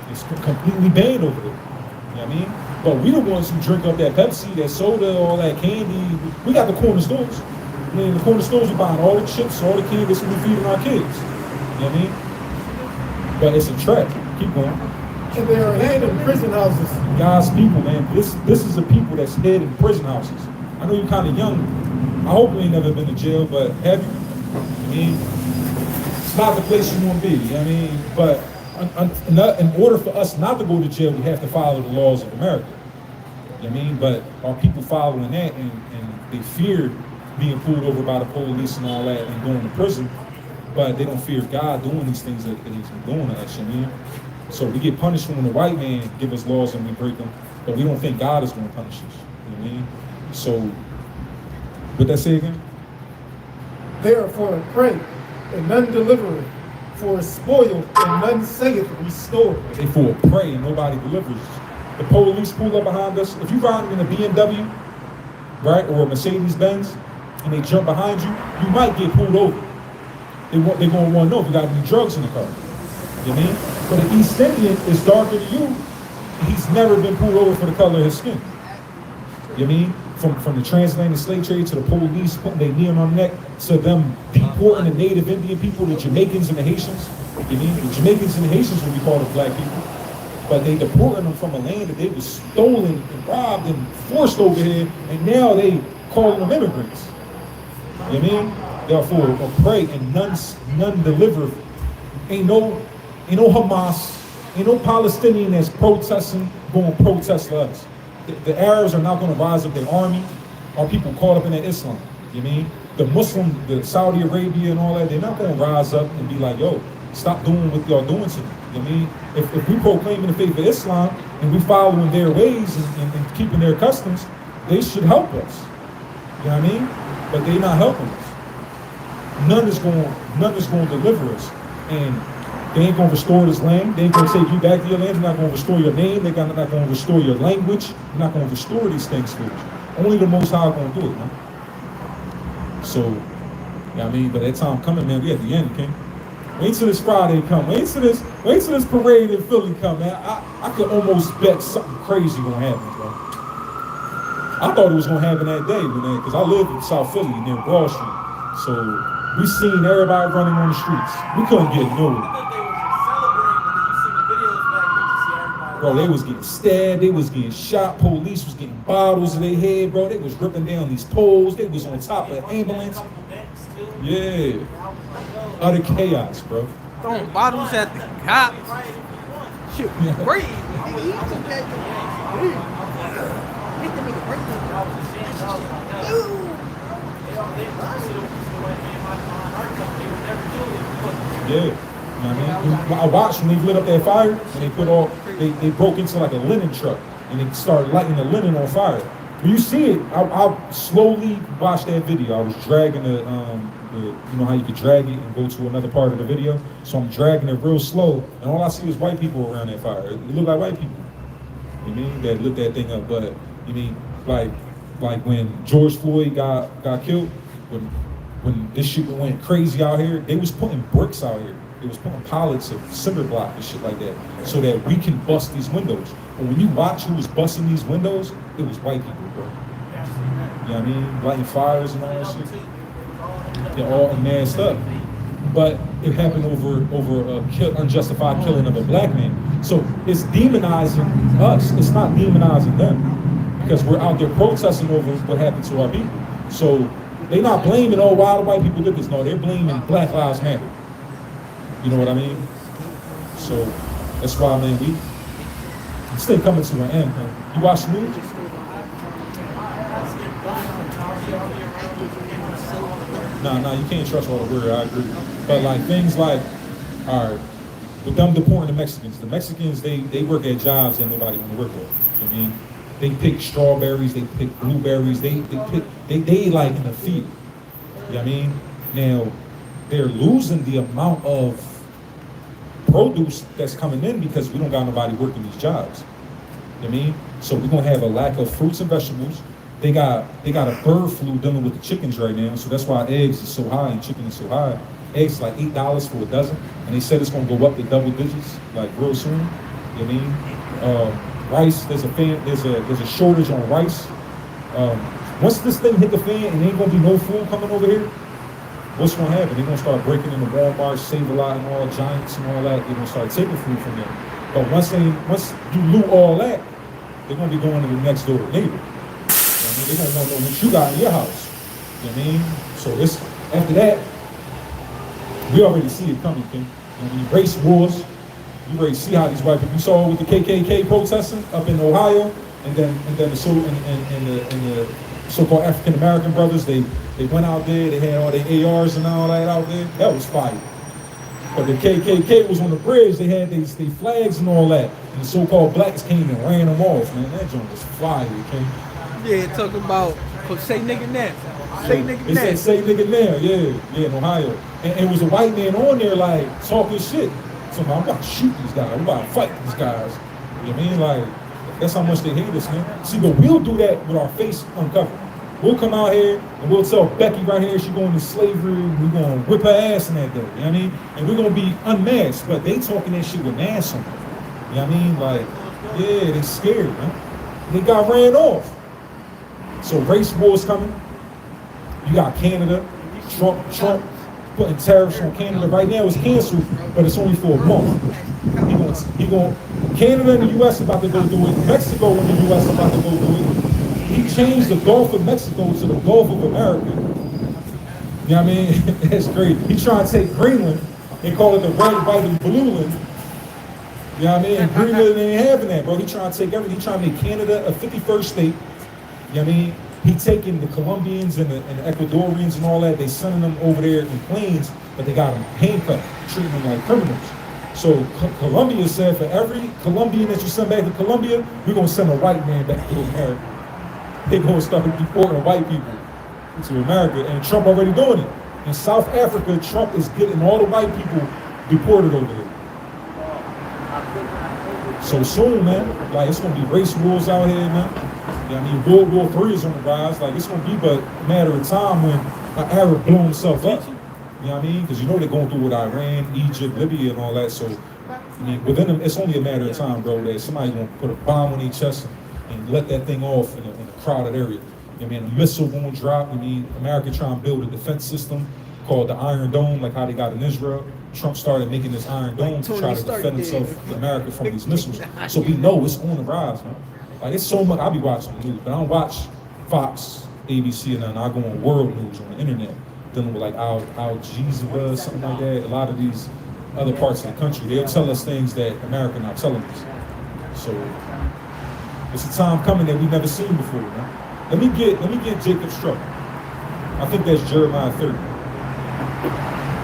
It's completely banned over there. You know what I mean? But we the ones who drink up that Pepsi, that soda, all that candy. We got the corner stores. I mean, the corner stores, we buying all the chips, all the candy that we feeding our kids. You know what I mean? But it's a trap. Keep going. And they are hid in prison houses. God's people, man. This is the people that's hid in prison houses. I know you're kind of young. I hope you ain't never been to jail, but have you? I mean, it's not the place you want to be. You know what I mean? But in order for us not to go to jail, we have to follow the laws of America. You know what I mean? But are people following that and they fear being pulled over by the police and all that and going to prison, but they don't fear God doing these things that he's been doing to us, you know what I mean? So we get punished when the white man give us laws and we break them, but we don't think God is going to punish us, you know what I mean? So, what that say again? They are for a prey, and none delivereth, for a spoil, and none saith restore. They for a prey and nobody delivers. The police pull up behind us. If you ride in a BMW, right, or a Mercedes-Benz, and they jump behind you, you might get pulled over. They're going to want to know if you got any drugs in the car. You know what I mean? But an East Indian is darker than you. He's never been pulled over for the color of his skin. You know what I mean? From the transatlantic slave trade to the police putting their knee on our neck to them deporting the native Indian people, the Jamaicans and the Haitians. You know what I mean? The Jamaicans and the Haitians would be called the black people. But they deported them from a land that they was stolen and robbed and forced over here, and now they calling them immigrants. You know what I mean? Therefore, a prey and none deliver. Ain't no Hamas, ain't no Palestinian that's protesting, going to protest for us. The Arabs are not going to rise up their army, or people caught up in that Islam. You know what I mean? The Muslim, the Saudi Arabia and all that, they're not going to rise up and be like, yo, stop doing what y'all doing to them. You know what I mean? If we proclaiming the faith of Islam and we following their ways and keeping their customs, they should help us. You know what I mean? But they're not helping us. None is going to deliver us. And they ain't going to restore this land. They ain't going to take you back to your land. They're not going to restore your name. They're not going to restore your language. They're not going to restore these things for you. Only the Most High going to do it, man. So, you know what I mean? But that time coming, man, we at the end, King. Wait till this Friday come. Wait till this parade in Philly come, man. I could almost bet something crazy gonna happen, bro. I thought it was gonna happen that day, man, because I live in South Philly near Broad Street. So we seen everybody running on the streets. We couldn't get nowhere. Bro, they was getting stabbed, they was getting shot, police was getting bottles in their head, bro. They was ripping down these poles, they was on top of the ambulance. Yeah. Utter chaos, bro. Throwing bottles at the cops. Shit, crazy. Nigga, he took that. Hit the nigga right there. Yeah. You know what I mean? I watched when they lit up that fire and they put all, they broke into like a linen truck and they started lighting the linen on fire. When you see it, I slowly watched that video. I was dragging the, you know how you could drag it and go to another part of the video? So I'm dragging it real slow and all I see is white people around that fire. It looked like white people. You know what I mean? That lit that thing up. But, you mean, like when George Floyd got killed, when this shit went crazy out here, they was putting bricks out here. They was putting pallets of cinder block and shit like that so that we can bust these windows. But when you watch who was busting these windows, it was white people, bro. You know what I mean? Lighting fires and all that shit. They're all masked up. But it happened over a unjustified killing of a black man. So it's demonizing us. It's not demonizing them because we're out there protesting over what happened to our people. So they're not blaming, oh, why the white people did this. No, they're blaming Black Lives Matter. You know what I mean? So that's why, man, it's still coming to an end, man. You watch the news? Nah, you can't trust all the word, I agree. But like things like, all right, with them deporting the Mexicans, they work at jobs that nobody want to work at. You know what I mean? They pick strawberries, they pick blueberries, they like in the field. You know what I mean? Now, they're losing the amount of produce that's coming in because we don't got nobody working these jobs. You know what I mean? So we're gonna have a lack of fruits and vegetables. They got a bird flu dealing with the chickens right now, so that's why eggs is so high and chicken is so high. Eggs is like $8 for a dozen, and they said it's gonna go up to double digits like real soon. You know what I mean? Rice, there's a shortage on rice. Once this thing hit the fan and there ain't gonna be no food coming over here, what's gonna happen? They're gonna start breaking into Walmart, Save-A-Lot and all, Giants and all that. They're gonna start taking food from them. But once you loot all that, they're gonna be going to the next door neighbor. You know what I mean? They're gonna want to know what you got in your house. You know what I mean? So after that, we already see it coming, King. When you race wars, you already see how these white people. You saw with the KKK protesting up in Ohio, and then the so-called African American brothers. They went out there. They had all their ARs and all that out there. That was fire. But the KKK was on the bridge. They had these flags and all that. And the so-called blacks came and ran them off. Man, that joint was fire, King. Yeah, talking about say nigga now. Say nigga They now. said say nigga now. Yeah, in Ohio. And it was a white man on there like talking shit. So I'm about to shoot these guys. I'm about to fight these guys. You know what I mean? Like, that's how much they hate us, man. See, but we'll do that with our face uncovered. We'll come out here and we'll tell Becky right here she going to slavery. We're going to whip her ass in that day. You know what I mean? And we're going to be unmasked. But they talking that shit with masks on. You know what I mean? Like, yeah, they scared, man. They got ran off. So race war's coming. You got Canada. Trump putting tariffs on Canada. Right now it's canceled, but it's only for a month. Canada and the U.S. about to go do it. Mexico and the U.S. about to go do it. He changed the Gulf of Mexico to the Gulf of America. You know what I mean? That's great. He trying to take Greenland and call it the red, white, and blue land. You know what I mean? And Greenland ain't having that, bro. He trying to take everything. He trying to make Canada a 51st state. You know what I mean? He taking the Colombians and the Ecuadorians and all that. They sending them over there in planes, but they got them handcuffed, treating them like criminals. So Colombia said, for every Colombian that you send back to Colombia, we're gonna send a white man back to America. They're gonna start deporting white people to America, and Trump already doing it. In South Africa, Trump is getting all the white people deported over there. So soon, man, like it's gonna be race wars out here, man. You know what I mean? World War III is on the rise. Like, it's going to be but a matter of time when an Arab blow himself up. You know what I mean? Because you know they're going through with Iran, Egypt, Libya, and all that. So, I mean, within them, it's only a matter of time, bro, that somebody's going to put a bomb on their chest and let that thing off in a crowded area. You know what I mean? A missile won't drop. I mean, America trying to build a defense system called the Iron Dome, like how they got in Israel. Trump started making this Iron Dome to try to defend himself, America, from these missiles. So we know it's on the rise, man. Like, it's so much. I be watching the news, but I don't watch Fox, ABC, and then I go on world news on the internet, dealing with like Al Jazeera, something like that. A lot of these other parts of the country, they'll tell us things that America not telling us. So it's a time coming that we've never seen before, man. Let me get Jacob's trouble. I think that's Jeremiah 30.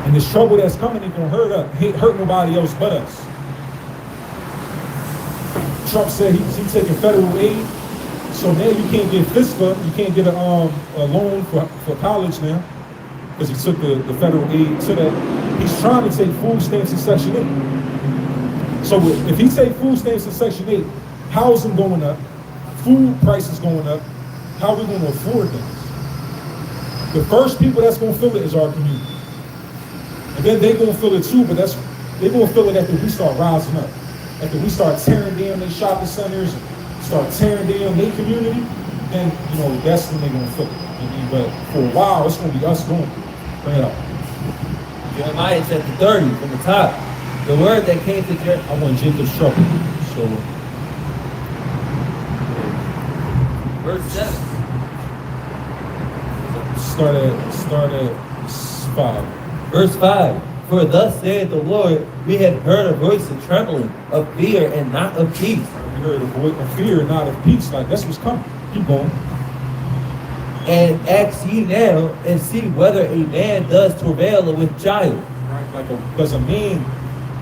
And this trouble that's coming ain't gonna hurt nobody else but us. Trump said he's taking federal aid, so now you can't get FISPA, you can't get a loan for college now, because he took the federal aid to that. He's trying to take food stamps in Section 8. So if he take food stamps in Section 8, housing going up, food prices going up, how are we going to afford things? The first people that's going to feel it is our community. And then they're going to feel it too, but they're going to feel it after we start rising up. After we start tearing down their shopping centers, start tearing down their community, then, that's when they're going to feel it. But for a while, it's going to be us going. Bring it up. Jeremiah chapter 30 from the top. The word that came to Jeremiah. I want Jacob's trouble. So, verse 7. Start at 5. Verse 5. For thus saith the Lord, we have heard a voice of trembling, of fear and not of peace. We heard a voice of fear and not of peace. Like, that's what's coming. Keep going. And ask ye now, and see whether a man does travail with child. Right? Like, does a man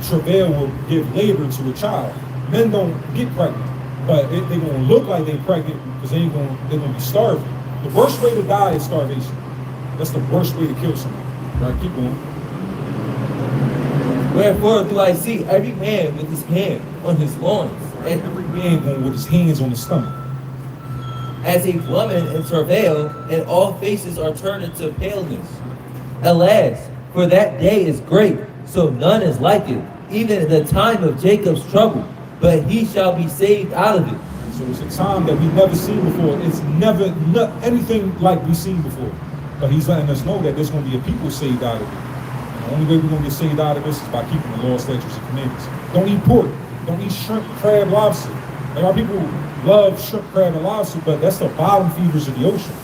travail or give labor to a child? Men don't get pregnant, but they're going to look like they're pregnant because they're going to be starving. The worst way to die is starvation. That's the worst way to kill someone. Right? Keep going. Wherefore do I see every man with his hand on his loins, and Every man going with his hands on his stomach. as a woman in travail, and all faces are turned into paleness. Alas, for that day is great, so none is like it, even in the time of Jacob's trouble, but he shall be saved out of it. So it's a time that we've never seen before. It's never anything like we've seen before. But he's letting us know that there's going to be a people saved out of it. And the only way we're going to get saved out of this is by keeping the law, statutes, and commandments. Don't eat pork. Don't eat shrimp, crab, lobster. Like, our people love shrimp, crab, and lobster, but that's the bottom feeders of the ocean.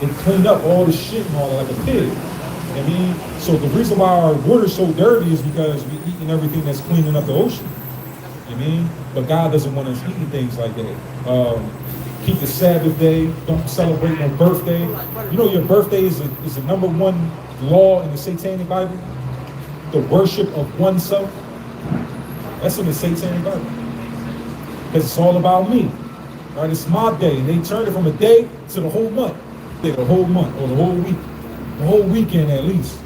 They clean up all the shit and all that like a pig. I mean, so the reason why our water's so dirty is because we're eating everything that's cleaning up the ocean. You mean? But God doesn't want us eating things like that. Keep the Sabbath day. Don't celebrate no birthday. You know your birthday is the number one law in the Satanic Bible? The worship of oneself. That's in the Satanic Bible. Because it's all about me. Right? It's my day. And they turn it from a day to the whole month. The whole month or the whole week. The whole weekend at least.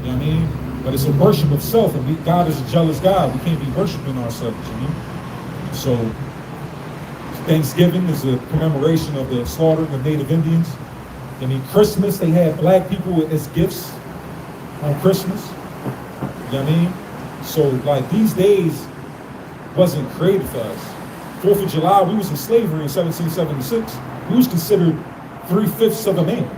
You know what I mean? But it's a worship of self, and God is a jealous God. We can't be worshiping ourselves, you know? So Thanksgiving is a commemoration of the slaughtering of Native Indians. I mean, Christmas, they had black people as gifts on Christmas. You know what I mean? So, like, these days wasn't created for us. 4th of July, we was in slavery in 1776. We was considered 3/5 of a man.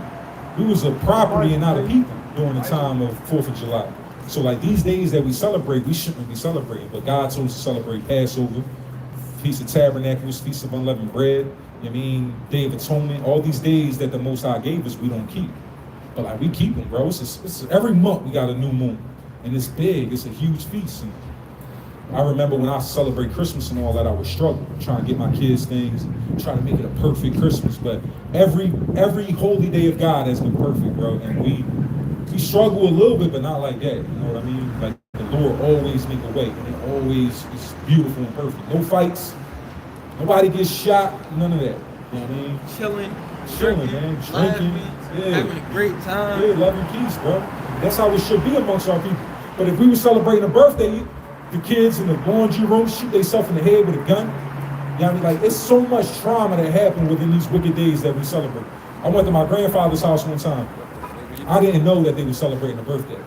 We was a property and not a people during the time of 4th of July. So, like, these days that we celebrate, we shouldn't be celebrating. But God told us to celebrate Passover, Feast of Tabernacles, Feast of Unleavened Bread, you know what I mean, Day of Atonement. All these days that the Most High gave us, we don't keep. But, like, we keep them, bro. It's every month we got a new moon. And it's big. It's a huge feast. And I remember when I celebrate Christmas and all that, I would struggle, trying to get my kids things, trying to make it a perfect Christmas. But every holy day of God has been perfect, bro. And we struggle a little bit, but not like that. You know what I mean? Like, the Lord always make a way, and it always is beautiful and perfect. No fights, nobody gets shot, none of that. You know what I mean? Chilling, Man, drinking, having a great time. Yeah, love and peace, bro. That's how it should be amongst our people. But if we were celebrating a birthday, the kids in the laundry room shoot themselves in the head with a gun. You know what I mean? Like, it's so much trauma that happened within these wicked days that we celebrate. I went to my grandfather's house one time. I didn't know that they were celebrating a birthday.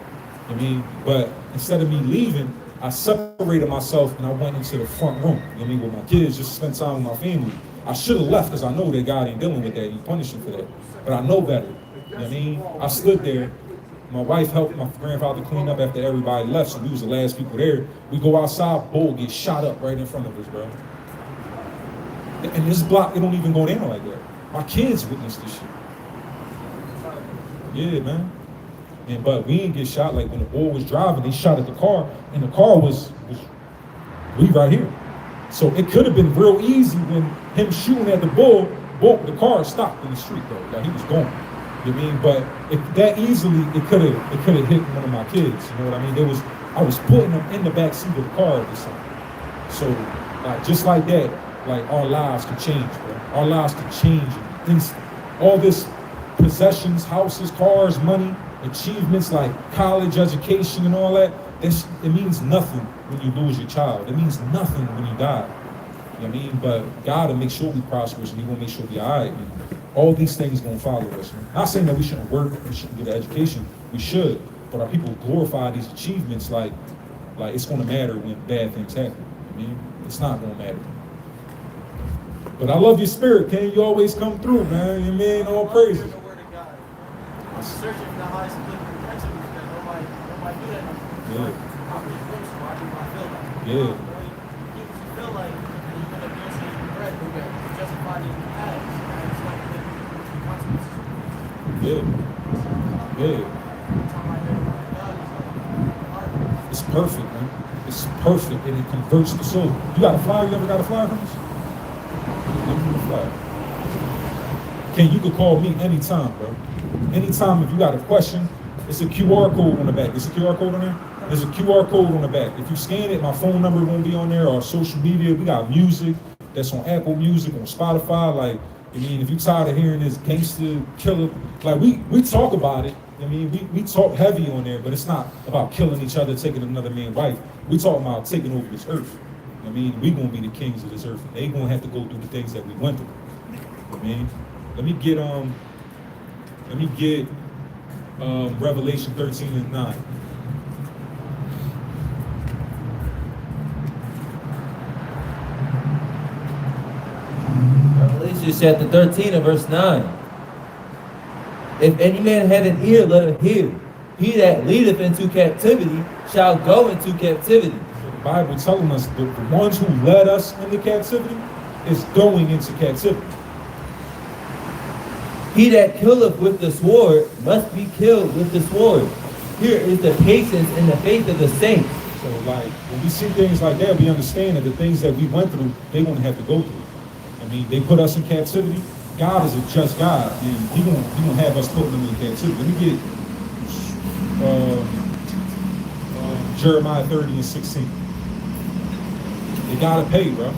I mean, but instead of me leaving, I separated myself and I went into the front room. I mean, with my kids, just spend time with my family. I should have left because I know that God ain't dealing with that. He punishing for that. But I know better. You know what I mean? I stood there. My wife helped my grandfather clean up after everybody left, so we was the last people there. We go outside, bull gets shot up right in front of us, bro. And this block, it don't even go down like that. My kids witnessed this shit. Yeah, man. But we didn't get shot. Like, when the bull was driving, they shot at the car, and the car was we right here. So it could have been real easy when him shooting at the bull the car stopped in the street though. Like he was gone. You know what I mean? But if that easily it could have hit one of my kids. You know what I mean? I was putting them in the back seat of the car at this time. So like just like that, like our lives could change, bro. Our lives could change in an instant. All this possessions, houses, cars, money, achievements like college education and all that, it means nothing when you lose your child. It means nothing when you die. You know what I mean? But God will make sure we prosperous and He will make sure we all right. And all these things gonna follow us. Man. Not saying that we shouldn't work, we shouldn't get an education. We should. But our people glorify these achievements like it's gonna matter when bad things happen. You know what I mean? It's not gonna matter. But I love your spirit, Ken. You always come through, man. You mean all praises. The word of God. I'm searching for the highest political principle because nobody do that. Yeah. I read books, so I do what I feel like. Yeah. You feel like and you end up doing something you read to justify the past. And it's like the consequences. Yeah. It's perfect, man. It's perfect and it converts the soul. You got a flyer? You ever got a flyer from us? Let me get a flyer. Ken, you could call me anytime, bro. Anytime if you got a question, it's a QR code on the back. There's a QR code on there? There's a QR code on the back. If you scan it, my phone number won't be on there, or social media. We got music that's on Apple Music, on Spotify. Like, I mean, if you're tired of hearing this gangster killer, like we talk about it. I mean, we talk heavy on there, but it's not about killing each other, taking another man's wife. We talk about taking over this earth. I mean, we gonna be the kings of this earth. They gonna have to go through the things that we went through. I mean, let me get Revelation 13 and 9. Revelation chapter 13 and verse 9. If any man have an ear, let him hear. He that leadeth into captivity shall go into captivity. The Bible telling us the ones who led us into captivity is going into captivity. He that killeth with the sword must be killed with the sword. Here is the patience and the faith of the saints. So like when we see things like that, we understand that the things that we went through, they won't have to go through. I mean, they put us in captivity. God is a just God, and He won't have us putting them in captivity. Let me get Jeremiah 30 and 16. They gotta pay, bro.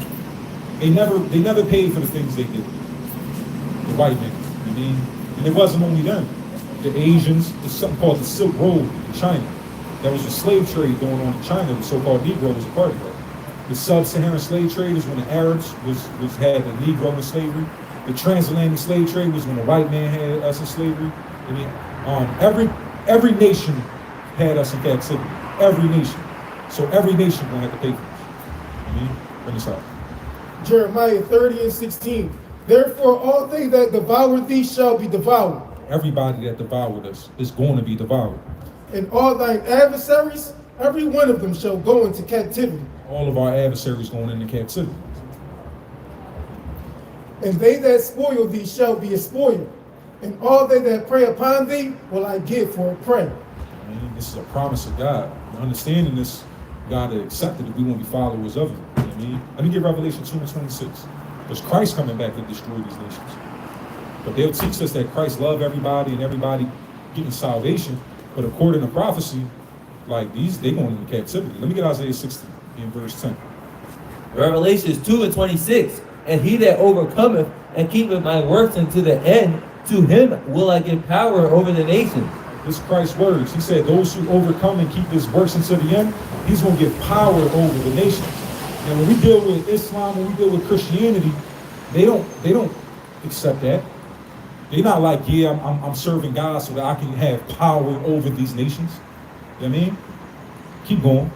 They never paid for the things they did. The white men. I mean, and it wasn't only them. The Asians, there's something called the Silk Road in China. There was a slave trade going on in China. The so-called Negro was a part of that. The sub-Saharan slave trade is when the Arabs had the Negro in slavery. The transatlantic slave trade was when the white man had us in slavery. I mean, every nation had us in captivity. Every nation. So every nation gonna have to pay for this. I mean, bring this out. Jeremiah 30 and 16. Therefore, all they that devour thee shall be devoured. Everybody that devoured us is going to be devoured. And all thine adversaries, every one of them shall go into captivity. All of our adversaries going into captivity. And they that spoil thee shall be a spoil. And all they that prey upon thee will I give for a prey. I mean, this is a promise of God. Understanding this, God accepted it. We won't be followers of it. You know what I mean? Let me get Revelation 2 and 26. There's Christ coming back to destroy these nations. But they'll teach us that Christ loved everybody and everybody getting salvation. But according to prophecy, like they going into captivity. Let me get Isaiah 60 in verse 10. Revelations 2 and 26. And he that overcometh and keepeth my works unto the end, to him will I give power over the nations. This is Christ's words. He said those who overcome and keep his works unto the end, he's going to give power over the nations. And when we deal with Islam, when we deal with Christianity, they don't accept that. They're not like, yeah, I'm serving God so that I can have power over these nations. You know what I mean? Keep going.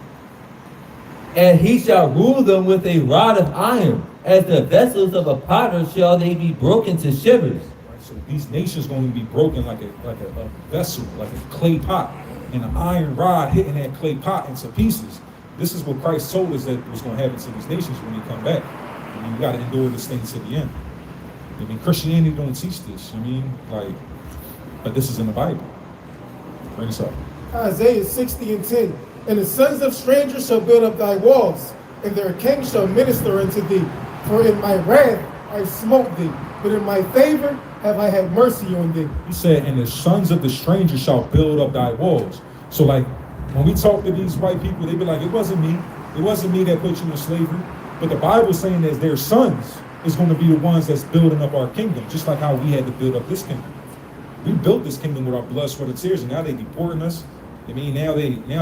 And he shall rule them with a rod of iron, as the vessels of a potter shall they be broken to shivers. Right, so these nations going to be broken like a vessel, like a clay pot, and an iron rod hitting that clay pot into pieces. This is what Christ told us that was going to happen to these nations when they come back. I mean, you got to endure this thing to the end. I mean, Christianity don't teach this. I mean, like, but this is in the Bible. Bring this up. Isaiah 60 and 10. And the sons of strangers shall build up thy walls, and their kings shall minister unto thee. For in my wrath I smote thee, but in my favor have I had mercy on thee. He said, and the sons of the stranger shall build up thy walls. So like, when we talk to these white people, they be like, it wasn't me. It wasn't me that put you in slavery. But the Bible's saying that their sons is going to be the ones that's building up our kingdom, just like how we had to build up this kingdom. We built this kingdom with our blood, sweat, and tears, and now they deporting us. I mean, now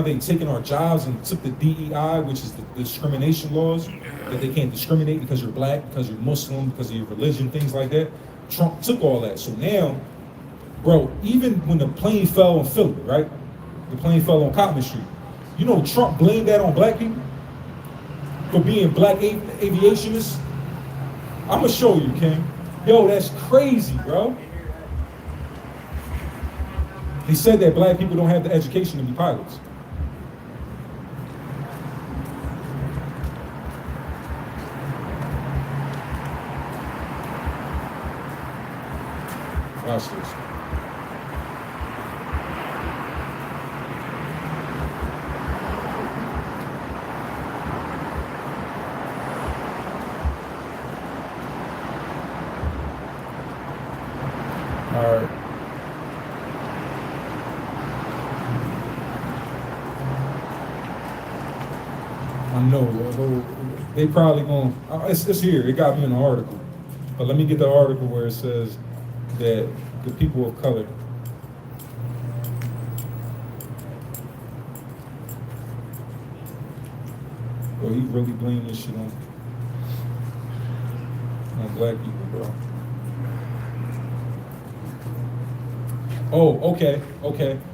they taking our jobs and took the DEI, which is the discrimination laws, that they can't discriminate because you're black, because you're Muslim, because of your religion, things like that. Trump took all that. So now, bro, even when the plane fell in Philly, right? The plane fell on Cotman Street. You know, Trump blamed that on black people for being black aviationists. I'm gonna show you, King. Yo, that's crazy, bro. He said that black people don't have the education to be pilots. Watch this. All right. I know they probably gonna. It's here. It got me in the article, but let me get the article where it says that the people of color. Well, he really blamed this shit on black people, bro. Oh, okay.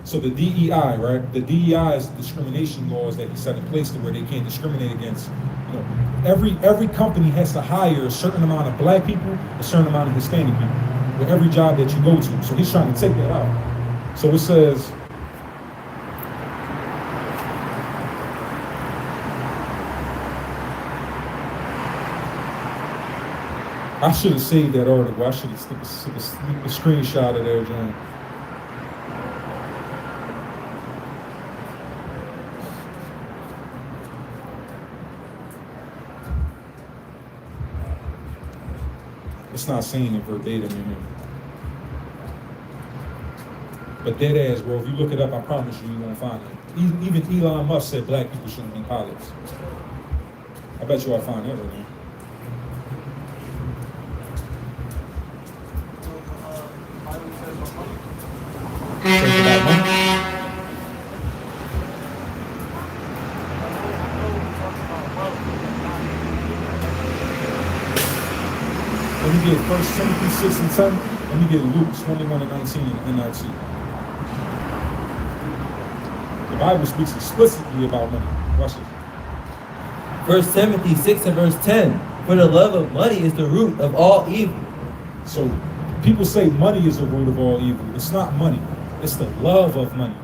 So the DEI, right? The DEI is discrimination laws that he set in place to where they can't discriminate against. You know, every company has to hire a certain amount of black people, a certain amount of Hispanic people, with every job that you go to. So he's trying to take that out. So it says. I should have saved that article. I should have took a screenshot of there, John. It's not saying it verbatim in here. But dead ass, bro, if you look it up, I promise you, you won't find it. Even Elon Musk said black people shouldn't be pilots. I bet you I'll find that right now. Says about money. Let me get 1 Timothy 6 and 10. Let me get Luke 21 and 19 in NLT. The Bible speaks explicitly about money. Watch this. 1 Timothy 6 and verse 10. For the love of money is the root of all evil. So people say money is the root of all evil. It's not money. It's the love of money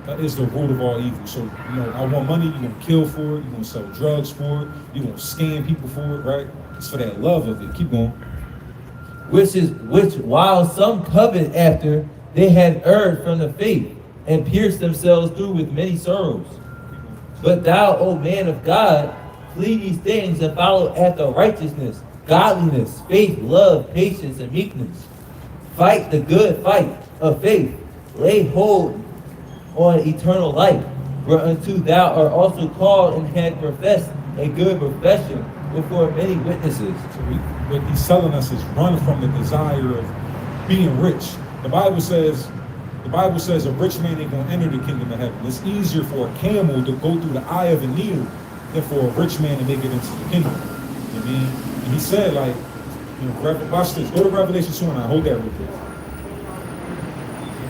that is the root of all evil. So, you know, I want money, you're going to kill for it, you're going to sell drugs for it, you're going to scam people for it, right? It's for that love of it. Keep going. Which while some covet after, they had erred from the faith, and pierced themselves through with many sorrows. But thou, O man of God, flee these things and follow after righteousness, godliness, faith, love, patience, and meekness. Fight the good fight of faith. Lay hold on eternal life, whereunto thou art also called and had professed a good profession before many witnesses. So what he's telling us is run from the desire of being rich. The Bible says a rich man ain't gonna enter the kingdom of heaven. It's easier for a camel to go through the eye of a needle than for a rich man to make it into the kingdom. You know what I mean? And he said, like, you know, watch this. Go to Revelation 2 and 9. Hold that real quick.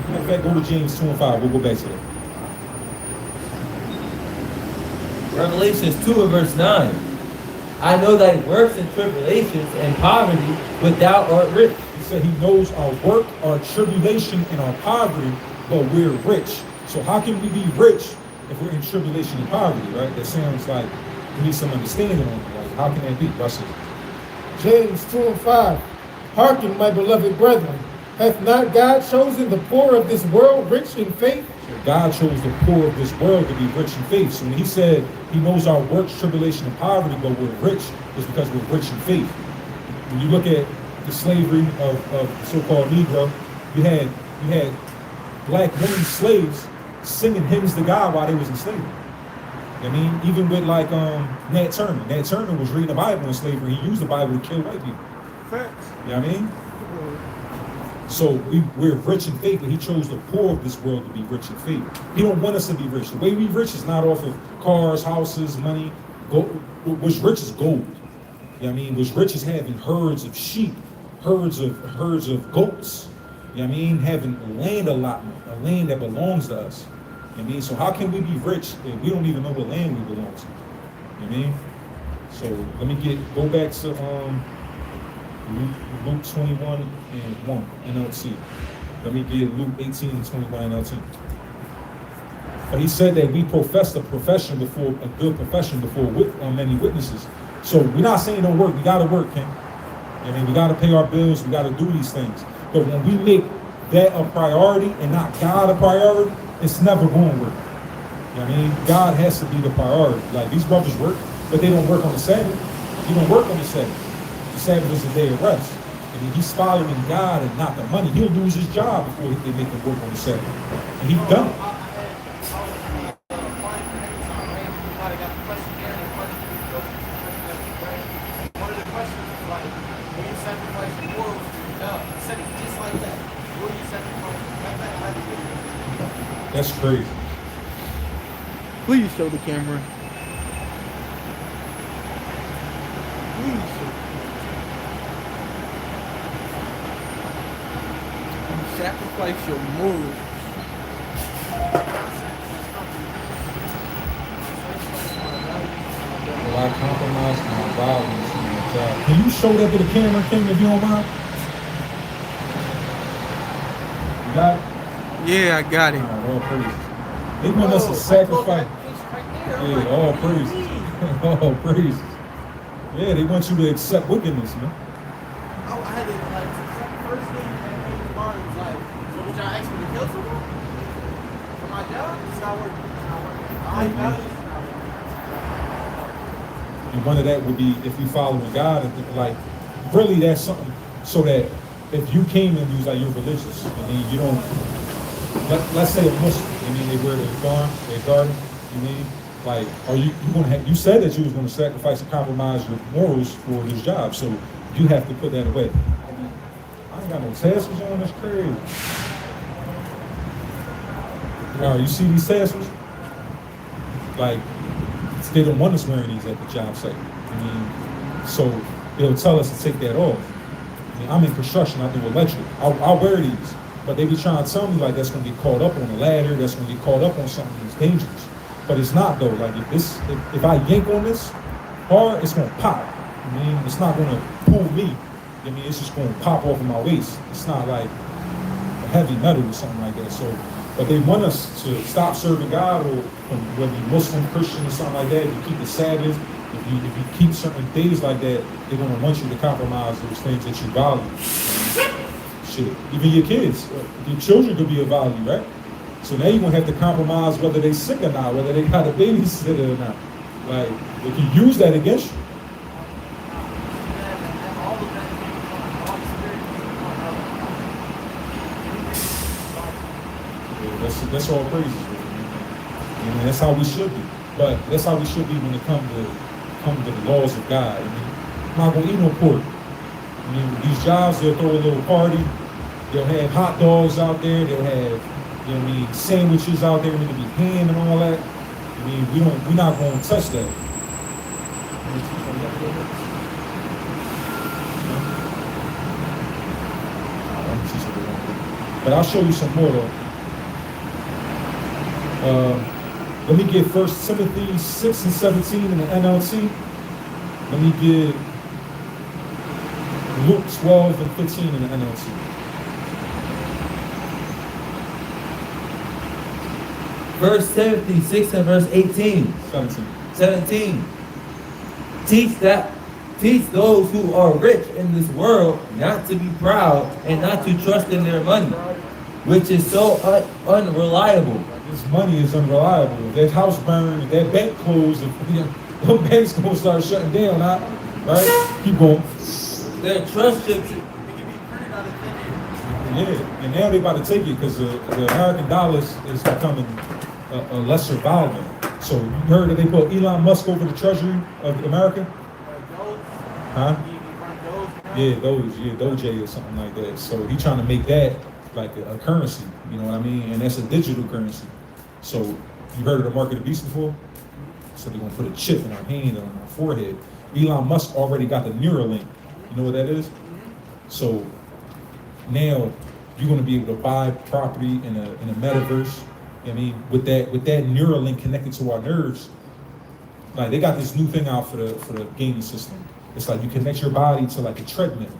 In fact, go to James 2 and 5. We'll go back to that. Revelations 2 and verse 9. I know thy works and tribulations and poverty, but thou art rich. He said he knows our work, our tribulation, and our poverty, but we're rich. So how can we be rich if we're in tribulation and poverty, right? That sounds like we need some understanding on it. Like, how can that be? Watch this. James 2 and 5. Hearken, my beloved brethren. Hath not God chosen the poor of this world rich in faith? God chose the poor of this world to be rich in faith. So when he said he knows our works, tribulation, and poverty, but we're rich, it's because we're rich in faith. When you look at the slavery of so-called Negro, you had black women slaves singing hymns to God while they was in slavery. I mean, even with like Nat Turner. Nat Turner was reading the Bible in slavery. He used the Bible to kill white people. Facts. You know what I mean? So we're rich in faith, but he chose the poor of this world to be rich in faith. He don't want us to be rich. The way we rich is not off of cars, houses, money. Gold. What's rich is gold. You know what I mean? What's rich is having herds of sheep, herds of goats. You know what I mean? Having land allotment, a land that belongs to us. You know what I mean? So how can we be rich if we don't even know what land we belong to? You know what I mean? So let me go back to Luke 21 and 1 NLT. Let me get Luke 18 and 21 NLT. But he said that we professed a good profession before many witnesses. So we're not saying don't work. We got to work, King. I mean, we got to pay our bills. We got to do these things. But when we make that a priority and not God a priority, it's never going to work. You know what I mean? God has to be the priority. Like, these brothers work, but they don't work on the Sabbath. You don't work on the Sabbath. The Sabbath is a day of rest. I mean, he's following God and not the money. He'll lose his job before they make him work on the Sabbath. And he's done it. One of the questions is like, when you sacrifice the wolves, set it just like that. Will you sacrifice that? That's crazy. Please show the camera. Please show. You sacrifice your morals. Well, I compromise my values in my job. Can you show that to the camera, King, if you don't mind? You got it? Yeah, I got it. All praises. They want us to sacrifice. Yeah, all praises. All praises. Yeah, they want you to accept wickedness, man. I had to, like, first thing that came to mind was like, so would y'all ask me to kill someone? For my job? It's not working. It's not working. I value it. And one of that would be if you following God, and like, really that's something so that if you came and you was like, you're religious, and then you don't, let's say a Muslim, I mean, they wear their farm, their garden, you mean? Like, are you gonna have, you said that you was gonna sacrifice and compromise your morals for this job, so you have to put that away. I ain't got no tassels on, that's crazy. All right, you see these tassels? Like, they don't want us wearing these at the job site. I mean, so they'll tell us to take that off. I mean, I'm in construction, I do electric. I'll wear these, but they be trying to tell me like that's gonna get caught up on a ladder, that's gonna get caught up on something that's dangerous. But it's not though. Like if I yank on this hard, it's gonna pop. I mean, it's not gonna pull me. I mean, it's just gonna pop off of my waist. It's not like a heavy metal or something like that. So, but they want us to stop serving God, or whether you're Muslim, Christian, or something like that. If you keep the Sabbath, if you keep certain days like that, they're gonna want you to compromise those things that you value. Shit, even your kids, your children could be a value, right? So now you're gonna have to compromise whether they sick or not, whether they got a babysitter or not. Like, they can use that against you. Yeah, that's all praises. And that's how we should be. But that's how we should be when it comes to the laws of God. I mean, I'm not gonna eat no pork. I mean, these jobs, they'll throw a little party. They'll have hot dogs out there. They'll have, you know what I mean, sandwiches out there, and it'll be ham and all that. I mean, we're not going to touch that. But I'll show you some more though. Let me get 1 Timothy 6 and 17 in the NLT. Let me get Luke 12 and 15 in the NLT. Verse 76 and verse 18. 17. Teach those who are rich in this world not to be proud and not to trust in their money, which is so unreliable. This money is unreliable. If that house burned, if that bank closed, if the bank's gonna start shutting down, right? Keep going. Their trust Yeah, and now they about to take it because the American dollar is becoming a lesser value. So you heard that they put Elon Musk over the Treasury of America? Huh? Yeah, Doge or something like that. So he trying to make that like a currency, you know what I mean? And that's a digital currency. So you heard of the mark of the beast before? So they're gonna put a chip in our hand and on our forehead. Elon Musk already got the Neuralink. You know what that is? So now you're gonna be able to buy property in a metaverse. I mean, with that Neuralink connected to our nerves, like they got this new thing out for the gaming system. It's like you connect your body to like a treadmill.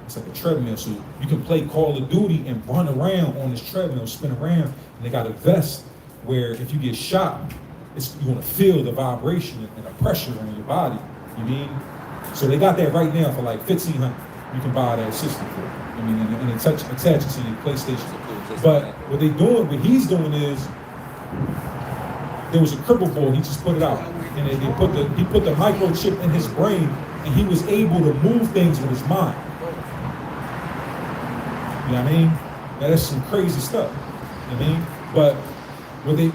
It's like a treadmill, so you can play Call of Duty and run around on this treadmill, spin around. And they got a vest where if you get shot, you're gonna feel the vibration and the pressure on your body. You mean? So they got that right now for like $1,500. You can buy that system for. I mean, and attach it to your PlayStation. But what he's doing is, there was a cripple ball. He just put it out, and he put the microchip in his brain, and he was able to move things with his mind. You know what I mean? Now that's some crazy stuff. You know what I mean? But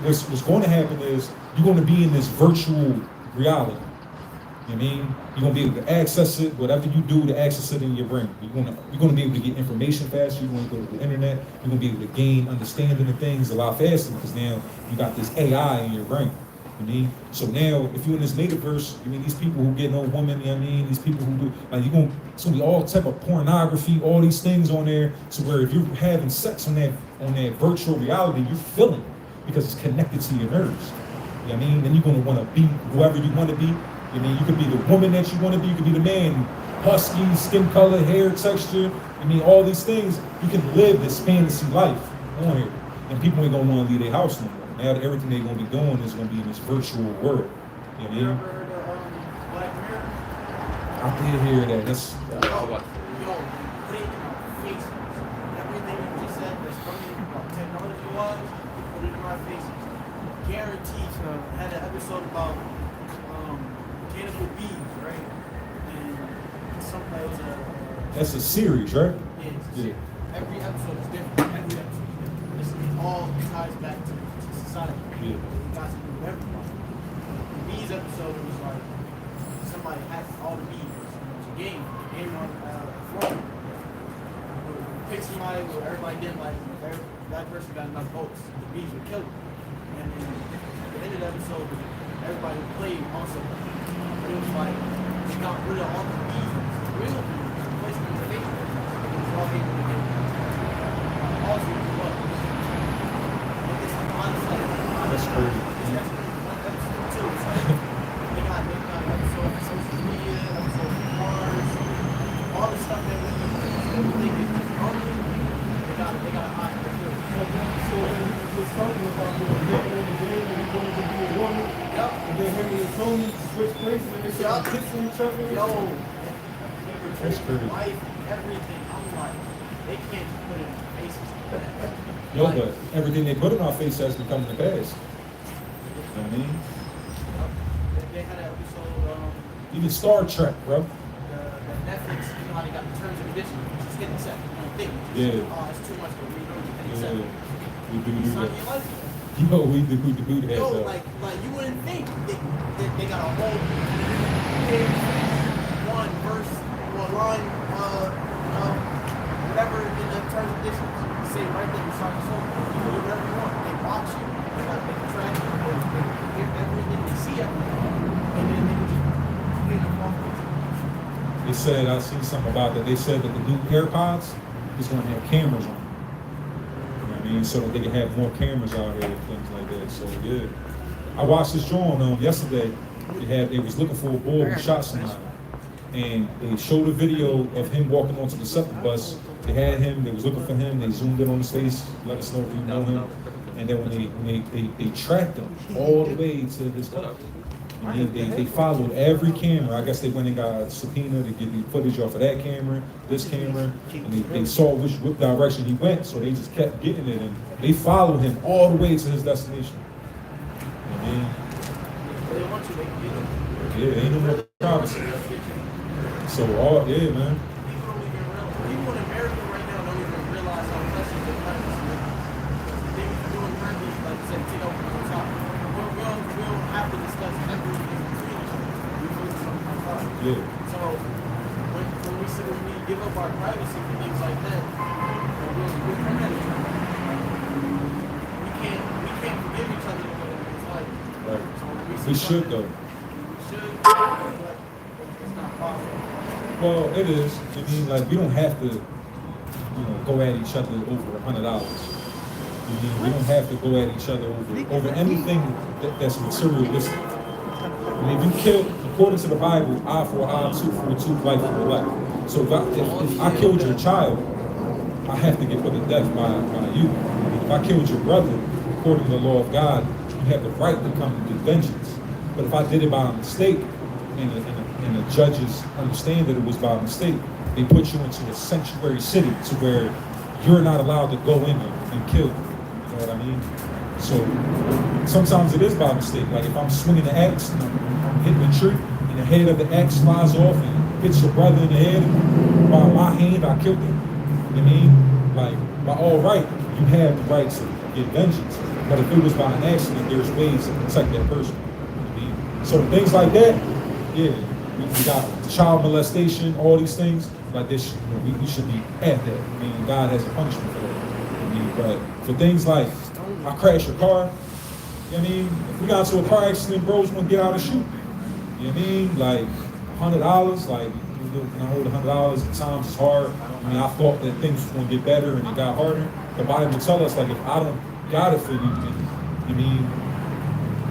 what's going to happen is you're going to be in this virtual reality. You know what I mean? You're going to be able to access it, whatever you do to access it in your brain. You're going to be able to get information faster. You're going to go to the internet. You're going to be able to gain understanding of things a lot faster because now you got this AI in your brain. You know what I mean? So now, if you're in this metaverse, I mean, these people who get no woman, you know what I mean? These people who do, like, it's going to be all type of pornography, all these things on there. So where if you're having sex on that virtual reality, you're feeling it because it's connected to your nerves. You know what I mean? Then you're going to want to be whoever you want to be. I mean, you could be the woman that you want to be. You could be the man, husky, skin color, hair texture. I mean, all these things. You can live this fantasy life on here, and people ain't gonna want to leave their house no more. Now, everything they're gonna be doing is gonna be in this virtual world. You know what I mean? Black Mirror? I did hear that. That's Put it in my face. Everything you just said that's funny about technology-wise, put it in my face. Guaranteed. Had an episode about mechanical bees, right? And something that's a series, right? Yeah. Every episode is different. Every episode is different. It all ties back to society. Yeah. It got to do with everybody. The bees episode was like somebody hacked all the bees. It's a game. The game on Florida. Pick somebody where everybody didn't like them. That person got enough votes. The bees would kill them. And then at the end of the episode, everybody played also. It was like they got rid of all the bees, real bees, replaced them with fake bees. It was all able to get all the what? It's like honestly, That's crazy. that's episode 2. It's like they got episode of social media, episode of cars, all the stuff that we think is normally. They got a high. So then he was talking about getting in the game and he's going to be a woman. Yep. And then him and Tony switch places and they start kissing each other. Yo, That's crazy. life, everything. I'm like, they can't put it in their faces. Yo, but everything they put in our face has become the past. You know what I mean? They had an episode, Even Star Trek, bro. the Netflix, you know how they got the terms and conditions, just hit accept. You don't think. Yeah. Oh, it's too much, but we know you can Yeah, accept. we do It's not that. your life. Yo, we do that. Yo, though. like you wouldn't think they got a whole page, one verse, one line, whatever in the terms and conditions. You say right there, you start so you can do whatever you want. They watch you, they track you, they hear everything, they see everything, and then they can just get them off. They said, I seen something about that. They said that the new AirPods is going to have cameras on them. You know what I mean? So that they can have more cameras out here and things like that. So, yeah. I watched this drawing yesterday. They was looking for a boy who shot somebody. And they showed a video of him walking onto the shuttle bus. They had him, they was looking for him, they zoomed in on his face, let us know if you know him. And then when they tracked him all the way to his car. And they followed every camera. I guess they went and got a subpoena to get the footage off of that camera, this camera, and they saw which direction he went, so they just kept getting it, and they followed him all the way to his destination. They want you, they can get it. Yeah, ain't no more privacy. So, yeah, man. People in America right now don't even realize how Yeah. So when we give up our privacy for things like that, we'll come at each other. We can't forgive each other no matter what it's like. Right. So when we see We should something- though. We should, but it's not possible. Well, it is. I mean, like, we don't have to, go at each other over $100. We don't have to go at each other over anything that's materialistic. I mean, if you kill, according to the Bible, eye for eye, tooth for a tooth, life for a life. So if I killed your child, I have to get put to death by you. If I killed your brother, according to the law of God, you have the right to come and do vengeance. But if I did it by mistake, and the judges understand that it was by mistake, they put you into a sanctuary city to where you're not allowed to go in and kill. You know what I mean? So sometimes it is by mistake. Like if I'm swinging the axe and I'm hitting a tree and the head of the axe flies off and hits your brother in the head, and by my hand I killed him. You know what I mean? Like by all right, you have the right to get vengeance. But if it was by an accident, there's ways to protect that person. You know what I mean? So things like that, yeah. We got child molestation, all these things like this. We should be at that. I mean, God has a punishment for that. I mean, but for things like I crash your car, you know what I mean? If we got into a car accident, bros want to get out and shoot. You know what I mean? Like $100, like when I hold $100, at times it's hard. I mean, I thought that things was going to get better and it got harder. The Bible tell us like if I don't got it for you, then, I mean,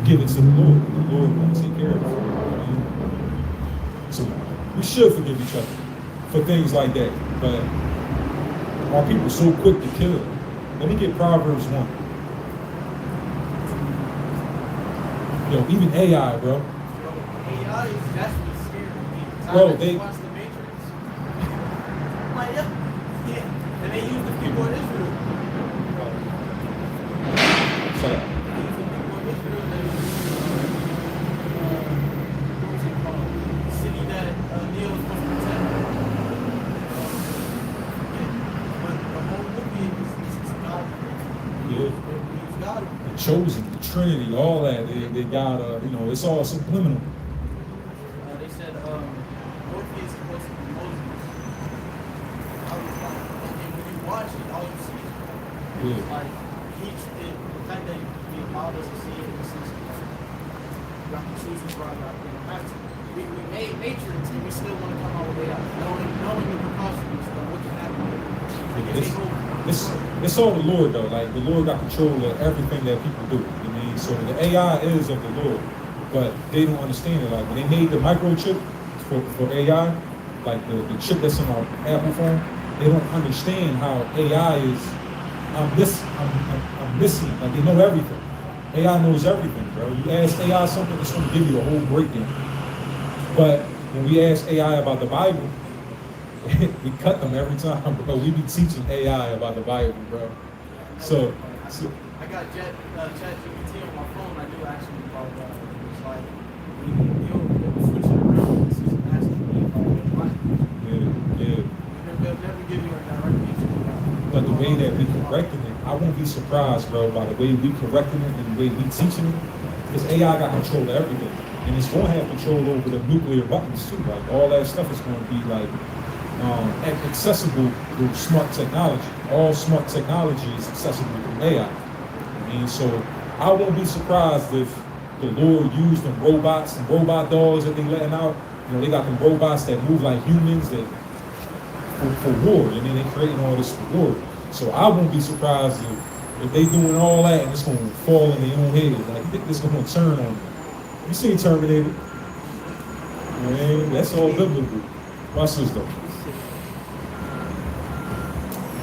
give it to the Lord. The Lord will take care of it. You know what I mean? So we should forgive each other for things like that. But our people so quick to kill? Let me get Proverbs 1. Yo, even AI, bro. AI is definitely scary. Bro, they watch the Matrix. Like, yeah. And they use the people in Israel. so, They use the people in Israel that what's it called? The city that Neil was supposed to protect. Yeah. But the whole movie is God. yeah. It's God. The chosen, the Trinity, all that. They got it's all subliminal. They said Morpheus is supposed to be Moses. I was like, and when you watch it, all you see is Yeah. like the fact that he allowed us to see it in the sense of you have to choose who's right out there. Have to. We made Matrix and we still want to come our way out, knowing the precautions of what can happen. Like, it take over. It's all the Lord though. Like the Lord got control of everything that people do. You know what I mean? So the AI is of the Lord, but they don't understand it. Like when they made the microchip for AI, like the chip that's in our Apple phone, they don't understand how AI is. I'm missing. Like they know everything. AI knows everything, bro. You ask AI something, it's going to give you a whole breakdown. But when we ask AI about the Bible, we cut them every time, bro. We be teaching AI about the Bible, bro. So I got ChatGPT on my phone. I do actually call it. It's like you'll switch it around. It's just asking me about the Bible. yeah. They'll never give you a direct answer. But the way that we correcting it, I won't be surprised, bro, by the way we correcting it and the way we teaching it. Because AI got control of everything. And it's going to have control over the nuclear weapons too. Like all that stuff is going to be like accessible through smart technology. All smart technology is accessible through AI. I mean, so I won't be surprised if the Lord used them robots and robot dogs that they letting out. They got them robots that move like humans that for war. I mean, they're creating all this for war. So I won't be surprised if they doing all that and it's going to fall in their own head. Like it's going to turn on them. You seen Terminator? Man, that's all biblical. Watch this though.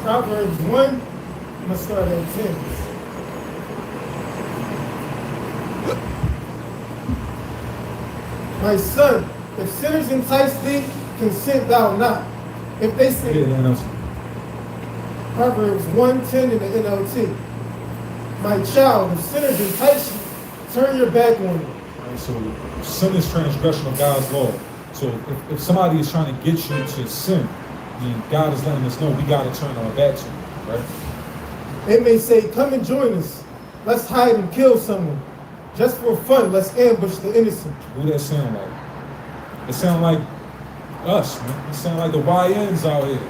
Proverbs 1, I'm going to start at 10. My son, if sinners entice thee, consent thou not. If they say, Proverbs 1:10 in the NLT. My child, if sinners entice you, turn your back on them. Right, so sin is transgression of God's law. So if somebody is trying to get you to sin, then God is letting us know we got to turn our back to him, right? They may say, come and join us. Let's hide and kill someone. Just for fun, let's ambush the innocent. Who that sound like? It sound like Us, man. It sound like the YNs out here,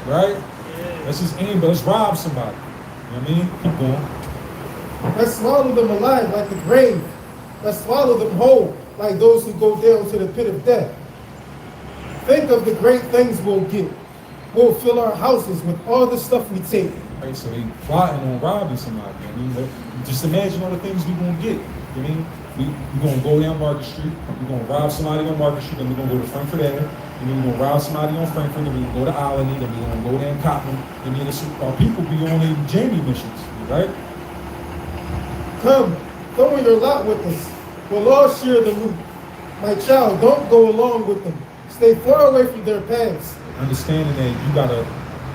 right? Let's just aim, but let's rob somebody. You know what I mean? Keep going. Let's swallow them alive like the grave. Let's swallow them whole like those who go down to the pit of death. Think of the great things we'll get. We'll fill our houses with all the stuff we take. Right, so they plotting on robbing somebody. You know what I mean? But just imagine all the things we're gonna get. You know what I mean? We're gonna go down Market Street, we're gonna rob somebody on Market Street, then we're gonna go to Frankfurt Avenue, and then we're gonna rob somebody on Frankfurt, then we're gonna go to Albany, then we're gonna go down Cotton, and then our people be on their Jamie missions, right? Come on your lot with us. We'll all share the loot. My child, don't go along with them. Stay far away from their paths. Understanding that you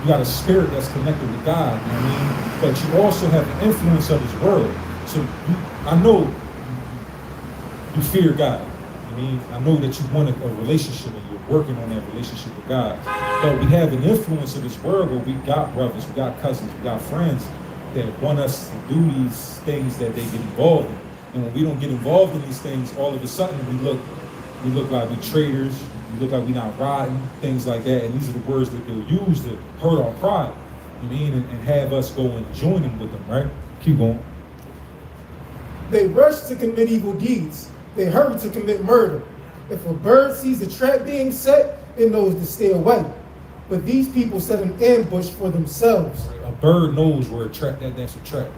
got a spirit that's connected with God, you know what I mean? But you also have the influence of His Word. So I know you fear God. I mean, I know that you want a relationship and you're working on that relationship with God. But we have an influence of His Word where we got brothers, we got cousins, we got friends that want us to do these things that they get involved in. And when we don't get involved in these things, all of a sudden we look like we traitors, we look like we're not rotten, things like that. And these are the words that they'll use to hurt our pride. You mean, and have us go and join them with them, right? Keep going. They rush to commit evil deeds. They hurry to commit murder. If a bird sees a trap being set, it knows to stay away. But these people set an ambush for themselves. A bird knows where that's a trap. You know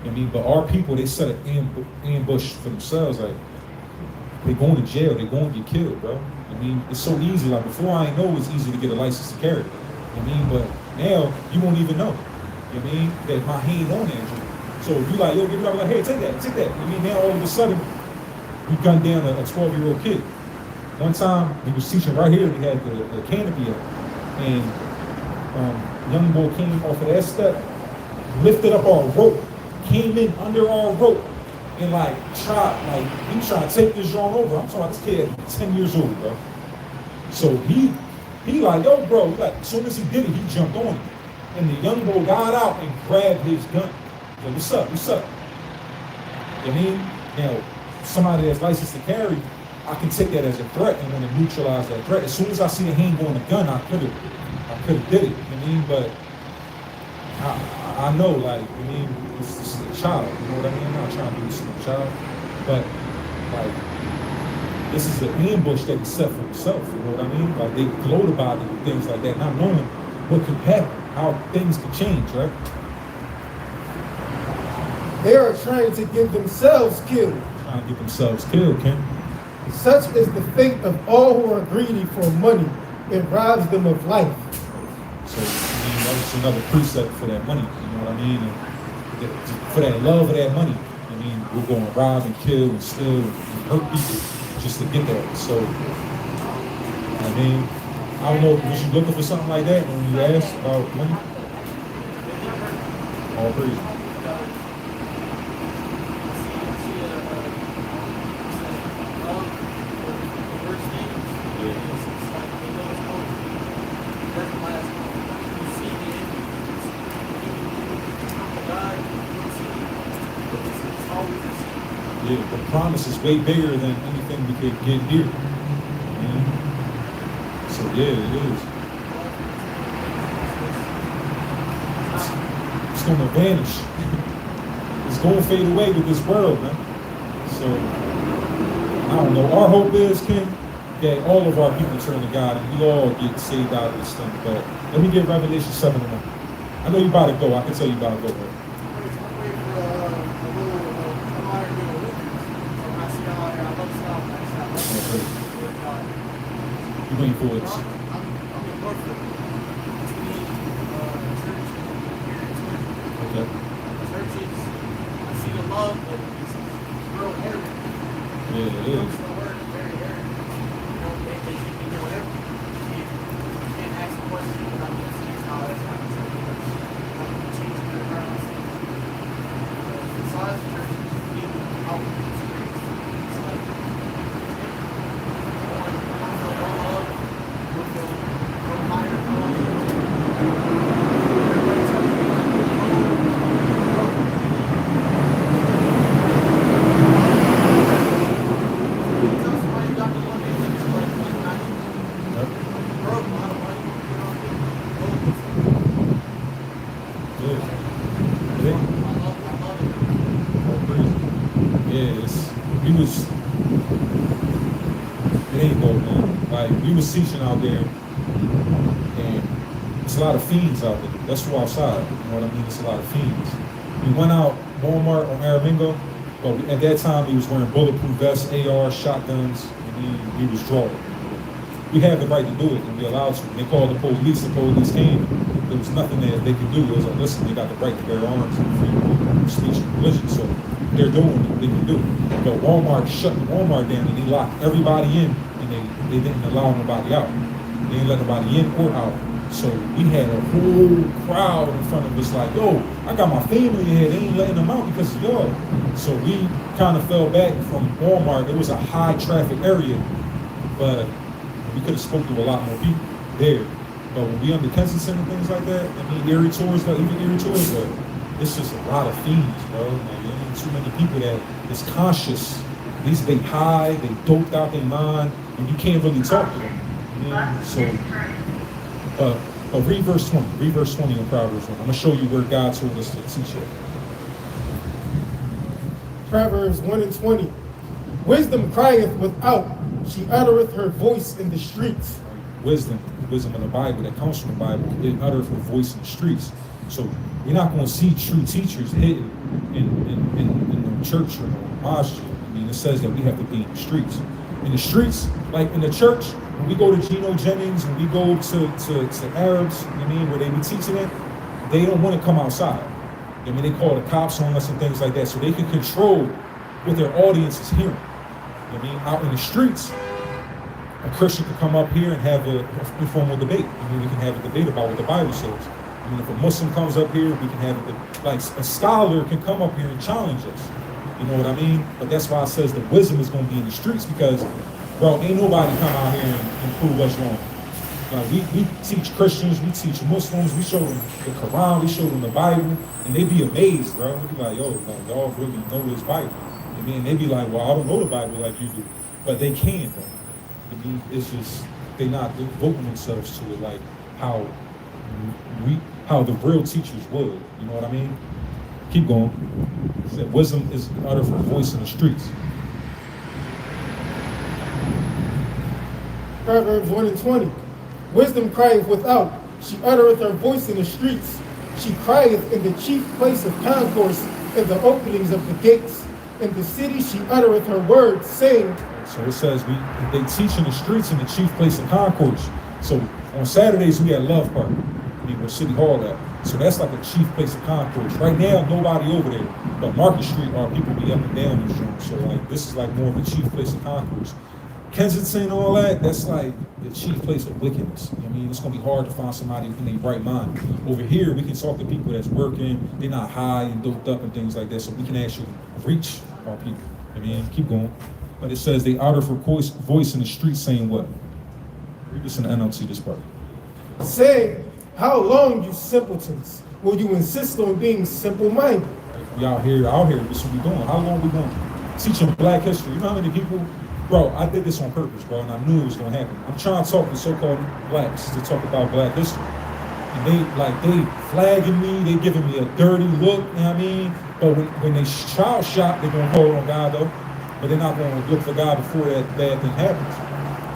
what I mean? But our people, they set an ambush for themselves. Like, they going to jail, they going to get killed, bro. I mean, it's so easy. Like, before I know it's easy to get a license to carry. You know what I mean? But now, you won't even know. You know what I mean? That my hand on there. So if you like, yo, give it up, like, hey, take that. You know what I mean? Now all of a sudden, we gunned down a 12-year-old kid. One time, he was teaching right here, we had the canopy up. And young boy came off of that step, lifted up our rope, came in under our rope, and he tried to take this joint over. I'm talking about this kid 10 years old, bro. So he like, yo, bro, like, as soon as he did it, he jumped on him. And the young boy got out and grabbed his gun. Yo, what's up? You know what I mean? Now, somebody that's licensed to carry, I can take that as a threat and want to neutralize that threat. As soon as I see a hand go on the gun, I could have did it. You know what I mean? But I know, like, I mean, this is a child. You know what I mean? I'm not trying to do this to a child, but like, this is an ambush that he set for himself. You know what I mean? Like, they gloat about it and things like that, not knowing what could happen, how things could change, right? They are trying to get themselves killed. Trying to get themselves killed, Ken. Such is the fate of all who are greedy for money. It robs them of life. So, I mean, that was another precept for that money, you know what I mean? And for that love of that money, I mean, we're going to rob and kill and steal and hurt people just to get that. So, I mean, I don't know, was you looking for something like that when you asked about money? All praise. Yeah, the promise is way bigger than anything we could get here. So yeah, it is. It's gonna vanish. It's gonna fade away with this world, man. So I don't know. Our hope is, Ken, that all of our people turn to God and we all get saved out of this thing. But let me get Revelation 7:1. I know you about to go. I can tell you about to go, bro. You're waiting for it. Okay. I see the love, but it's real arrogant. Yeah, it is. The word is very arrogant. You know, they think you can do whatever. You can't ask a question without listening to how that's happening. Change their grounds. Besides the church, people out in the streets. It's like, Yeah. Oh, crazy. Yeah, we was, it ain't dope, man. Like, we was teaching out there, and it's a lot of fiends out there. That's who outside, you know what I mean? It's a lot of fiends. We went out Walmart on Aramingo, but at that time we was wearing bulletproof vests, AR, shotguns, and we was drawing. We had the right to do it, and we allowed to. They called the police came. There was nothing that they could do. It was like, listen, they got the right to bear arms and freedom of speech and religion, so they're doing what they can do. But Walmart shut Walmart down, and they locked everybody in, and they didn't allow nobody out. They didn't let nobody in or out. So we had a whole crowd in front of us like, yo, I got my family in here. They ain't letting them out because of y'all. So we kind of fell back from Walmart. It was a high traffic area, but we could have spoke to a lot more people there. But when we under Kensington and things like that, I mean, Erie Tours, but it's just a lot of fiends, bro. Like, there ain't too many people that is conscious. At least they high, they doped out their mind, and you can't really talk to them. You know? So, read verse 20. Read verse 20 in Proverbs 1. I'm going to show you where God told us to teach it. Proverbs 1 and 20. Wisdom crieth without, she uttereth her voice in the streets. Wisdom of the Bible that comes from the Bible, it uttereth her voice in the streets. So we're not going to see true teachers hidden in the church or the mosque. I mean, it says that we have to be in the streets. In the streets, like in the church, when we go to Geno Jennings, when we go to Arabs, I mean, where they be teaching it, they don't want to come outside. I mean, they call the cops on us and things like that, so they can control what their audience is hearing. I mean, out in the streets, a Christian could come up here and have an informal debate. I mean, we can have a debate about what the Bible says. I mean, if a Muslim comes up here, we can have like a scholar can come up here and challenge us. You know what I mean? But that's why it says the wisdom is going to be in the streets because, bro, ain't nobody come out here and prove us wrong. Like, we teach Christians, we teach Muslims, we show them the Quran, we show them the Bible, and they be amazed, bro. They be like, yo, like, y'all really know this Bible. I mean, they be like, well, I don't know the Bible like you do. But they can, bro. I mean, it's just, they're not devoting themselves to it like how the real teachers would. You know what I mean? Keep going. It said, wisdom is uttered her voice in the streets. Proverbs 1 and 20. Wisdom crieth without, she uttereth her voice in the streets. She crieth in the chief place of concourse, in the openings of the gates. In the city she uttereth her words, saying. So it says they teach in the streets in the chief place of concourse. So on Saturdays we at Love Park, I mean, where City Hall at. So that's like a chief place of concourse. Right now, nobody over there, but Market Street, people be up and down these joints. So like this is like more of a chief place of concourse. Kensington and all that, that's like the chief place of wickedness. I mean, it's gonna be hard to find somebody in their right mind. Over here, we can talk to people that's working, they're not high and doped up and things like that, so we can actually reach our people. I mean, keep going. But it says they utter her voice in the street saying what? Read this in the NLT, this part. Saying, how long, you simpletons, will you insist on being simple-minded? We out here, this is what we doing. How long we going to teach them black history? You know how many people, bro, I did this on purpose, bro, and I knew it was going to happen. I'm trying to talk to so-called blacks to talk about black history. And they flagging me, they giving me a dirty look, you know what I mean? But when they child shot, they're going to hold on God, though. But they're not going to look for God before that bad thing happens.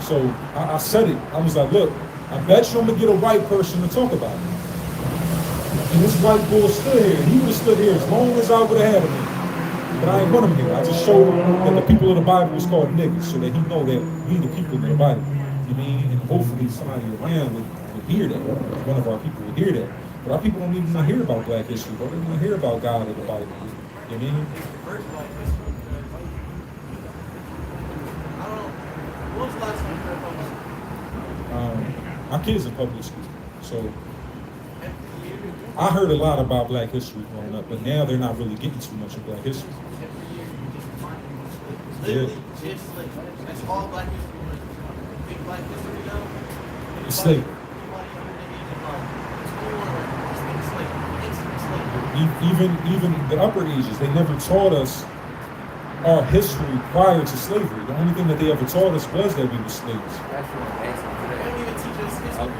So I said it. I was like, look, I bet you I'm going to get a white person to talk about it. And this white bull stood here, and he would have stood here as long as I would have had him. But I ain't want him here. I just showed him that the people of the Bible was called niggas, so that he know that we the people of the Bible. You mean? And hopefully somebody around would hear that. One of our people would hear that. But our people don't even want to hear about black history, bro. They want to hear about God and the Bible. You mean? What was the last time you heard about this? My kids in public school, so I heard a lot about black history growing up, but now they're not really getting too much of black history. Literally, just like, that's all black history was. Big black history now. It's slavery. Even the upper ages, they never taught us our history prior to slavery. The only thing that they ever taught us was that we were slaves. They don't even teach us history. Slavery.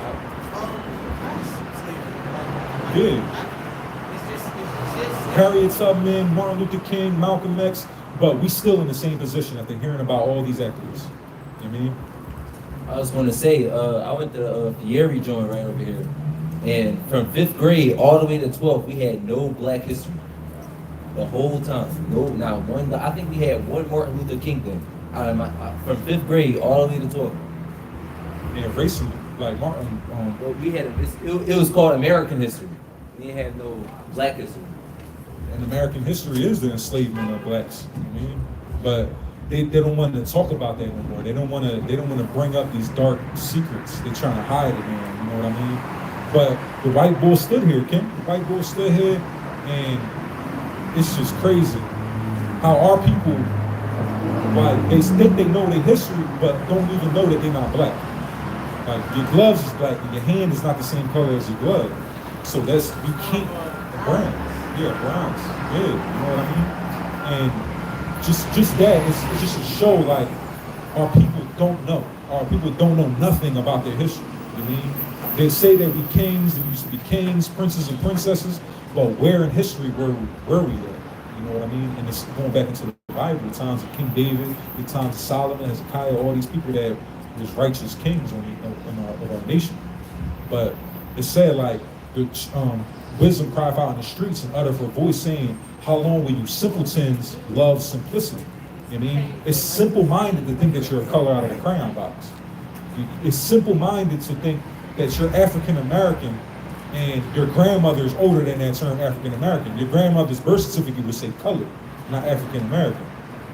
Yeah. It's just Harriet Tubman, Martin Luther King, Malcolm X, but we still in the same position after hearing about all these activists. You know what I mean? I was going to say, I went to Fieri joint right over here, and from 5th grade all the way to 12th, we had no Black history. The whole time, no, not one. I think we had one Martin Luther King thing from 5th grade all the way to 12th. And racism, like Martin. Well, we had it was called American history. We didn't have no Black history. And American history is the enslavement of blacks. You know what I mean? But they don't want to talk about that no more. They don't want to bring up these dark secrets. They're trying to hide it, man. You know what I mean? But the white bull stood here, Kim. The white bull stood here, and it's just crazy how our people, like, they think they know their history, but don't even know that they're not black. Like, your gloves is black, and your hand is not the same color as your glove. So that's, you can't, browns. Yeah, browns. Yeah, you know what I mean? And just that, it's just a show, like, our people don't know. Our people don't know nothing about their history. You know what I mean? They say that we kings, there used to be kings, princes, and princesses, but where in history were we at? You know what I mean? And it's going back into the Bible, the times of King David, the times of Solomon, Hezekiah, all these people that was righteous kings of our nation. But it said, like, the wisdom cried out in the streets and uttered her voice saying, how long will you simpletons love simplicity? You know what I mean? It's simple-minded to think that you're a color out of a crayon box. It's simple-minded to think that you're African-American and your grandmother is older than that term African-American. Your grandmother's birth certificate would say colored, not African-American.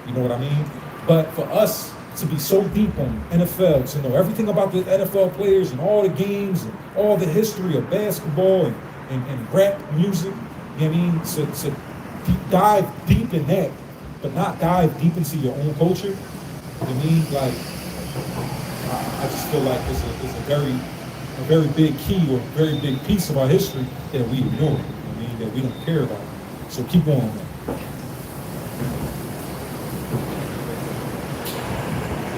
You know what I mean? But for us to be so deep on NFL, to know everything about the NFL players and all the games and all the history of basketball and rap music, you know what I mean? To dive deep in that, but not dive deep into your own culture. You know what I mean? Like, I just feel like it's a very big key or a very big piece of our history that we ignore. You know what I mean? That we don't care about. So keep going, man.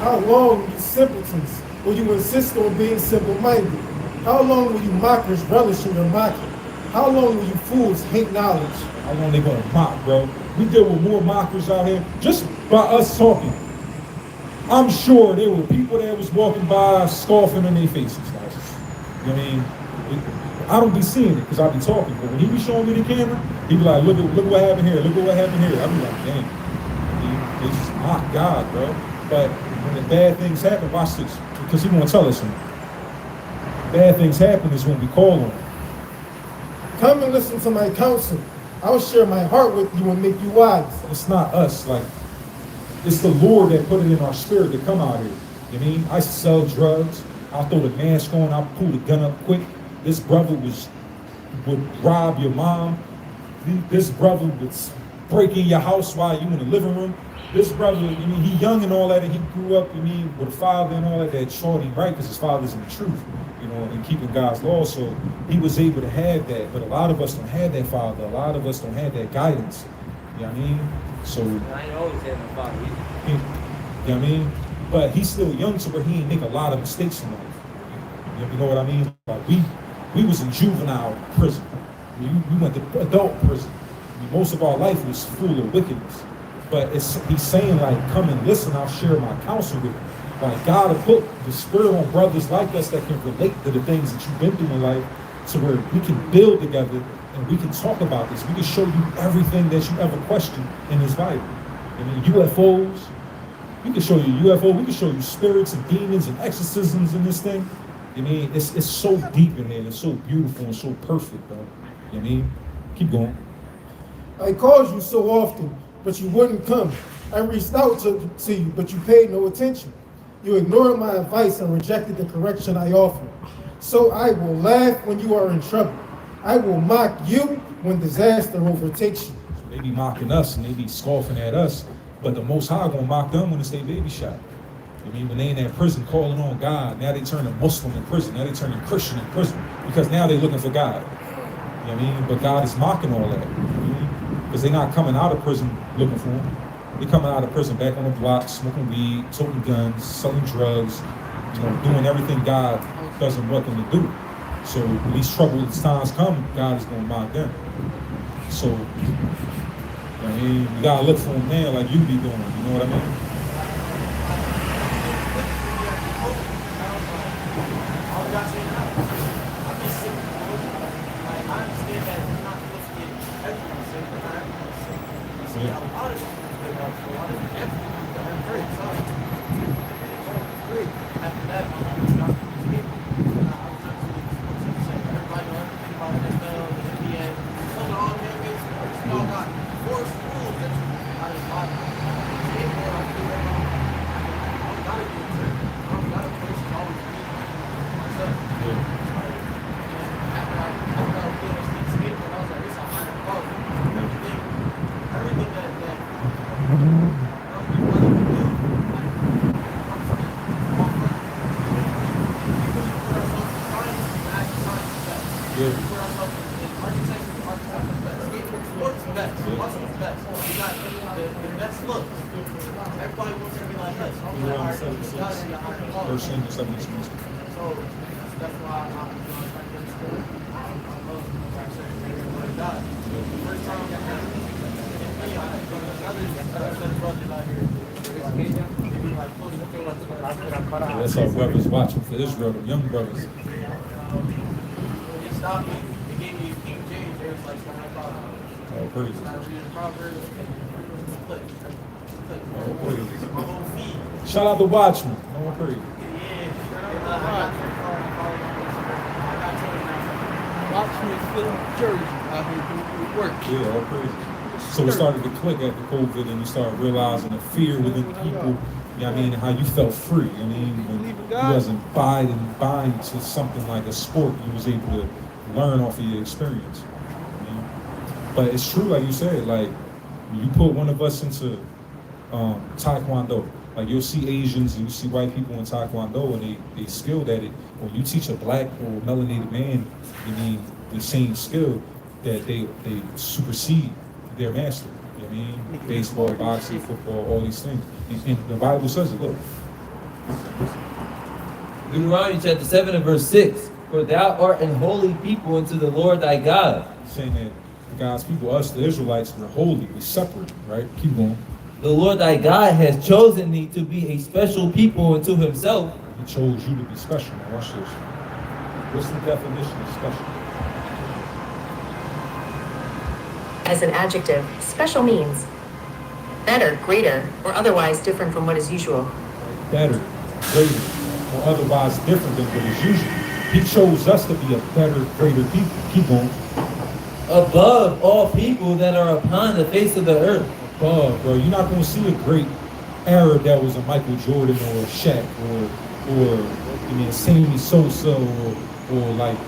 How long, you simpletons, will you insist on being simple-minded? How long will you mockers relish in your mocking? How long will you fools hate knowledge? How long they gonna mock, bro? We deal with more mockers out here just by us talking. I'm sure there were people that was walking by scoffing in their faces. Like, you know what I mean? I don't be seeing it because I be talking, but when he be showing me the camera, he be like, look what happened here, look what happened here. I be like, dang. They just mock God, bro. But when the bad things happen, watch this, because he won't tell us something. Bad things happen is when we call on him. Come and listen to my counsel. I'll share my heart with you and make you wise. It's not us, like, it's the Lord that put it in our spirit to come out here. You know what I mean? I used to sell drugs. I'll throw the mask on, I'll pull the gun up quick. This brother would rob your mom. This brother would break in your house while you in the living room. This brother, I mean, he young and all that, and he grew up, I mean, with a father and all that taught him right, because his father's in the truth, you know, and keeping God's law. So he was able to have that, but a lot of us don't have that father. A lot of us don't have that guidance. You know what I mean? So I ain't always had my father either. you know what I mean? But he's still young to where he ain't make a lot of mistakes in life. You know what I mean? Like we was in juvenile prison. I mean, we went to adult prison. I mean, most of our life was full of wickedness. But he's saying, like, come and listen, I'll share my counsel with you. Like, God will put the spirit on brothers like us that can relate to the things that you've been through in life, to where we can build together and we can talk about this. We can show you everything that you ever questioned in this Bible. I mean, UFOs, we can show you UFO, we can show you spirits and demons and exorcisms in this thing. I mean, it's so deep in there, and it's so beautiful and so perfect, bro. You know what I mean? Keep going. I called you so often, but you wouldn't come. I reached out to you, but you paid no attention. You ignored my advice and rejected the correction I offered. So I will laugh when you are in trouble. I will mock you when disaster overtakes you. They be mocking us and they be scoffing at us, but the Most High gonna mock them when it's their baby shot. I mean, when they in that prison calling on God, now they turn a Muslim in prison, now they turn a Christian in prison, because now they looking for God. You know what I mean? But God is mocking all that. You know what I mean? Because they're not coming out of prison looking for him. They're coming out of prison back on the block, smoking weed, toting guns, selling drugs, you know, doing everything God doesn't want them to do. So when these troubled times come, God is going to mock them. So, I mean, you gotta look for them now like you be doing. You know what I mean? All y'all saying now, I'm just sick. Like, I understand that you're not supposed to get everyone sick, but not everyone sick. You see, a lot of people get up, a lot of people I'm very sorry. Great. After that, I'm not going to be everybody know everything about NFL, the NBA. Those are all man-made sports. We all got forced rules that you gotta follow. Skateboard, I do that. I don't gotta do it. I don't gotta push always be myself. After I finished the skateboard, I was like, it's a higher quality. Everything that I don't be willing to do, like, I'm saying, all fun. We put ourselves in science, and actually science is best. We put ourselves in architecture, architecture is best. Skateboard sports is best. Muscle is best. We got the best looks. Everybody wants to be like us. I'm like, all right, we got to be a higher quality. First thing, second semester. So that's why I'm trying to get school. I love God. The first time I had me, I had another brother out here. They be like, close to feel like That's our brothers watching for Israel, the young brothers. They stopped me. They gave me King James. They was like, Oh, praise. I was reading Proverbs and click. Oh, praise. My whole feed. Shout out to Watchmen. Oh, praise. Watchmen film jersey out here doing work. Yeah, all praise. So it started to click after COVID, and you started realizing the fear within people. You know what I mean? And how you felt free. I mean, when you wasn't bind to something like a sport, you was able to learn off of your experience. You know? But it's true, like you said, like you put one of us into Taekwondo. Like you'll see Asians and you see white people in Taekwondo and they skilled at it. When you teach a black or melanated man, you mean the same skill that they supersede their master. You know what I mean? Baseball, boxing, football, all these things. And the Bible says it, look. Deuteronomy chapter 7 and verse 6. For thou art an holy people unto the Lord thy God. Saying that God's people, us, the Israelites, we're holy, we're separate, right? Keep going. The Lord thy God has chosen thee to be a special people unto himself. He chose you to be special. Now watch this. What's the definition of special? As an adjective, special means better, greater, or otherwise different from what is usual. Better, greater, or otherwise different than what is usual. He chose us to be a better, greater people. Keep going. Above all people that are upon the face of the earth. Above, bro. You're not going to see a great Arab that was a Michael Jordan or a Shaq or I mean, Sammy Sosa or like, I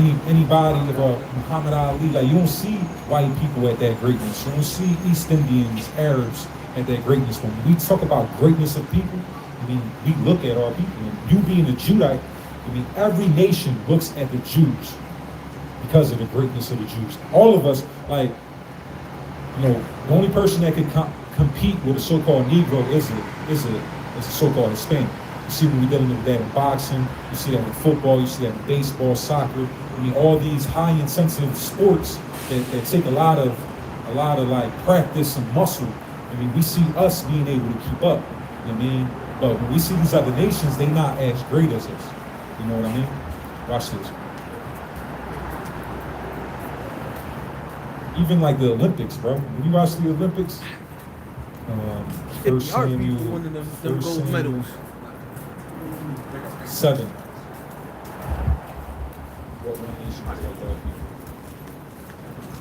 mean, anybody of Muhammad Ali. Like, you don't see white people at that greatness. You don't see East Indians, Arabs at that greatness. When we talk about greatness of people, I mean, we look at our people. And you being a Judite, I mean, every nation looks at the Jews because of the greatness of the Jews. All of us, like, you know, the only person that can compete with a so-called Negro is a so-called Hispanic. You see when we're dealing with that in boxing, you see that in football, you see that in baseball, soccer. I mean, all these high incentive sports that take a lot of like practice and muscle. I mean, we see us being able to keep up. You know what I mean? But when we see these other nations, they not as great as us. You know what I mean? Watch this. Even like the Olympics, bro. When you watch the Olympics, First Samuel, one of them First gold Samuel medals. 7. What one nation is like that?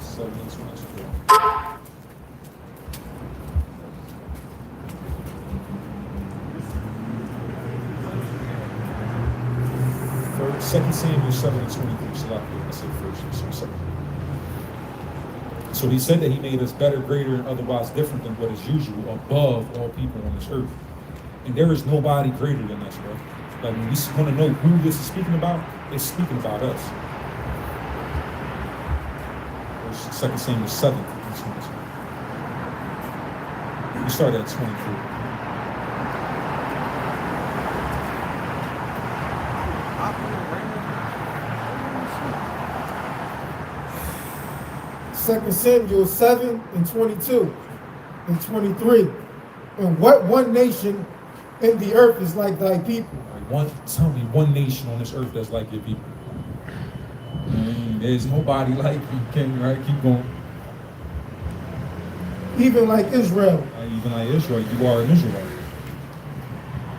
7 and 24. Second Samuel 7 and 23. I said first, so 7. So he said that he made us better, greater, and otherwise different than what is usual, above all people on this earth. And there is nobody greater than us, bro. Like, when we want to know who this is speaking about, it's speaking about us. 2 Samuel 7. We start at 23. 2 Samuel 7 and 22 and 23. And what one nation in the earth is like thy people? Tell me one nation on this earth that's like your people. There's nobody like you, King, right? Keep going. Even like Israel, Even like Israel, you are an Israelite.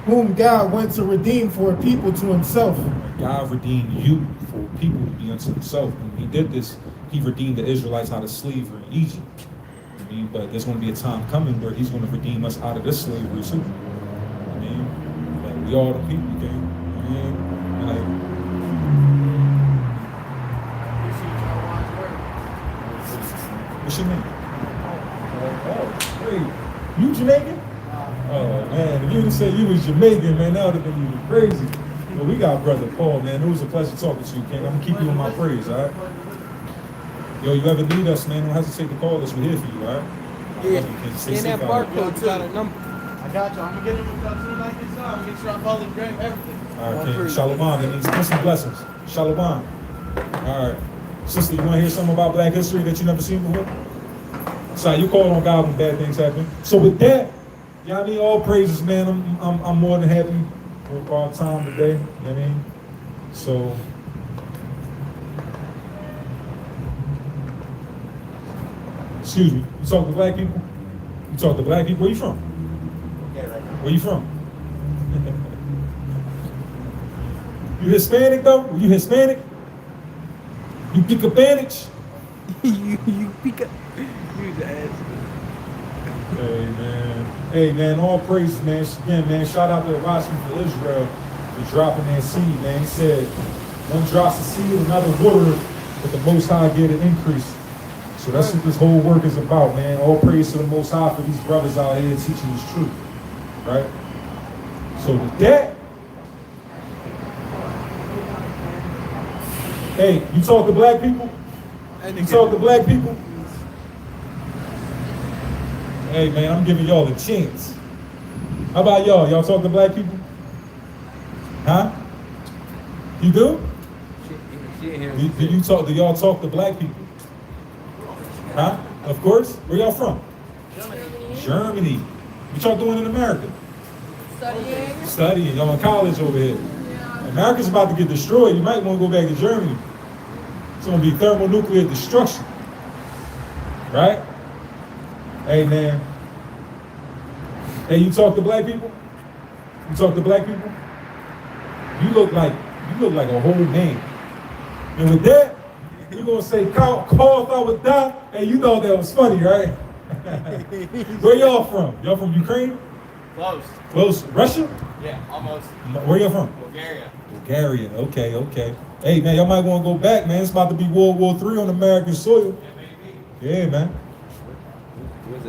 whom God went to redeem for a people to himself. God redeemed you for people to be unto himself. When he did this, he redeemed the Israelites out of slavery in Egypt. I mean, but there's going to be a time coming where he's going to redeem us out of this slavery too. I mean, like we all the people, King. I mean, like, what's your name? Oh, wait, you Jamaican? Oh man, if you didn't say you was Jamaican, man, that would have been even crazy. Well, we got Brother Paul, man. It was a pleasure talking to you, King. I'm gonna keep you in my praise, all right? Yo, you ever need us, man, don't hesitate to call us. We're here for you, all right? Yeah, in that barcode, you got a number. I got you. I'm gonna get him as soon as I get started. I'm gonna make sure I follow the grave, everything. All right, King. Shalom. That means peace and blessings. Shalom. All right. Sister, you want to hear something about Black history that you never seen before? So you call on God when bad things happen. So with that, you know what I mean? All praises, man. I'm more than happy with our time today. You know what I mean? So excuse me. You talk to Black people? You talk to Black people? Where you from? Where you from? You Hispanic though? You Hispanic? You pick a Spanish? you pick up. You the ass. Hey man, all praise, man. Again, man, shout out to the Watchman for Israel for dropping that seed, man. He said, one drops the seed, another water, but the Most High get an increase. So that's what this whole work is about, man. All praise to the Most High for these brothers out here teaching this truth, right? So with that, hey, you talk to Black people? You talk to Black people? Hey man, I'm giving y'all a chance. How about y'all? Y'all talk to Black people? Huh? You do? Do y'all talk to Black people? Huh? Of course. Where y'all from? Germany. What y'all doing in America? Studying. Y'all in college over here. America's about to get destroyed. You might want to go back to Germany. It's going to be thermonuclear destruction. Right? Hey man. Hey, you talk to Black people? You talk to Black people? You look like a whole man. And with that, we're gonna say call I would die. Hey, you know that was funny, right? Where y'all from? Y'all from Ukraine? Close. Close. Russia? Yeah, almost. Where y'all from? Bulgaria. Bulgaria. Okay. Hey man, y'all might want to go back, man. It's about to be World War III on American soil. Yeah, man.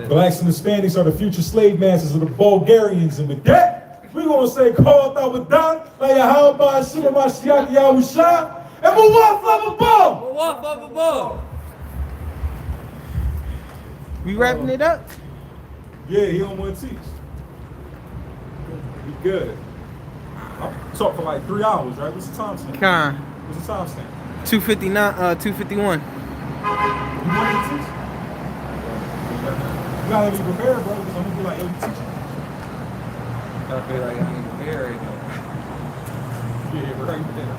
Blacks and Hispanics are the future slave masters of the Bulgarians, and with that, we're gonna say call I would die. Like how about Shima Mashiach Yahusha? And move off of the ball! We wrapping it up? Yeah, he don't want to teach. Be good. I'll talk for like 3 hours, right? What's the time stamp? Con. What's the time stamp? 2:51. You want to teach? You gotta be prepared, bro, because I'm gonna be like, yo, you teaching. I feel like I ain't prepared right now. Yeah, right there.